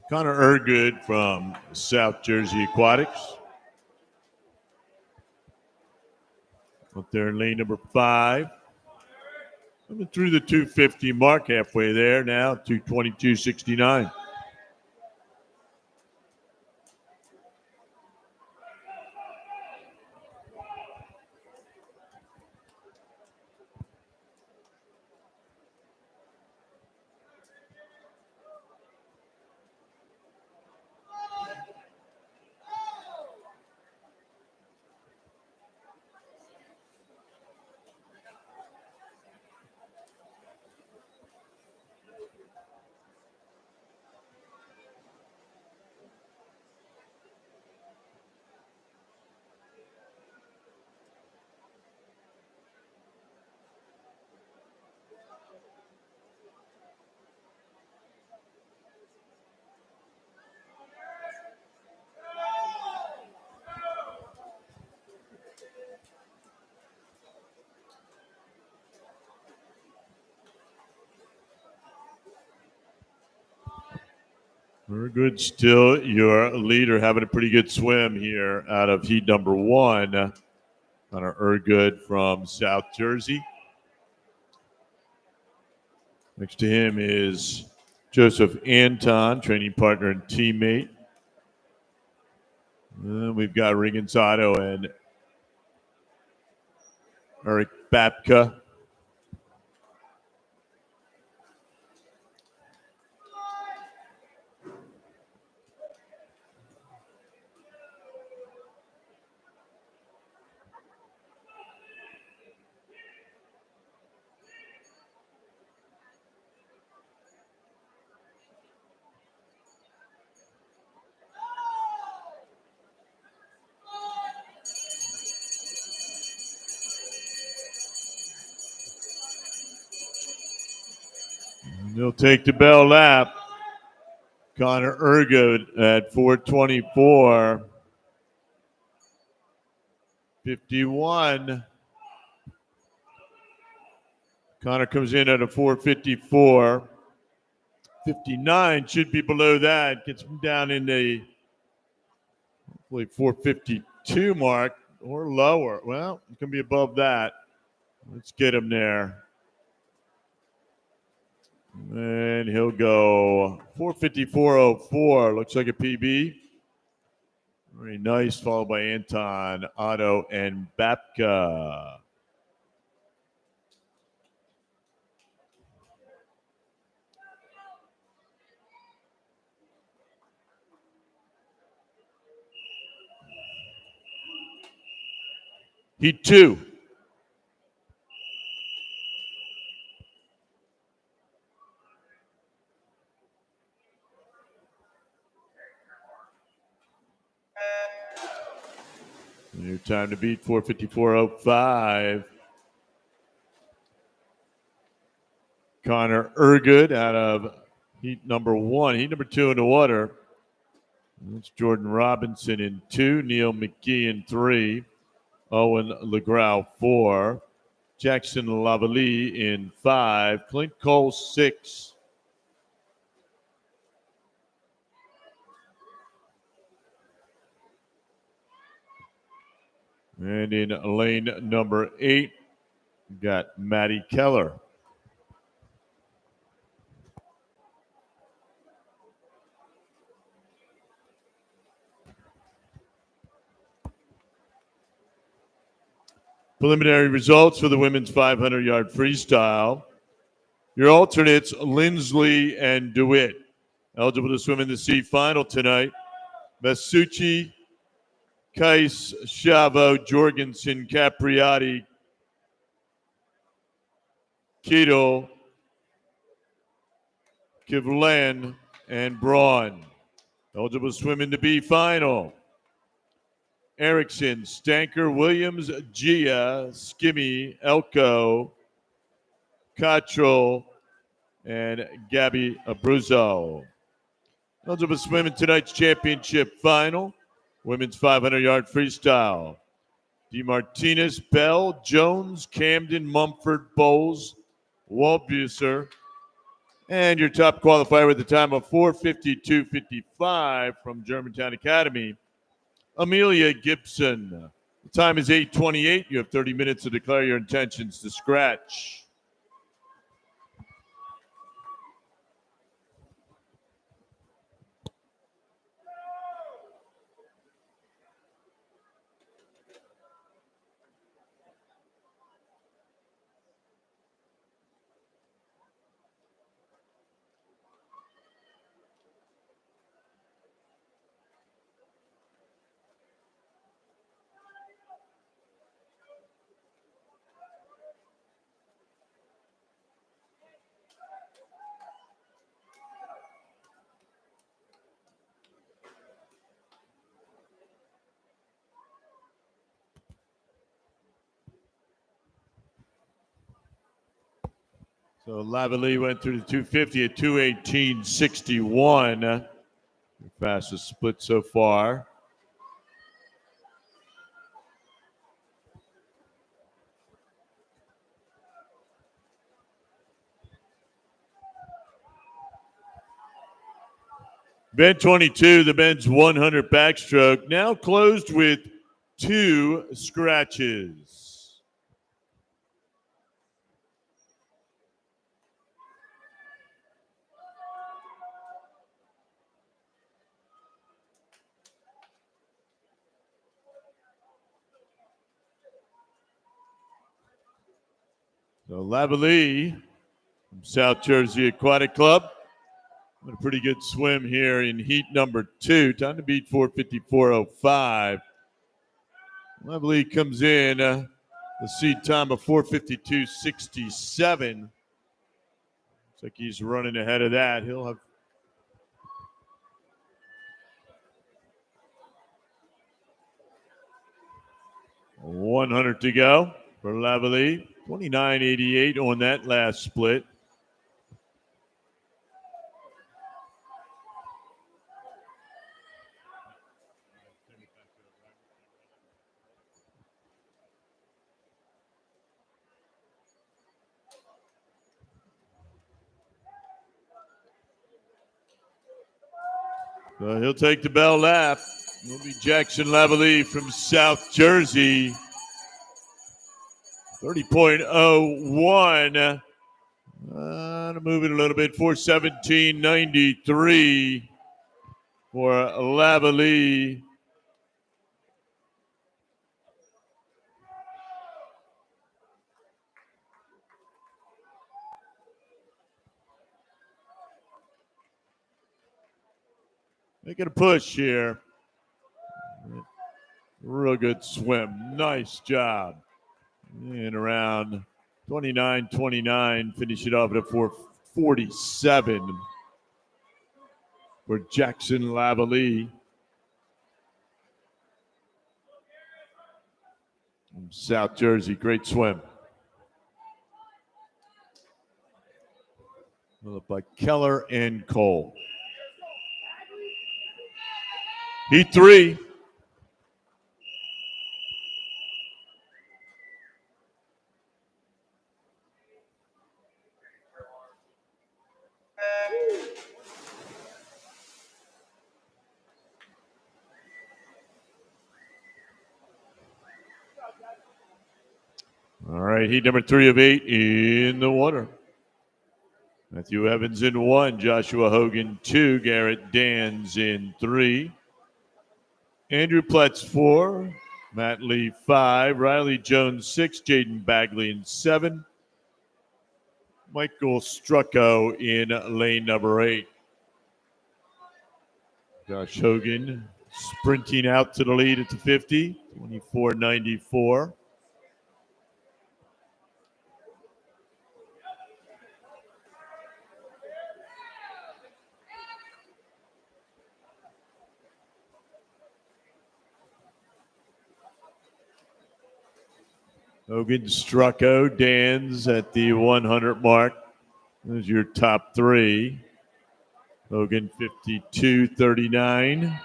Connor Ergood from South Jersey Aquatics. Up there in lane number 5. Coming through the 250 mark, halfway there now, 222.69. Ergood still your leader, having a pretty good swim here out of heat number one. Connor Ergood from South Jersey. Next to him is Joseph Anton, training partner and teammate. We've got Rigonzato and Eric Babka. He'll take the bell lap. Connor Ergood at 4:24.51. Connor comes in at a 4:54.59. Should be below that. Gets him down in the hopefully 4:52 mark or lower. Well, it can be above that. Let's get him there. And he'll go 4:54.04. Looks like a PB. Very nice, followed by Anton, Otto, and Babka. Heat two. New time to beat 4:54.05. Connor Ergood out of heat number one. Heat number two in the water. That's Jordan Robinson in two. Neil McGee in three. Owen LeGrau 4. Jackson Lavalley in 5. Clint Cole 6. And in lane number 8, we got Maddie Keller. Preliminary results for the women's 500-yard freestyle. Your alternates, Lindsley and DeWitt. Eligible to swim in the C final tonight. Masucci, Kais, Chavo, Jorgensen, Capriati, Keto, Kivlen, and Braun. Eligible to swim in the B final. Erickson, Stanker, Williams, Gia, Skimmy, Elko, Cottrell, and Gabby Abruzzo. Eligible to swim in tonight's championship final. Women's 500-yard freestyle. DeMartinez, Bell, Jones, Camden, Mumford, Bowles, Walbuser, and your top qualifier with a time of 4:52.55 from Germantown Academy, Amelia Gibson. The time is 8:28. You have 30 minutes to declare your intentions to scratch. So Lavalley went through the 250 at 2:18.61. Fastest split so far. Bend 22, the men's 100 backstroke, now closed with 2 scratches. So Lavalley from South Jersey Aquatic Club. A pretty good swim here in heat number 2. Time to beat 4:54.05. Lavalley comes in the seed time of 4:52.67. Looks like he's running ahead of that. He'll have 100 to go for Lavalley. 29.88 on that last split. So he'll take the bell lap. It'll be Jackson Lavalley from South Jersey. 30.01. Move it a little bit. 4:17.93 for Lavalley. Making a push here. Real good swim. Nice job. And around 29.29. Finish it off at a 4:47 for Jackson Lavalley. From South Jersey. Great swim. Followed by Keller and Cole. Heat 3. All right, heat number 3 of 8 in the water. Matthew Evans in 1, Joshua Hogan 2, Garrett Dans in 3. Andrew Pletz 4, Matt Lee 5, Riley Jones 6, Jaden Bagley in 7, Michael Strucko in lane number 8. Josh Hogan sprinting out to the lead at the 50, 24.94. Hogan, Strucko, Dans at the 100 mark. There's your top 3. Hogan 52.39.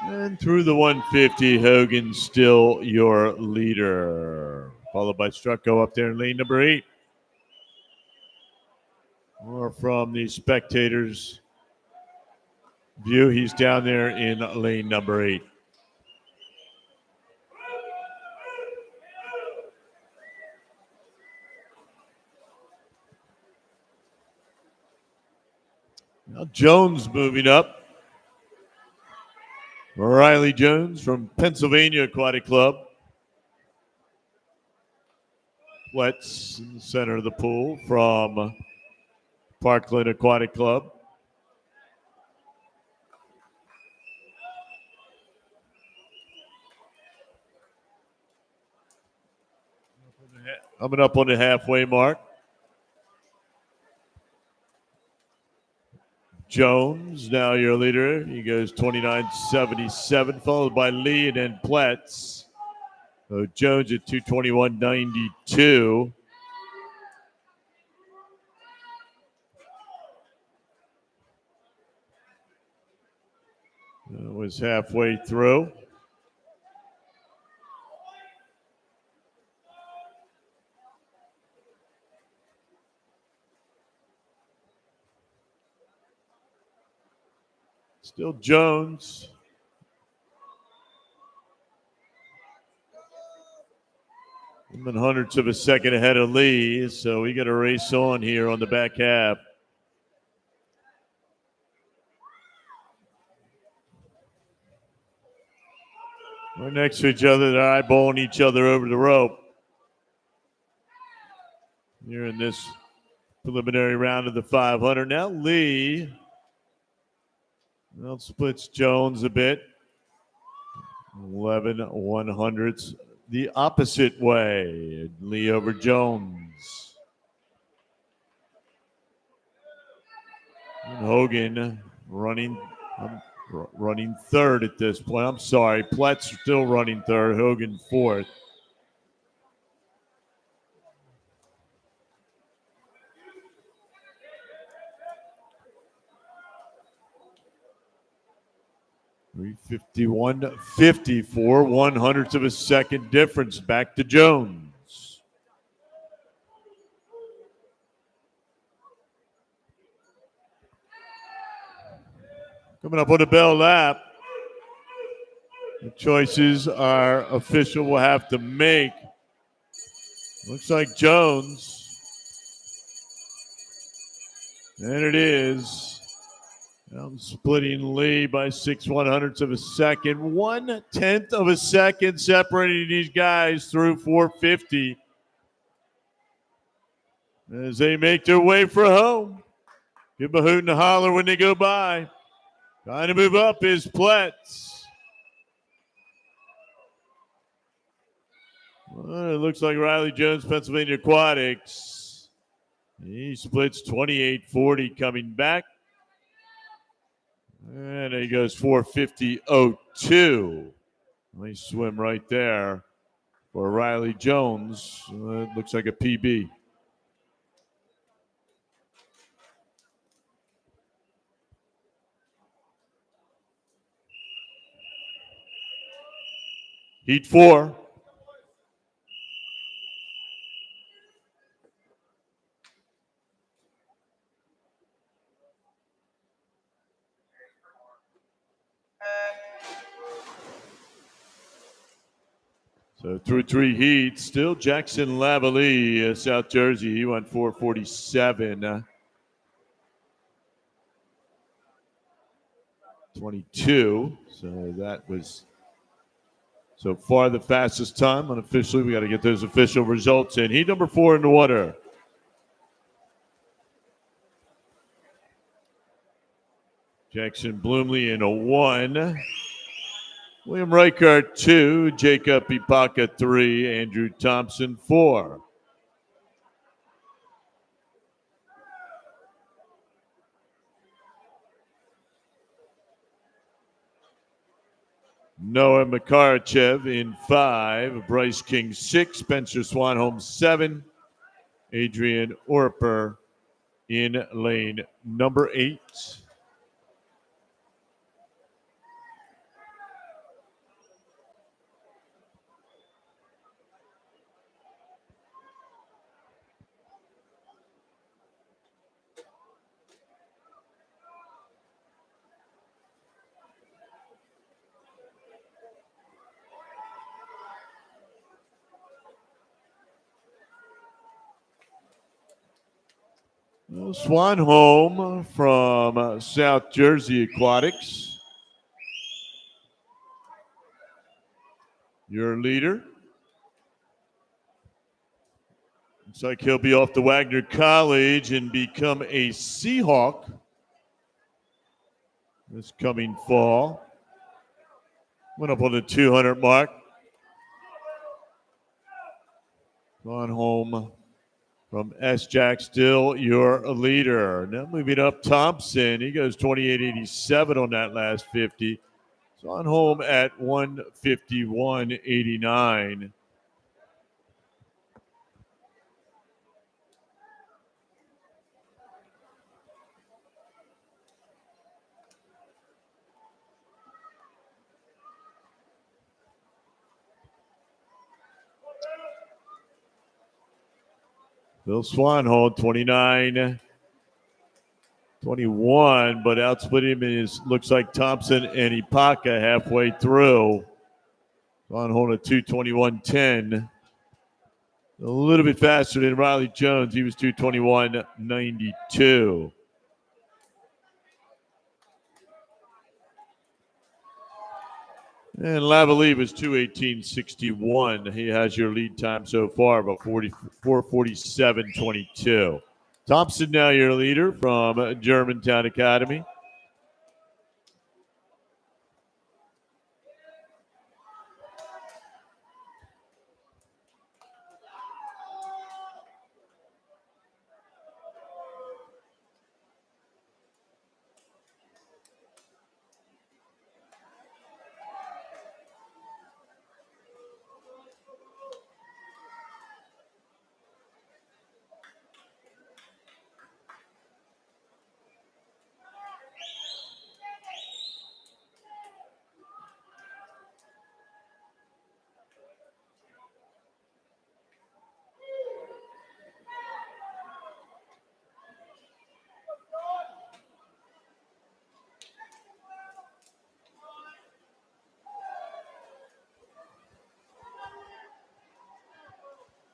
And through the 150, Hogan still your leader. Followed by Strucko up there in lane number 8. More from the spectators' view. He's down there in lane number 8. Now Jones moving up. Riley Jones from Pennsylvania Aquatic Club. Let's in the center of the pool from Parkland Aquatic Club. Coming up on the halfway mark. Jones, now your leader. He goes 29.77, followed by Lee and then Pletz. Jones at 221.92. Was halfway through. Still Jones. 1/100ths of a second ahead of Lee, so we got a race on here on the back half. We're next to each other. They're eyeballing each other over the rope. Here in this preliminary round of the 500. Now Lee splits Jones a bit. 11/100ths the opposite way. Lee over Jones. And Hogan running third at this point. I'm sorry. Plett's still running third. Hogan fourth. $351.54, 1/100ths of a second difference. Back to Jones. Coming up on the bell lap. The choices our official will have to make. Looks like Jones. And it is. I'm splitting Lee by 6/100ths of a second. 1/10 of a second separating these guys through 450 as they make their way for home. Give them a hoot and a holler when they go by. Trying to move up is Pletz. Well, it looks like Riley Jones, Pennsylvania Aquatics. He splits 28.40 coming back. And he goes 450.02. Nice swim right there for Riley Jones. It looks like a PB. Heat 4. So through 3 heats, still Jackson Lavalley, South Jersey. He went 447.22. So that was so far the fastest time. Unofficially, we got to get those official results in. Heat number 4 in the water. Jackson Bloomley in a 1. William Reichart 2, Jacob Ipaka 3, Andrew Thompson 4. Noah Makarachev in 5, Bryce King 6, Spencer Swanholm 7, Adrian Orper in lane number 8. Swanholm from South Jersey Aquatics. Your leader. Looks like he'll be off to Wagner College and become a Seahawk this coming fall. Went up on the 200 mark. Swanholm from S-Jack, still your leader. Now moving up, Thompson. He goes 28.87 on that last 50. on home at 151.89. Bill Swanhold, 29-21, but outsplit him looks like Thompson and Ipaka halfway through. Swanhold at 221.10. A little bit faster than Riley Jones. He was 221.92. And Lavalley was 218.61. He has your lead time so far, about 4:47.22. Thompson now your leader from Germantown Academy.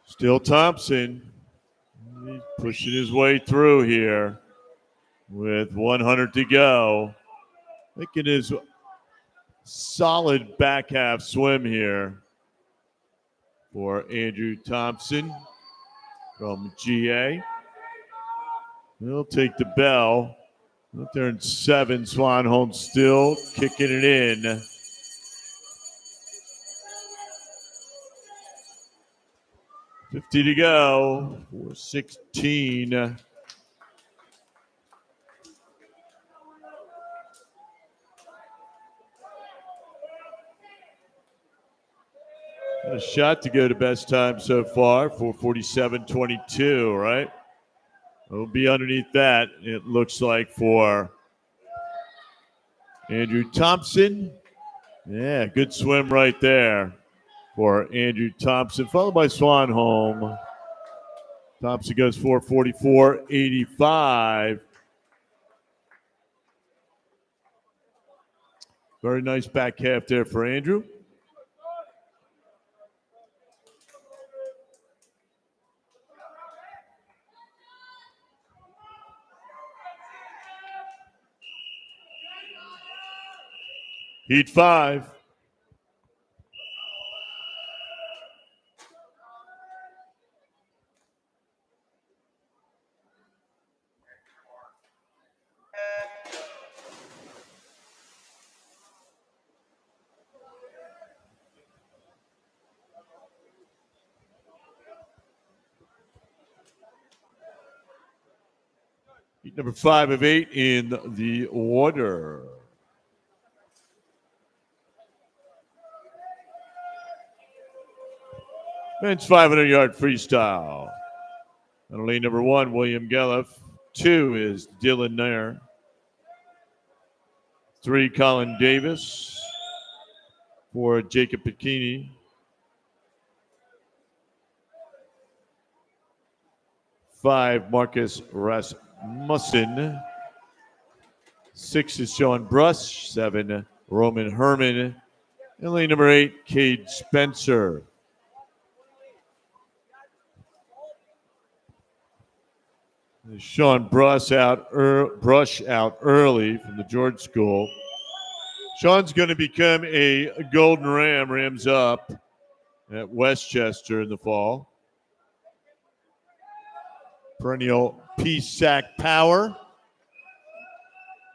Still Thompson. He's pushing his way through here with 100 to go. Making his solid back half swim here for Andrew Thompson from GA. He'll take the bell. Up there in 7. Swanholm still kicking it in. $50 to go for 16. A shot to go to best time so far, 4:47.22, right? We'll be underneath that, it looks like, for Andrew Thompson. Yeah, good swim right there for Andrew Thompson, followed by Swanholm. Thompson goes 4:44.85. Very nice back half there for Andrew. Heat 5. Heat number 5 of 8 in the order. Men's 500-yard freestyle. On lane number 1, William Gelliff. 2 is Dylan Nair. 3, Colin Davis. 4, Jacob Pacchini. 5, Marcus Rasmussen. 6 is Sean Brush. 7, Roman Herman. And lane number 8, Cade Spencer. Sean Brush out early from the George School. Sean's going to become a Golden Ram, Rams up at Westchester in the fall. Perennial PSAC power.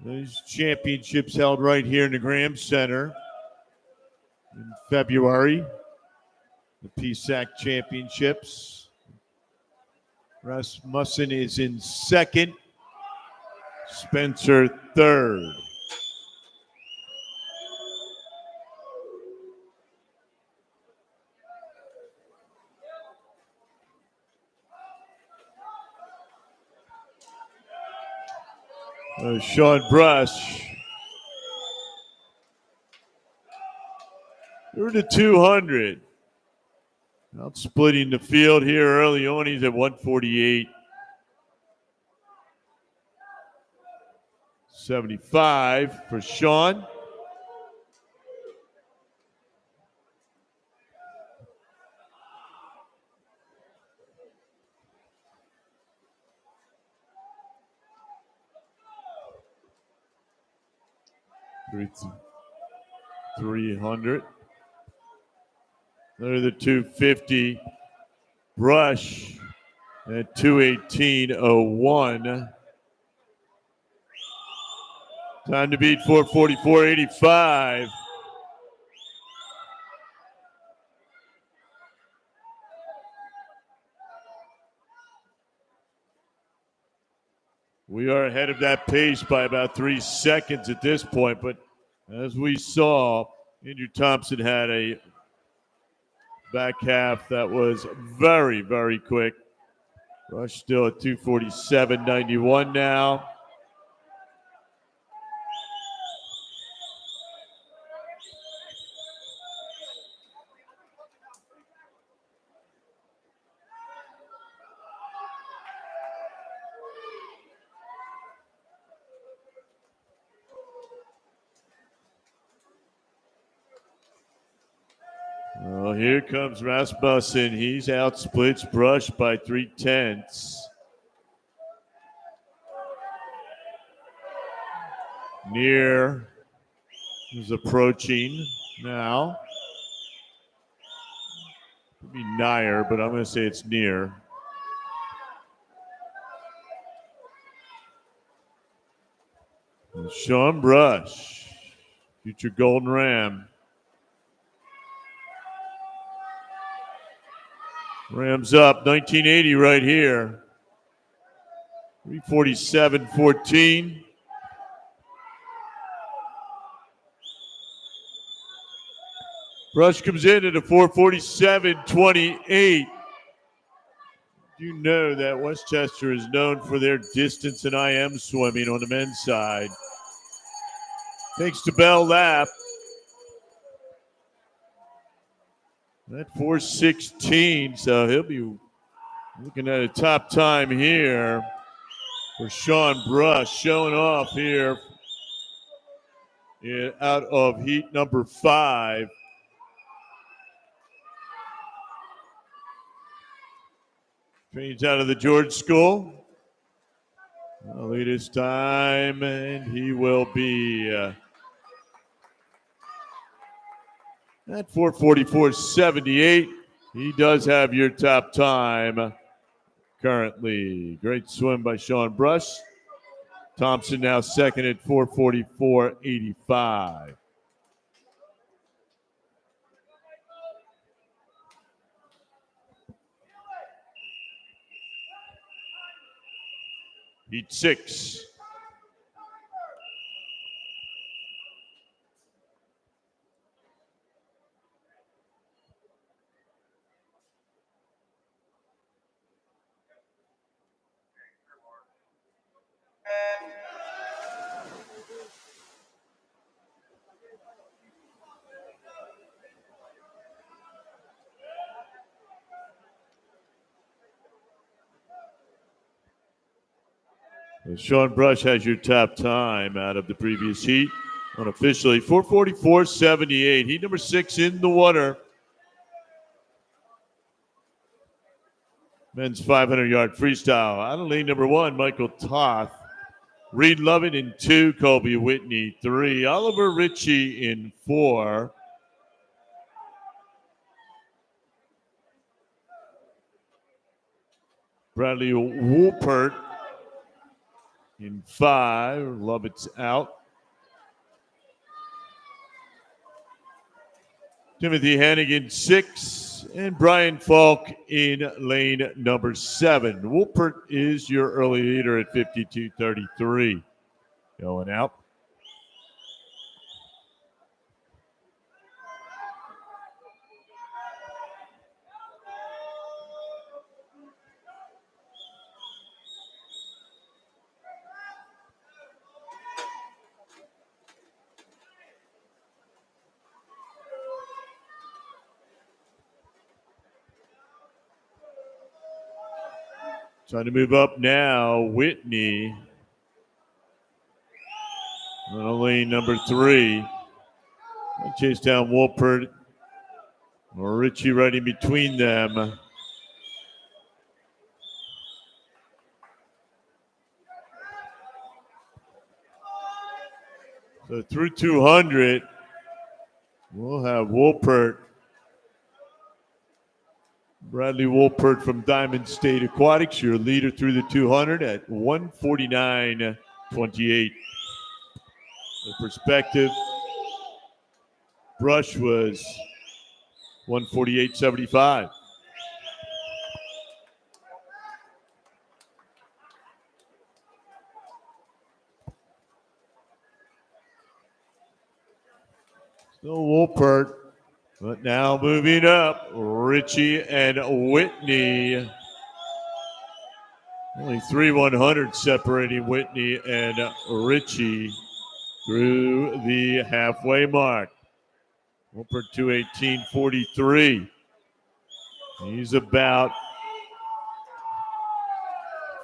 These championships held right here in the Graham Center in February. The PSAC championships. Rasmussen is in 2nd. Spencer 3rd. Sean Brush. Through to 200. Out splitting the field here early on. He's at 148. 75 for Sean. Three, 300. They're the 250. Brush at 218.01. Time to beat 444.85. We are ahead of that pace by about 3 seconds at this point, but as we saw, Andrew Thompson had a back half that was very, very quick. Rush still at 247.91 now. Well, here comes Rasmussen. He's out splits Brush by 3/10. Near is approaching now. Could be Nair, but I'm going to say it's Near. And Sean Brush, future Golden Ram. Rams up 1980 right here. 347.14. Brush comes in at a 447.28. You know that Westchester is known for their distance and IM swimming on the men's side. Takes to Bell lap. At 4:16, so he'll be looking at a top time here for Sean Brush, showing off here out of heat number 5. Trains out of the George School. Latest time, and he will be at 4:44.78. He does have your top time currently. Great swim by Sean Brush. Thompson now second at 4:44.85. Heat 6. Sean Brush has your top time out of the previous heat. Unofficially, 4:44.78. Heat number 6 in the water. Men's 500-yard freestyle. Out of lane number 1, Michael Toth. Reed Lovett in 2, Colby Whitney 3, Oliver Ritchie in 4. Bradley Woolpert in 5. Lovett's out. Timothy Hannigan 6, and Brian Falk in lane number 7. Woolpert is your early leader at 52.33. Going out. Trying to move up now, Whitney. On lane number 3. Chase down Wolpert. Richie right in between them. So through 200, we'll have Wolpert. Bradley Wolpert from Diamond State Aquatics, your leader through the 200 at 149.28. For perspective, Brush was 148.75. Still Wolpert, but now moving up, Richie and Whitney. Only 3 100 separating Whitney and Richie through the halfway mark. Wolpert 218.43. He's about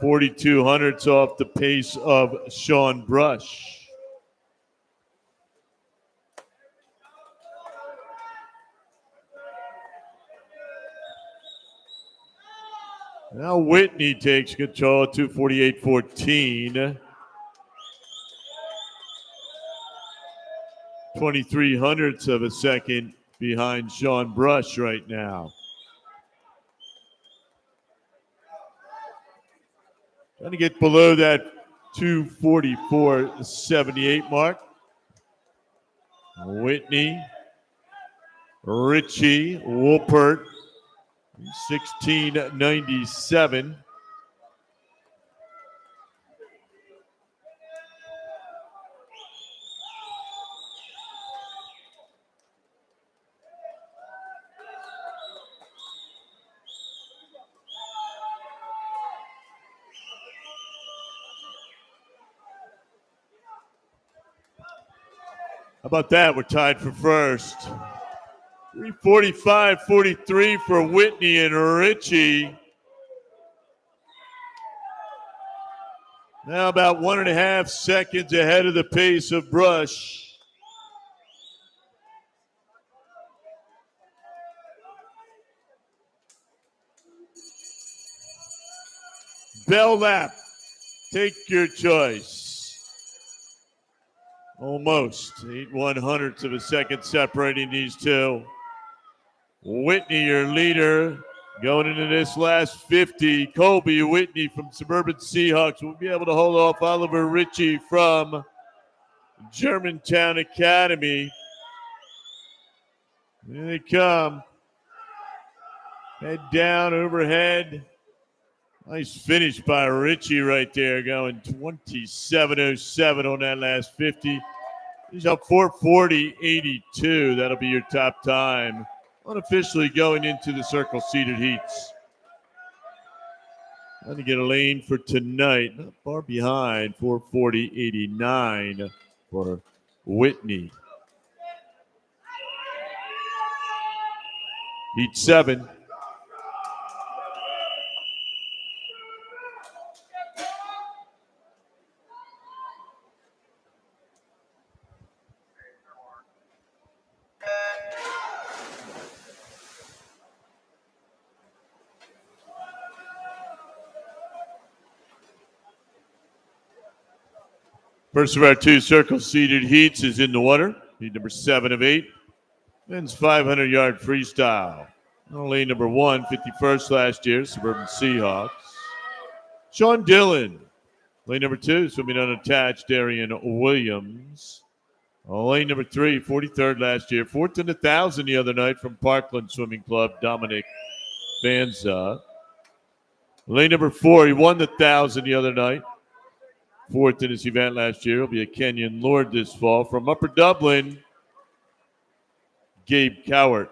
42 hundredths off the pace of Sean Brush. Now Whitney takes control at 248.14. 23 hundredths of a second behind Sean Brush right now. Trying to get below that 244.78 mark. Whitney, Richie, Wolpert, 16.97. How about that? We're tied for first. 345.43 for Whitney and Richie. Now about 1.5 seconds ahead of the pace of Brush. Bell lap. Take your choice. Almost 8 100ths of a second separating these two. Whitney, your leader, going into this last 50. Colby Whitney from Suburban Seahawks will be able to hold off Oliver Richie from Germantown Academy. Here they come. Head down, overhead. Nice finish by Richie right there, going 27.07 on that last 50. He's up 440.82. That'll be your top time. Unofficially going into the circle seated heats. Trying to get a lane for tonight. Not far behind, 440.89 for Whitney. Heat 7. First of our 2 circle-seated heats is in the water. Heat number 7 of 8. Men's 500-yard freestyle. Lane number 1, 51st last year, Suburban Seahawks. Sean Dillon. Lane number 2, swimming unattached, Darian Williams. Lane number 3, 43rd last year. 4th in 1,000 the other night from Parkland Swimming Club, Dominic Vanza. Lane number 4, he won the 1,000 the other night. 4th in his event last year. He'll be a Kenyan Lord this fall. From Upper Dublin, Gabe Cowart.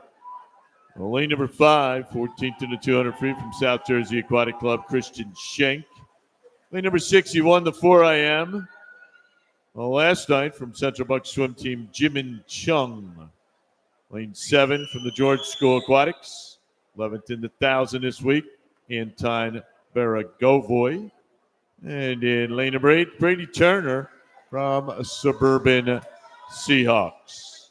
Lane number 5, 14th in the 200 free from South Jersey Aquatic Club, Christian Schenk. Lane number 6, he won the 4IM last night from Central Bucks Swim Team, Jimin Chung. Lane 7 from the George School Aquatics. 11th in the 1,000 this week, Anton Baragovoy. And in lane number 8, Brady Turner from Suburban Seahawks.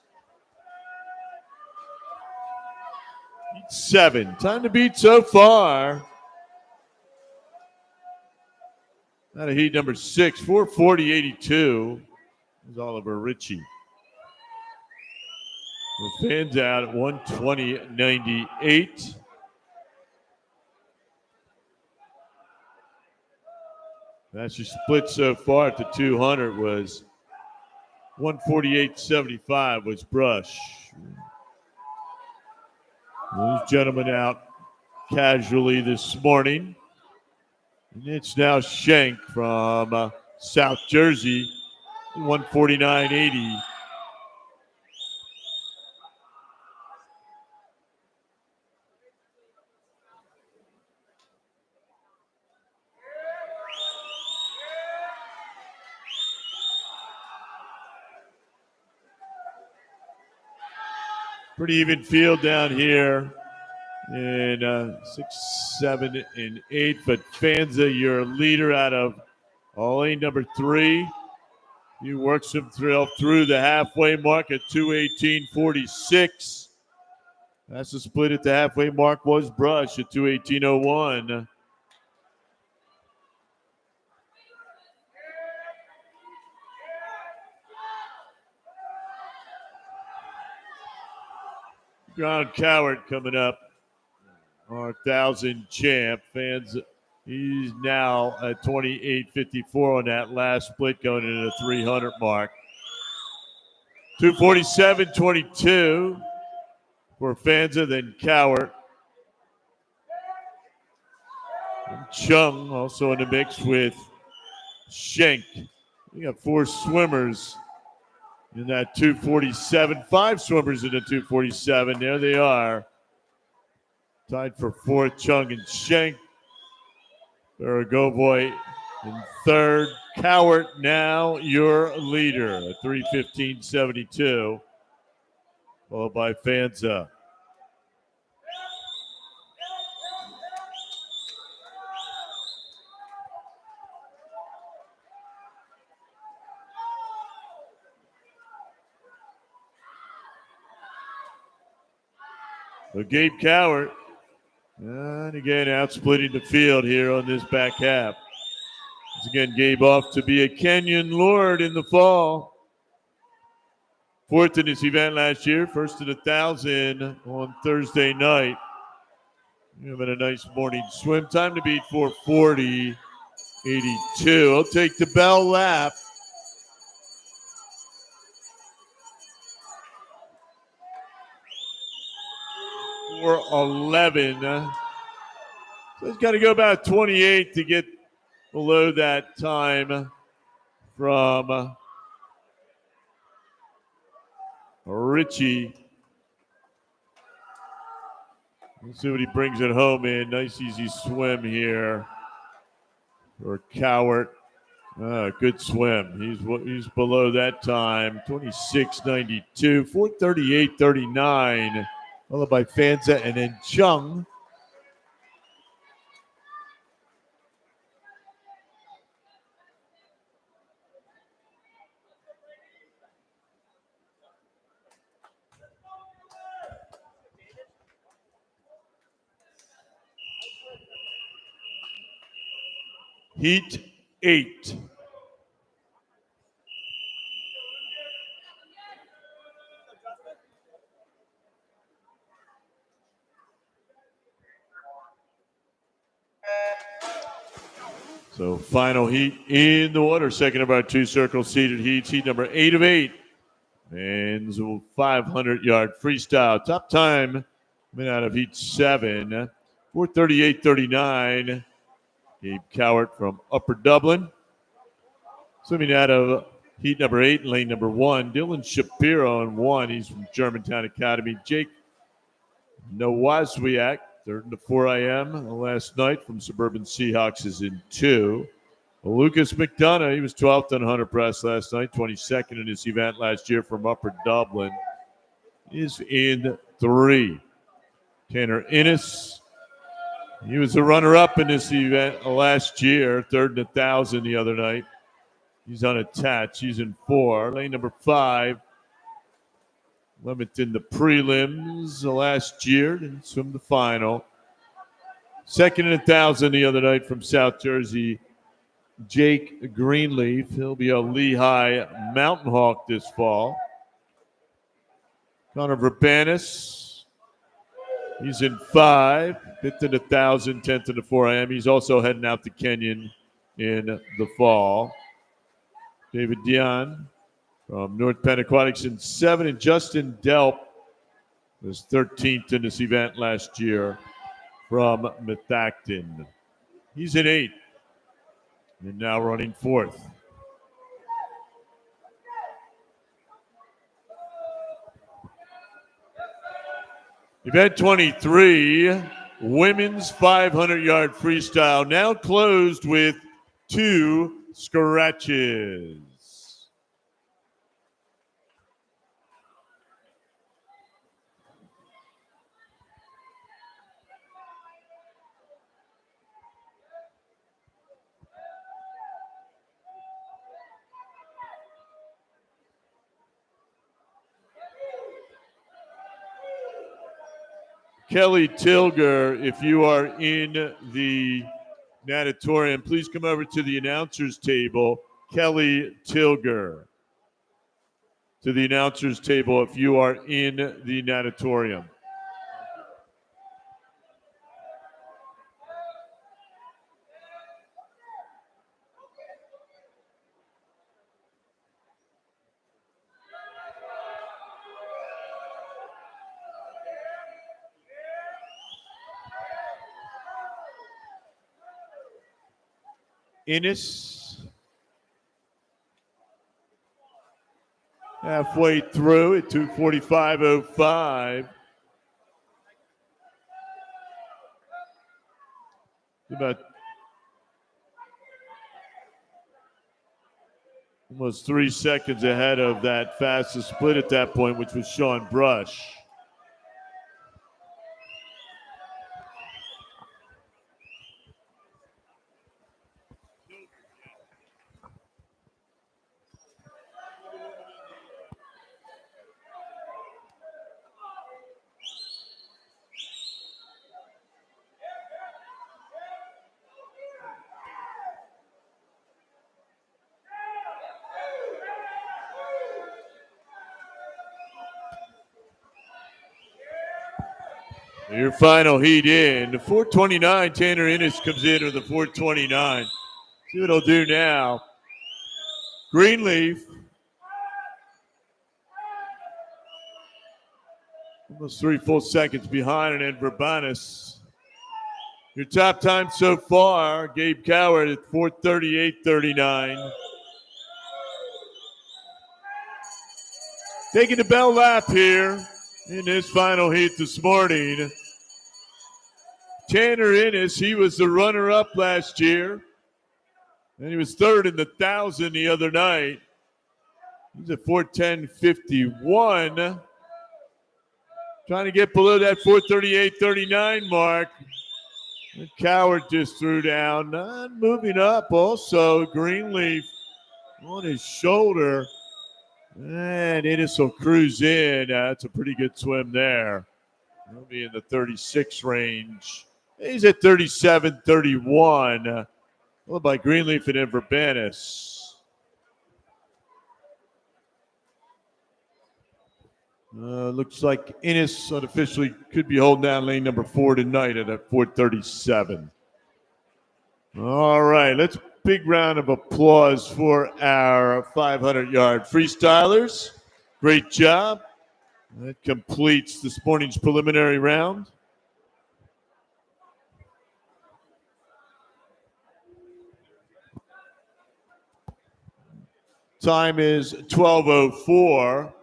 Heat 7. Time to beat so far. Out of heat number 6, 440.82 is Oliver Ritchie. With fans out at 120.98. That's your split so far at the 200 was 148.75 was Brush. Those gentlemen out casually this morning. And it's now Schenk from South Jersey, 149.80. Pretty even field down here in 6, 7, and 8. But Fanza, your leader out of lane number 3. He works him through the halfway mark at 218.46. That's the split at the halfway mark was Brush at 218.01. Ground Coward coming up. Our 1,000 champ. Fans, he's now at 28.54 on that last split going into the 300 mark. 247.22 for Fanza, then Coward. And Chung also in the mix with Schenk. We got 4 swimmers in that 247. 5 swimmers in the 247. There they are. Tied for 4th, Chung and Schenk. Baragovoy in 3rd. Coward now your leader at 315.72. Followed by Fanza. So Gabe Coward, and again out splitting the field here on this back half. Once again, Gabe off to be a Kenyon Lord in the fall. 4th in this event last year, 1st in 1,000 on Thursday night. Having a nice morning swim. Time to beat 440.82. I'll take the bell lap. For 11. So he's got to go about 28 to get below that time from Ritchie. Let's see what he brings it home in. Nice easy swim here for Coward. Good swim. He's below that time. 26.92. 438.39. Followed by Fanza and then Chung. Heat 8. So final heat in the water. Second of our 2 circle seated heats. Heat number 8 of 8. And 500-yard freestyle. Top time coming out of heat 7. 438.39. Gabe Cowart from Upper Dublin. Swimming out of heat number 8, lane number 1. Dylan Shapiro in 1. He's from Germantown Academy. Jake Nowazwiak, 3rd in the 4 a.m. last night from Suburban Seahawks, is in 2. Lucas McDonough, he was 12th on 100 press last night, 22nd in his event last year from Upper Dublin, is in 3. Tanner Innes He was a runner-up in this event last year, third in 1,000 the other night. He's unattached. He's in 4. Lane number 5. 11th in the prelims last year. Didn't swim the final. Second in 1,000 the other night from South Jersey, Jake Greenleaf. He'll be a Lehigh Mountain Hawk this fall. Connor Verbanis. He's in 5. 5th in 1,000, 10th in the 4am. He's also heading out to Kenyon in the fall. David Dion from North Penn Aquatics in 7. And Justin Delp was 13th in this event last year from Methacton. He's in 8 and now running 4th. Event 23, women's 500-yard freestyle, now closed with 2 scratches. Kelly Tilger, if you are in the natatorium, please come over to the announcer's table. Kelly Tilger to the announcer's table if you are in the natatorium. Innes halfway through at 2:45.05. About almost 3 seconds ahead of that fastest split at that point, which was Sean Brush. Your final heat in. The 4:29, Tanner Innes comes in with the 4:29. See what he'll do now. Greenleaf. Almost 3 full seconds behind, and then Verbanis. Your top time so far, Gabe Coward at 4:38.39. Taking the bell lap here in this final heat this morning. Tanner Innes, he was the runner-up last year. And he was third in the 1,000 the other night. He's at 4:10.51. Trying to get below that 4:38.39 mark. And Coward just threw down. Not moving up also. Greenleaf on his shoulder. And Innes will cruise in. That's a pretty good swim there. He'll be in the 36 range. He's at 37.31. Followed by Greenleaf and Verbanis. Looks like Innes unofficially could be holding down lane number 4 tonight at 4:37. All right, let's big round of applause for our 500-yard freestylers. Great job. That completes this morning's preliminary round. Time is 12:04.